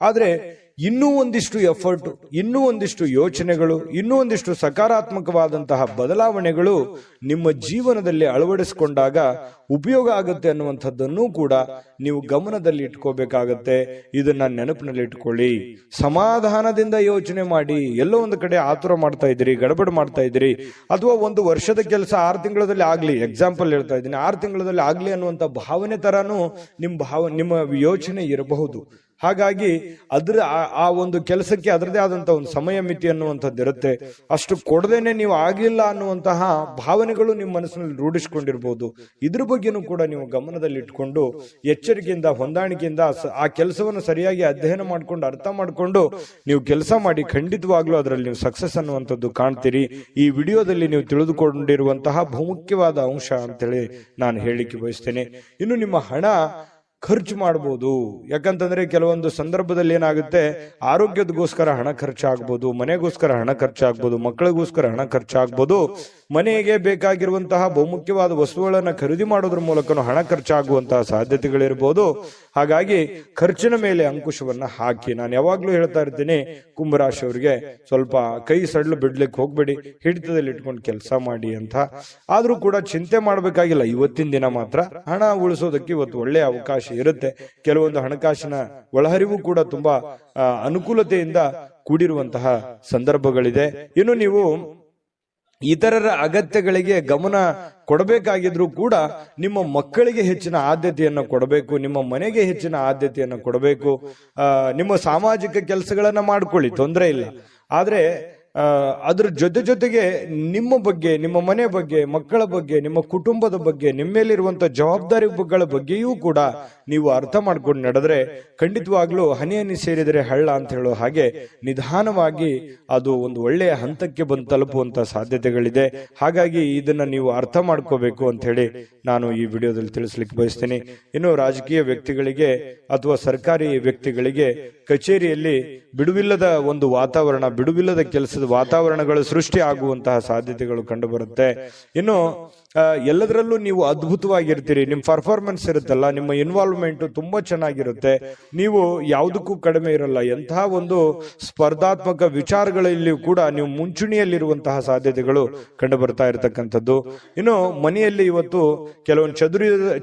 ಆದ್ರೆ ಇನ್ನೂ ಒಂದಿಷ್ಟು ಎಫರ್ಟ್, ಇನ್ನೂ ಒಂದಿಷ್ಟು ಯೋಚನೆಗಳು, ಇನ್ನೂ ಒಂದಿಷ್ಟು ಸಕಾರಾತ್ಮಕವಾದಂತಹ ಬದಲಾವಣೆಗಳು ನಿಮ್ಮ ಜೀವನದಲ್ಲಿ ಅಳವಡಿಸಿಕೊಂಡಾಗ ಉಪಯೋಗ ಆಗುತ್ತೆ ಅನ್ನುವಂಥದ್ದನ್ನು ಕೂಡ ನೀವು ಗಮನದಲ್ಲಿ ಇಟ್ಕೋಬೇಕಾಗತ್ತೆ. ಇದನ್ನ ನೆನಪಿನಲ್ಲಿ ಇಟ್ಕೊಳ್ಳಿ. ಸಮಾಧಾನದಿಂದ ಯೋಚನೆ ಮಾಡಿ. ಎಲ್ಲೋ ಒಂದು ಕಡೆ ಆತುರ ಮಾಡ್ತಾ ಇದ್ದೀರಿ, ಗಡಬಡ ಮಾಡ್ತಾ ಇದ್ದೀರಿ, ಅಥವಾ ಒಂದು ವರ್ಷದ ಕೆಲಸ 6 ತಿಂಗಳಲ್ಲಿ ಆಗ್ಲಿ, ಎಕ್ಸಾಂಪಲ್ ಹೇಳ್ತಾ ಇದ್ದೀನಿ, 6 ತಿಂಗಳಲ್ಲಿ ಆಗ್ಲಿ ಅನ್ನುವಂಥ ಭಾವನೆ ತರಾನು ನಿಮ್ಮ ಯೋಚನೆ ಇರಬಹುದು. ಹಾಗಾಗಿ ಆ ಒಂದು ಕೆಲಸಕ್ಕೆ ಅದರದೇ ಆದಂತಹ ಒಂದು ಸಮಯ ಮಿತಿ ಅನ್ನುವಂಥದ್ದು ಇರುತ್ತೆ. ಅಷ್ಟು ಕೊಡದೇನೆ ನೀವು ಆಗಿಲ್ಲ ಅನ್ನುವಂತಹ ಭಾವನೆಗಳು ನಿಮ್ಮ ಮನಸ್ಸಿನಲ್ಲಿ ರೂಢಿಸಿಕೊಂಡಿರ್ಬೋದು. ಇದ್ರ ಬಗ್ಗೆನೂ ಕೂಡ ನೀವು ಗಮನದಲ್ಲಿ ಇಟ್ಕೊಂಡು ಎಚ್ಚರಿಕೆಯಿಂದ, ಹೊಂದಾಣಿಕೆಯಿಂದ ಆ ಕೆಲಸವನ್ನು ಸರಿಯಾಗಿ ಅಧ್ಯಯನ ಮಾಡ್ಕೊಂಡು, ಅರ್ಥ ಮಾಡ್ಕೊಂಡು ನೀವು ಕೆಲಸ ಮಾಡಿ. ಖಂಡಿತವಾಗ್ಲೂ ಅದರಲ್ಲಿ ನೀವು ಸಕ್ಸಸ್ ಅನ್ನುವಂಥದ್ದು ಕಾಣ್ತೀರಿ. ಈ ವಿಡಿಯೋದಲ್ಲಿ ನೀವು ತಿಳಿದುಕೊಂಡಿರುವಂತಹ ಬಹುಮುಖ್ಯವಾದ ಅಂಶ ಅಂತೇಳಿ ನಾನು ಹೇಳಿಕೆ ಬಯಸ್ತೇನೆ. ಇನ್ನು ನಿಮ್ಮ ಹಣ ಖರ್ಚು ಮಾಡಬಹುದು. ಯಾಕಂತಂದ್ರೆ ಕೆಲವೊಂದು ಸಂದರ್ಭದಲ್ಲಿ ಏನಾಗುತ್ತೆ, ಆರೋಗ್ಯದಗೋಸ್ಕರ ಹಣ ಖರ್ಚಾಗ್ಬೋದು, ಮನೆಗೋಸ್ಕರ ಹಣ ಖರ್ಚಾಗ್ಬೋದು, ಮಕ್ಕಳಿಗೋಸ್ಕರ ಹಣ ಖರ್ಚಾಗ್ಬೋದು, ಮನೆಗೆ ಬೇಕಾಗಿರುವಂತಹ ಬಹುಮುಖ್ಯವಾದ ವಸ್ತುಗಳನ್ನ ಖರೀದಿ ಮಾಡೋದ್ರ ಮೂಲಕ ಹಣ ಖರ್ಚಾಗುವಂತಹ ಸಾಧ್ಯತೆಗಳಿರ್ಬೋದು. ಹಾಗಾಗಿ ಖರ್ಚಿನ ಮೇಲೆ ಅಂಕುಶವನ್ನ ಹಾಕಿ. ನಾನು ಯಾವಾಗ್ಲೂ ಹೇಳ್ತಾ ಇರ್ತೀನಿ, ಕುಂಭರಾಶಿಯವರಿಗೆ ಸ್ವಲ್ಪ ಕೈ ಸಡ್ಲು ಬಿಡ್ಲಿಕ್ಕೆ ಹೋಗ್ಬೇಡಿ, ಹಿಡಿತದಲ್ಲಿ ಇಟ್ಕೊಂಡು ಕೆಲಸ ಮಾಡಿ ಅಂತ. ಆದ್ರೂ ಕೂಡ ಚಿಂತೆ ಮಾಡ್ಬೇಕಾಗಿಲ್ಲ. ಇವತ್ತಿನ ದಿನ ಮಾತ್ರ ಹಣ ಉಳಿಸೋದಕ್ಕೆ ಇವತ್ತು ಒಳ್ಳೆಯ ಅವಕಾಶ ಇರುತ್ತೆ. ಕೆಲವೊಂದು ಹಣಕಾಸಿನ ಒಳಹರಿವು ಕೂಡ ತುಂಬಾ ಅನುಕೂಲತೆಯಿಂದ ಕೂಡಿರುವಂತಹ ಸಂದರ್ಭಗಳಿದೆ. ಇನ್ನು ನೀವು ಇತರರ ಅಗತ್ಯಗಳಿಗೆ ಗಮನ ಕೊಡಬೇಕಾಗಿದ್ರು ಕೂಡ ನಿಮ್ಮ ಮಕ್ಕಳಿಗೆ ಹೆಚ್ಚಿನ ಆದ್ಯತೆಯನ್ನು ಕೊಡಬೇಕು, ನಿಮ್ಮ ಮನೆಗೆ ಹೆಚ್ಚಿನ ಆದ್ಯತೆಯನ್ನು ಕೊಡಬೇಕು. ನಿಮ್ಮ ಸಾಮಾಜಿಕ ಕೆಲಸಗಳನ್ನ ಮಾಡ್ಕೊಳ್ಳಿ, ತೊಂದರೆ ಇಲ್ಲ. ಆದ್ರೆ ಅದ್ರ ಜೊತೆಗೆ ನಿಮ್ಮ ಬಗ್ಗೆ, ನಿಮ್ಮ ಮನೆ ಬಗ್ಗೆ, ಮಕ್ಕಳ ಬಗ್ಗೆ, ನಿಮ್ಮ ಕುಟುಂಬದ ಬಗ್ಗೆ, ನಿಮ್ಮ ಮೇಲಿರುವಂತಹ ಜವಾಬ್ದಾರಿಗಳ ಬಗ್ಗೆಯೂ ಕೂಡ ನೀವು ಅರ್ಥ ಮಾಡ್ಕೊಂಡು ನಡೆದ್ರೆ ಖಂಡಿತವಾಗ್ಲೂ ಹನಿ ಹನಿ ಸೇರಿದರೆ ಹಳ್ಳ ಅಂತ ಹೇಳೋ ಹಾಗೆ ನಿಧಾನವಾಗಿ ಅದು ಒಂದು ಒಳ್ಳೆಯ ಹಂತಕ್ಕೆ ಬಂದು ತಲುಪುವಂತ ಸಾಧ್ಯತೆಗಳಿದೆ. ಹಾಗಾಗಿ ಇದನ್ನ ನೀವು ಅರ್ಥ ಮಾಡ್ಕೋಬೇಕು ಅಂತ ಹೇಳಿ ನಾನು ಈ ವಿಡಿಯೋದಲ್ಲಿ ತಿಳಿಸ್ಲಿಕ್ಕೆ ಬಯಸ್ತೇನೆ. ಇನ್ನು ರಾಜಕೀಯ ವ್ಯಕ್ತಿಗಳಿಗೆ ಅಥವಾ ಸರ್ಕಾರಿ ವ್ಯಕ್ತಿಗಳಿಗೆ ಕಚೇರಿಯಲ್ಲಿ ಬಿಡುವಿಲ್ಲದ ಒಂದು ವಾತಾವರಣ, ಬಿಡುವಿಲ್ಲದ ಕೆಲಸದ ವಾತಾವರಣಗಳು ಸೃಷ್ಟಿ ಆಗುವಂತಹ ಸಾಧ್ಯತೆಗಳು ಕಂಡುಬರುತ್ತೆ. ಇನ್ನು ಎಲ್ಲದರಲ್ಲೂ ನೀವು ಅದ್ಭುತವಾಗಿರ್ತೀರಿ. ನಿಮ್ಮ ಪರ್ಫಾರ್ಮೆನ್ಸ್ ಇರುತ್ತಲ್ಲ, ನಿಮ್ಮ ಇನ್ವಾಲ್ವ್ಮೆಂಟ್ ತುಂಬಾ ಚೆನ್ನಾಗಿರುತ್ತೆ. ನೀವು ಯಾವುದಕ್ಕೂ ಕಡಿಮೆ ಇರಲ್ಲ. ಎಂತಹ ಒಂದು ಸ್ಪರ್ಧಾತ್ಮಕ ವಿಚಾರಗಳಲ್ಲಿ ಕೂಡ ನೀವು ಮುಂಚೂಣಿಯಲ್ಲಿರುವಂತಹ ಸಾಧ್ಯತೆಗಳು ಕಂಡು ಬರ್ತಾ ಇರತಕ್ಕಂಥದ್ದು. ಇನ್ನು ಮನೆಯಲ್ಲಿ ಇವತ್ತು ಕೆಲವೊಂದು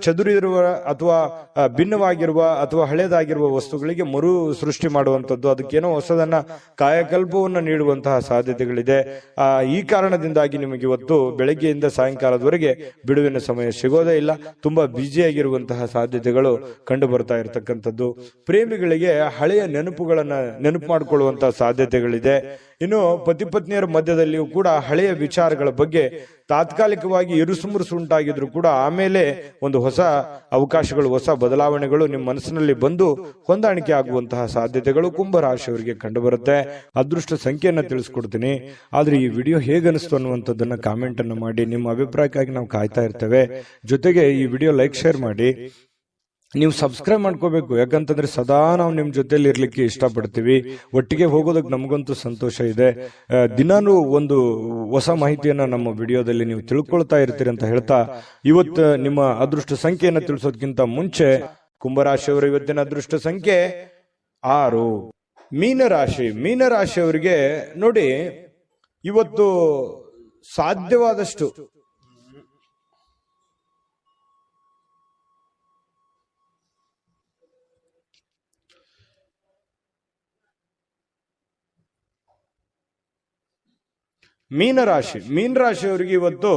ಚದುರಿರುವ ಅಥವಾ ಭಿನ್ನವಾಗಿರುವ ಅಥವಾ ಹಳೇದಾಗಿರುವ ವಸ್ತುಗಳಿಗೆ ಮರು ಸೃಷ್ಟಿ ಮಾಡುವಂಥದ್ದು, ಅದಕ್ಕೇನೋ ಹೊಸದನ್ನ ಕಾಯಕಲ್ಪವನ್ನು ನೀಡುವಂತಹ ಸಾಧ್ಯತೆಗಳಿದೆ. ಈ ಕಾರಣದಿಂದಾಗಿ ನಿಮಗೆ ಇವತ್ತು ಬೆಳಗ್ಗೆಯಿಂದ ಸಾಯಂಕಾಲದವರೆಗೆ ಬಿಡುವಿನ ಸಮಯ ಸಿಗೋದೇ ಇಲ್ಲ. ತುಂಬಾ ಬ್ಯುಸಿಯಾಗಿರುವಂತಹ ಸಾಧ್ಯತೆಗಳು ಕಂಡು ಬರ್ತಾ ಇರತಕ್ಕಂಥದ್ದು. ಪ್ರೇಮಿಗಳಿಗೆ ಹಳೆಯ ನೆನಪುಗಳನ್ನ ನೆನಪು ಮಾಡಿಕೊಳ್ಳುವಂತಹ ಸಾಧ್ಯತೆಗಳಿದೆ. ಇನ್ನು ಪತಿ ಪತ್ನಿಯರ ಮಧ್ಯದಲ್ಲಿಯೂ ಕೂಡ ಹಳೆಯ ವಿಚಾರಗಳ ಬಗ್ಗೆ ತಾತ್ಕಾಲಿಕವಾಗಿ ಇರುಸುಮುರುಸು ಉಂಟಾಗಿದ್ರು ಕೂಡ ಆಮೇಲೆ ಒಂದು ಹೊಸ ಅವಕಾಶಗಳು, ಹೊಸ ಬದಲಾವಣೆಗಳು ನಿಮ್ಮ ಮನಸ್ಸಿನಲ್ಲಿ ಬಂದು ಹೊಂದಾಣಿಕೆ ಆಗುವಂತಹ ಸಾಧ್ಯತೆಗಳು ಕುಂಭರಾಶಿಯವರಿಗೆ ಕಂಡು ಬರುತ್ತೆ. ಅದೃಷ್ಟ ಸಂಖ್ಯೆಯನ್ನ ತಿಳಿಸ್ಕೊಡ್ತೀನಿ. ಆದ್ರೆ ಈ ವಿಡಿಯೋ ಹೇಗನಿಸ್ತು ಅನ್ನುವಂಥದ್ದನ್ನ ಕಾಮೆಂಟ್ ಅನ್ನು ಮಾಡಿ. ನಿಮ್ಮ ಅಭಿಪ್ರಾಯಕ್ಕಾಗಿ ನಾವು ಕಾಯ್ತಾ ಇರ್ತೇವೆ. ಜೊತೆಗೆ ಈ ವಿಡಿಯೋ ಲೈಕ್ ಶೇರ್ ಮಾಡಿ. ನೀವು ಸಬ್ಸ್ಕ್ರೈಬ್ ಮಾಡ್ಕೋಬೇಕು. ಯಾಕಂತಂದ್ರೆ ಸದಾ ನಾವು ನಿಮ್ ಜೊತೆಲಿ ಇರ್ಲಿಕ್ಕೆ ಇಷ್ಟಪಡ್ತೀವಿ. ಒಟ್ಟಿಗೆ ಹೋಗೋದಕ್ಕೆ ನಮಗಂತೂ ಸಂತೋಷ ಇದೆ. ದಿನಾನು ಒಂದು ಹೊಸ ಮಾಹಿತಿಯನ್ನ ನಮ್ಮ ವಿಡಿಯೋದಲ್ಲಿ ನೀವು ತಿಳ್ಕೊಳ್ತಾ ಇರ್ತೀರಿ ಅಂತ ಹೇಳ್ತಾ, ಇವತ್ತು ನಿಮ್ಮ ಅದೃಷ್ಟ ಸಂಖ್ಯೆಯನ್ನು ತಿಳಿಸೋದಕ್ಕಿಂತ ಮುಂಚೆ ಕುಂಭರಾಶಿಯವರ ಇವತ್ತಿನ ಅದೃಷ್ಟ ಸಂಖ್ಯೆ 6. ಮೀನರಾಶಿಯವರಿಗೆ ನೋಡಿ, ಇವತ್ತು ಸಾಧ್ಯವಾದಷ್ಟು ಮೀನರಾಶಿಯವರಿಗೆ ಇವತ್ತು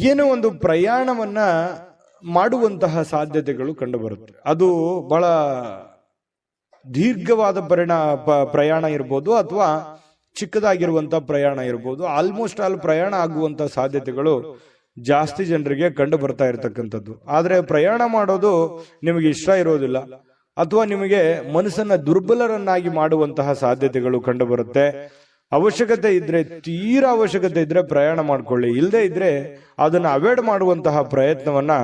ಏನೋ ಒಂದು ಪ್ರಯಾಣವನ್ನ ಮಾಡುವಂತಹ ಸಾಧ್ಯತೆಗಳು ಕಂಡುಬರುತ್ತೆ. ಅದು ಬಹಳ ದೀರ್ಘವಾದ ಪ್ರಯಾಣ ಇರ್ಬೋದು, ಅಥವಾ ಚಿಕ್ಕದಾಗಿರುವಂತಹ ಪ್ರಯಾಣ ಇರ್ಬೋದು. ಆಲ್ಮೋಸ್ಟ್ ಆಲ್ ಪ್ರಯಾಣ ಆಗುವಂತಹ ಸಾಧ್ಯತೆಗಳು ಜಾಸ್ತಿ ಜನರಿಗೆ ಕಂಡು ಬರ್ತಾ ಇರತಕ್ಕಂಥದ್ದು. ಆದ್ರೆ ಪ್ರಯಾಣ ಮಾಡೋದು ನಿಮಗೆ ಇಷ್ಟ ಇರೋದಿಲ್ಲ, ಅಥವಾ ನಿಮಗೆ ಮನಸ್ಸನ್ನ ದುರ್ಬಲರನ್ನಾಗಿ ಮಾಡುವಂತಹ ಸಾಧ್ಯತೆಗಳು ಕಂಡು ಬರುತ್ತೆ. ಅವಶ್ಯಕತೆ ಇದ್ರೆ, ತೀರಾ ಅವಶ್ಯಕತೆ ಇದ್ರೆ ಪ್ರಯಾಣ ಮಾಡ್ಕೊಳ್ಳಿ. ಇಲ್ಲದೆ ಇದ್ರೆ ಅದನ್ನ ಅವಾಯ್ಡ್ ಮಾಡುವಂತಹ ಪ್ರಯತ್ನವನ್ನ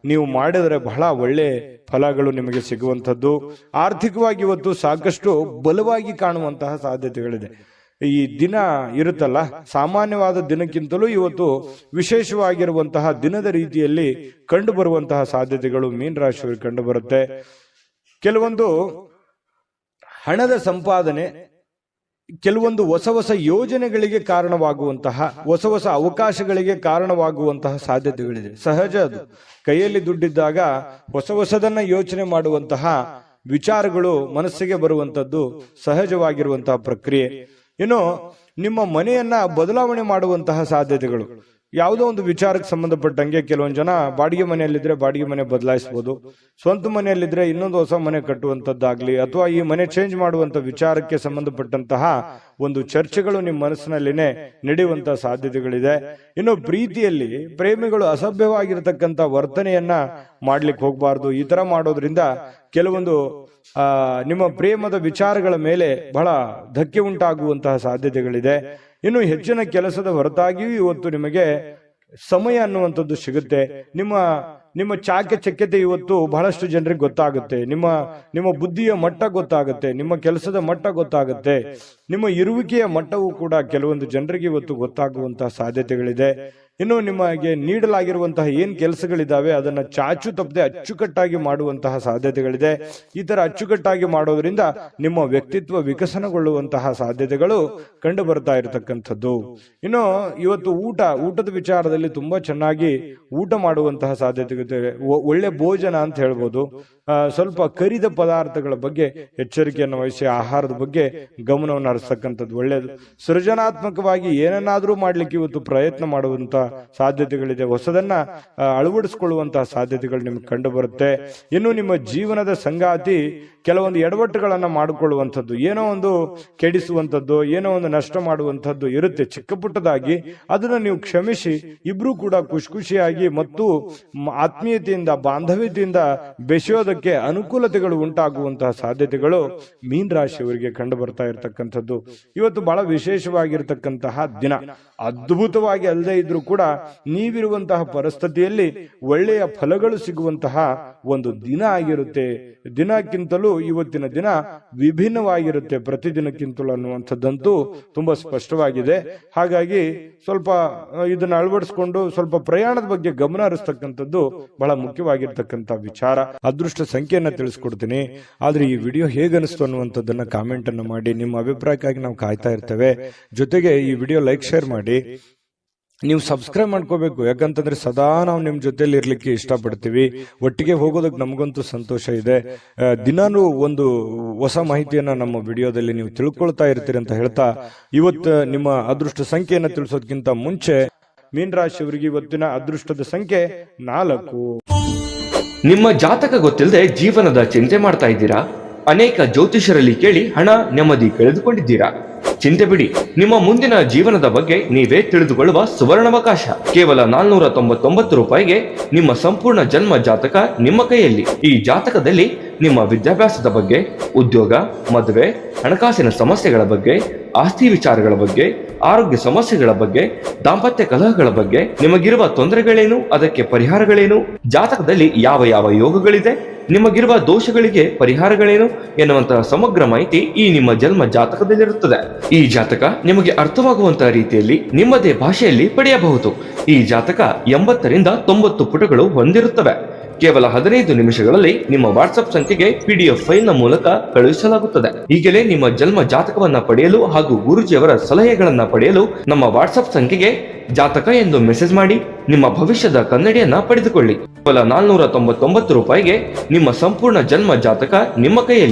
ನೀವು ಮಾಡಿದರೆ ಬಹಳ ಒಳ್ಳೆ ಫಲಗಳು ನಿಮಗೆ ಸಿಗುವಂಥದ್ದು. ಆರ್ಥಿಕವಾಗಿ ಇವತ್ತು ಸಾಕಷ್ಟು ಬಲವಾಗಿ ಕಾಣುವಂತಹ ಸಾಧ್ಯತೆಗಳಿದೆ. ಈ ದಿನ ಇರುತ್ತಲ್ಲ, ಸಾಮಾನ್ಯವಾದ ದಿನಕ್ಕಿಂತಲೂ ಇವತ್ತು ವಿಶೇಷವಾಗಿರುವಂತಹ ದಿನದ ರೀತಿಯಲ್ಲಿ ಕಂಡು ಬರುವಂತಹ ಸಾಧ್ಯತೆಗಳು ಮೀನರಾಶಿಯವರಿಗೆ ಕಂಡು ಬರುತ್ತೆ. ಕೆಲವೊಂದು ಹಣದ ಸಂಪಾದನೆ, ಕೆಲವೊಂದು ಹೊಸ ಯೋಜನೆಗಳಿಗೆ ಕಾರಣವಾಗುವಂತಹ, ಹೊಸ ಅವಕಾಶಗಳಿಗೆ ಕಾರಣವಾಗುವಂತಹ ಸಾಧ್ಯತೆಗಳಿದೆ. ಸಹಜ ಅದು. ಕೈಯಲ್ಲಿ ದುಡ್ಡಿದ್ದಾಗ ಹೊಸದನ್ನ ಯೋಚನೆ ಮಾಡುವಂತಹ ವಿಚಾರಗಳು ಮನಸ್ಸಿಗೆ ಬರುವಂತದ್ದು ಸಹಜವಾಗಿರುವಂತಹ ಪ್ರಕ್ರಿಯೆ. ಇನ್ನು ನಿಮ್ಮ ಮನೆಯನ್ನ ಬದಲಾವಣೆ ಮಾಡುವಂತಹ ಸಾಧ್ಯತೆಗಳು, ಯಾವುದೋ ಒಂದು ವಿಚಾರಕ್ಕೆ ಸಂಬಂಧಪಟ್ಟಂಗೆ ಕೆಲವೊಂದು ಜನ ಬಾಡಿಗೆ ಮನೆಯಲ್ಲಿದ್ರೆ ಬಾಡಿಗೆ ಮನೆ ಬದಲಾಯಿಸಬಹುದು, ಸ್ವಂತ ಮನೆಯಲ್ಲಿದ್ರೆ ಇನ್ನೊಂದು ಹೊಸ ಮನೆ ಕಟ್ಟುವಂತದ್ದಾಗ್ಲಿ, ಅಥವಾ ಈ ಮನೆ ಚೇಂಜ್ ಮಾಡುವಂತ ವಿಚಾರಕ್ಕೆ ಸಂಬಂಧಪಟ್ಟಂತಹ ಒಂದು ಚರ್ಚೆಗಳು ನಿಮ್ಮ ಮನಸ್ಸಿನಲ್ಲಿನೇ ನಡೆಯುವಂತಹ ಸಾಧ್ಯತೆಗಳಿದೆ. ಇನ್ನು ಪ್ರೀತಿಯಲ್ಲಿ ಪ್ರೇಮಿಗಳು ಅಸಭ್ಯವಾಗಿರತಕ್ಕಂತ ವರ್ತನೆಯನ್ನ ಮಾಡ್ಲಿಕ್ಕೆ ಹೋಗಬಾರ್ದು. ಈ ತರ ಮಾಡೋದ್ರಿಂದ ಕೆಲವೊಂದು ನಿಮ್ಮ ಪ್ರೇಮದ ವಿಚಾರಗಳ ಮೇಲೆ ಬಹಳ ಧಕ್ಕೆ ಉಂಟಾಗುವಂತಹ ಸಾಧ್ಯತೆಗಳಿದೆ. ಇನ್ನು ಹೆಚ್ಚಿನ ಕೆಲಸದ ಹೊರತಾಗಿಯೂ ಇವತ್ತು ನಿಮಗೆ ಸಮಯ ಅನ್ನುವಂಥದ್ದು ಸಿಗುತ್ತೆ. ನಿಮ್ಮ ಚಾಕಚಕ್ಯತೆ ಇವತ್ತು ಬಹಳಷ್ಟು ಜನರಿಗೆ ಗೊತ್ತಾಗುತ್ತೆ. ನಿಮ್ಮ ಬುದ್ಧಿಯ ಮಟ್ಟ ಗೊತ್ತಾಗುತ್ತೆ, ನಿಮ್ಮ ಕೆಲಸದ ಮಟ್ಟ ಗೊತ್ತಾಗುತ್ತೆ, ನಿಮ್ಮ ಇರುವಿಕೆಯ ಮಟ್ಟವೂ ಕೂಡ ಕೆಲವೊಂದು ಜನರಿಗೆ ಇವತ್ತು ಗೊತ್ತಾಗುವಂತಹ ಸಾಧ್ಯತೆಗಳಿದೆ. ಇನ್ನು ನಿಮಗೆ ನೀಡಲಾಗಿರುವಂತಹ ಏನ್ ಕೆಲಸಗಳಿದಾವೆ ಅದನ್ನ ಚಾಚು ತಪ್ಪದೆ ಅಚ್ಚುಕಟ್ಟಾಗಿ ಮಾಡುವಂತಹ ಸಾಧ್ಯತೆಗಳಿದೆ. ಈ ತರ ಅಚ್ಚುಕಟ್ಟಾಗಿ ಮಾಡೋದ್ರಿಂದ ನಿಮ್ಮ ವ್ಯಕ್ತಿತ್ವ ವಿಕಸನಗೊಳ್ಳುವಂತಹ ಸಾಧ್ಯತೆಗಳು ಕಂಡು ಬರ್ತಾ ಇರತಕ್ಕಂಥದ್ದು. ಇನ್ನು ಇವತ್ತು ಊಟದ ವಿಚಾರದಲ್ಲಿ ತುಂಬಾ ಚೆನ್ನಾಗಿ ಊಟ ಮಾಡುವಂತಹ ಸಾಧ್ಯತೆ, ಒಳ್ಳೆ ಭೋಜನ ಅಂತ ಹೇಳ್ಬೋದು. ಸ್ವಲ್ಪ ಕರಿದ ಪದಾರ್ಥಗಳ ಬಗ್ಗೆ ಎಚ್ಚರಿಕೆಯನ್ನು ವಹಿಸಿ ಆಹಾರದ ಬಗ್ಗೆ ಗಮನವನ್ನು ಹರಿಸ್ತಕ್ಕಂಥದ್ದು ಒಳ್ಳೆಯದು. ಸೃಜನಾತ್ಮಕವಾಗಿ ಏನನ್ನಾದ್ರೂ ಮಾಡ್ಲಿಕ್ಕೆ ಇವತ್ತು ಪ್ರಯತ್ನ ಮಾಡುವಂತ ಸಾಧ್ಯತೆಗಳಿದೆ. ಹೊಸದನ್ನ ಅಳವಡಿಸಿಕೊಳ್ಳುವಂತಹ ಸಾಧ್ಯತೆಗಳು ನಿಮ್ಗೆ ಕಂಡು ಬರುತ್ತೆ. ಇನ್ನು ನಿಮ್ಮ ಜೀವನದ ಸಂಗಾತಿ ಕೆಲವೊಂದು ಎಡವಟ್ಟುಗಳನ್ನ ಮಾಡಿಕೊಳ್ಳುವಂಥದ್ದು, ಏನೋ ಒಂದು ಕೆಡಿಸುವಂಥದ್ದು, ಏನೋ ಒಂದು ನಷ್ಟ ಮಾಡುವಂಥದ್ದು ಇರುತ್ತೆ ಚಿಕ್ಕ ಪುಟ್ಟದಾಗಿ. ಅದನ್ನ ನೀವು ಕ್ಷಮಿಸಿ ಇಬ್ರು ಕೂಡ ಖುಷಿಯಾಗಿ ಮತ್ತು ಆತ್ಮೀಯತೆಯಿಂದ ಬಾಂಧವ್ಯತೆಯಿಂದ ಬೆಸೆಯೋದಕ್ಕೆ ಅನುಕೂಲತೆಗಳು ಉಂಟಾಗುವಂತಹ ಸಾಧ್ಯತೆಗಳು ಮೀನ ರಾಶಿಯವರಿಗೆ ಕಂಡು ಬರ್ತಾ ಇರತಕ್ಕಂಥದ್ದು. ಇವತ್ತು ಬಹಳ ವಿಶೇಷವಾಗಿರ್ತಕ್ಕಂತಹ ದಿನ. ಅದ್ಭುತವಾಗಿ ಅಲ್ಲದೆ ಇದ್ರೂ ಕೂಡ ನೀವಿರುವಂತಹ ಪರಿಸ್ಥಿತಿಯಲ್ಲಿ ಒಳ್ಳೆಯ ಫಲಗಳು ಸಿಗುವಂತಹ ಒಂದು ದಿನ ಆಗಿರುತ್ತೆ. ದಿನಕ್ಕಿಂತಲೂ ಇವತ್ತಿನ ದಿನ ವಿಭಿನ್ನವಾಗಿರುತ್ತೆ ಪ್ರತಿದಿನಕ್ಕಿಂತಲೂ ಅನ್ನುವಂಥದ್ದಂತೂ ತುಂಬಾ ಸ್ಪಷ್ಟವಾಗಿದೆ. ಹಾಗಾಗಿ ಸ್ವಲ್ಪ ಇದನ್ನ ಅಳವಡಿಸಿಕೊಂಡು ಸ್ವಲ್ಪ ಪ್ರಯಾಣದ ಬಗ್ಗೆ ಗಮನ ಹರಿಸ್ತಕ್ಕಂಥದ್ದು ಬಹಳ ಮುಖ್ಯವಾಗಿರ್ತಕ್ಕಂಥ ವಿಚಾರ. ಅದೃಷ್ಟ ಸಂಖ್ಯೆಯನ್ನ ತಿಳಿಸ್ಕೊಡ್ತೀನಿ, ಆದ್ರೆ ಈ ವಿಡಿಯೋ ಹೇಗನಿಸ್ತು ಅನ್ನುವಂಥದ್ದನ್ನ ಕಾಮೆಂಟ್ ಅನ್ನು ಮಾಡಿ. ನಿಮ್ಮ ಅಭಿಪ್ರಾಯಕ್ಕಾಗಿ ನಾವು ಕಾಯ್ತಾ ಇರ್ತೇವೆ. ಜೊತೆಗೆ ಈ ವಿಡಿಯೋ ಲೈಕ್ ಶೇರ್ ಮಾಡಿ. ನೀವು ಸಬ್ಸ್ಕ್ರೈಬ್ ಮಾಡ್ಕೋಬೇಕು. ಯಾಕಂತಂದ್ರೆ ಸದಾ ನಾವು ನಿಮ್ ಜೊತೆಲಿ ಇರ್ಲಿಕ್ಕೆ ಇಷ್ಟಪಡ್ತೀವಿ. ಒಟ್ಟಿಗೆ ಹೋಗೋದಕ್ಕೆ ನಮಗಂತೂ ಸಂತೋಷ ಇದೆ. ದಿನಾನು ಒಂದು ಹೊಸ ಮಾಹಿತಿಯನ್ನ ನಮ್ಮ ವಿಡಿಯೋದಲ್ಲಿ ನೀವು ತಿಳ್ಕೊಳ್ತಾ ಇರ್ತೀರಿ ಅಂತ ಹೇಳ್ತಾ, ಇವತ್ತು ನಿಮ್ಮ ಅದೃಷ್ಟ ಸಂಖ್ಯೆಯನ್ನ ತಿಳಿಸೋದಕ್ಕಿಂತ ಮುಂಚೆ ಮೀನರಾಶಿಯವರಿಗೆ ಇವತ್ತಿನ ಅದೃಷ್ಟದ ಸಂಖ್ಯೆ 4. ನಿಮ್ಮ ಜಾತಕ ಗೊತ್ತಿಲ್ಲದೆ ಜೀವನದ ಚಿಂತೆ ಮಾಡ್ತಾ ಇದ್ದೀರಾ? ಅನೇಕ ಜ್ಯೋತಿಷರಲ್ಲಿ ಕೇಳಿ ಹಣ ನೆಮ್ಮದಿ ಕಳೆದುಕೊಂಡಿದ್ದೀರಾ? ಚಿಂತೆ ಬಿಡಿ, ನಿಮ್ಮ ಮುಂದಿನ ಜೀವನದ ಬಗ್ಗೆ ನೀವೇ ತಿಳಿದುಕೊಳ್ಳುವ ಸುವರ್ಣಾವಕಾಶ. ಕೇವಲ 499 ರೂಪಾಯಿಗೆ ನಿಮ್ಮ ಸಂಪೂರ್ಣ ಜನ್ಮ ಜಾತಕ ನಿಮ್ಮ ಕೈಯಲ್ಲಿ. ಈ ಜಾತಕದಲ್ಲಿ ನಿಮ್ಮ ವಿದ್ಯಾಭ್ಯಾಸದ ಬಗ್ಗೆ, ಉದ್ಯೋಗ, ಮದುವೆ, ಹಣಕಾಸಿನ ಸಮಸ್ಯೆಗಳ ಬಗ್ಗೆ, ಆಸ್ತಿ ವಿಚಾರಗಳ ಬಗ್ಗೆ, ಆರೋಗ್ಯ ಸಮಸ್ಯೆಗಳ ಬಗ್ಗೆ, ದಾಂಪತ್ಯ ಕಲಹಗಳ ಬಗ್ಗೆ, ನಿಮಗಿರುವ ತೊಂದರೆಗಳೇನು, ಅದಕ್ಕೆ ಪರಿಹಾರಗಳೇನು, ಜಾತಕದಲ್ಲಿ ಯಾವ ಯಾವ ಯೋಗಗಳಿದೆ, ನಿಮಗಿರುವ ದೋಷಗಳಿಗೆ ಪರಿಹಾರಗಳೇನು ಎನ್ನುವಂತಹ ಸಮಗ್ರ ಮಾಹಿತಿ ಈ ನಿಮ್ಮ ಜನ್ಮ ಜಾತಕದಲ್ಲಿರುತ್ತದೆ. ಈ ಜಾತಕ ನಿಮಗೆ ಅರ್ಥವಾಗುವಂತಹ ರೀತಿಯಲ್ಲಿ ನಿಮ್ಮದೇ ಭಾಷೆಯಲ್ಲಿ ಪಡೆಯಬಹುದು. ಈ ಜಾತಕ 80ರಿಂದ 90 ಪುಟಗಳು ಹೊಂದಿರುತ್ತವೆ. ಕೇವಲ 15 ನಿಮಿಷಗಳಲ್ಲಿ ನಿಮ್ಮ ವಾಟ್ಸ್ಆಪ್ ಸಂಖ್ಯೆಗೆ PDF ಫೈಲ್ ನ ಮೂಲಕ ಕಳುಹಿಸಲಾಗುತ್ತದೆ. ಈಗಲೇ ನಿಮ್ಮ ಜನ್ಮ ಜಾತಕವನ್ನ ಪಡೆಯಲು ಹಾಗೂ ಗುರುಜಿಯವರ ಸಲಹೆಗಳನ್ನ ಪಡೆಯಲು ನಮ್ಮ ವಾಟ್ಸ್ಆಪ್ ಸಂಖ್ಯೆಗೆ ಜಾತಕ ಎಂದು ಮೆಸೇಜ್ ಮಾಡಿ ನಿಮ್ಮ ಭವಿಷ್ಯದ ಕನ್ನಡಿಯನ್ನ ಪಡೆದುಕೊಳ್ಳಿ. ಕೇವಲ 499 ರೂಪಾಯಿಗೆ ನಿಮ್ಮ ಸಂಪೂರ್ಣ ಜನ್ಮ ಜಾತಕ ನಿಮ್ಮ ಕೈಯಲ್ಲಿ.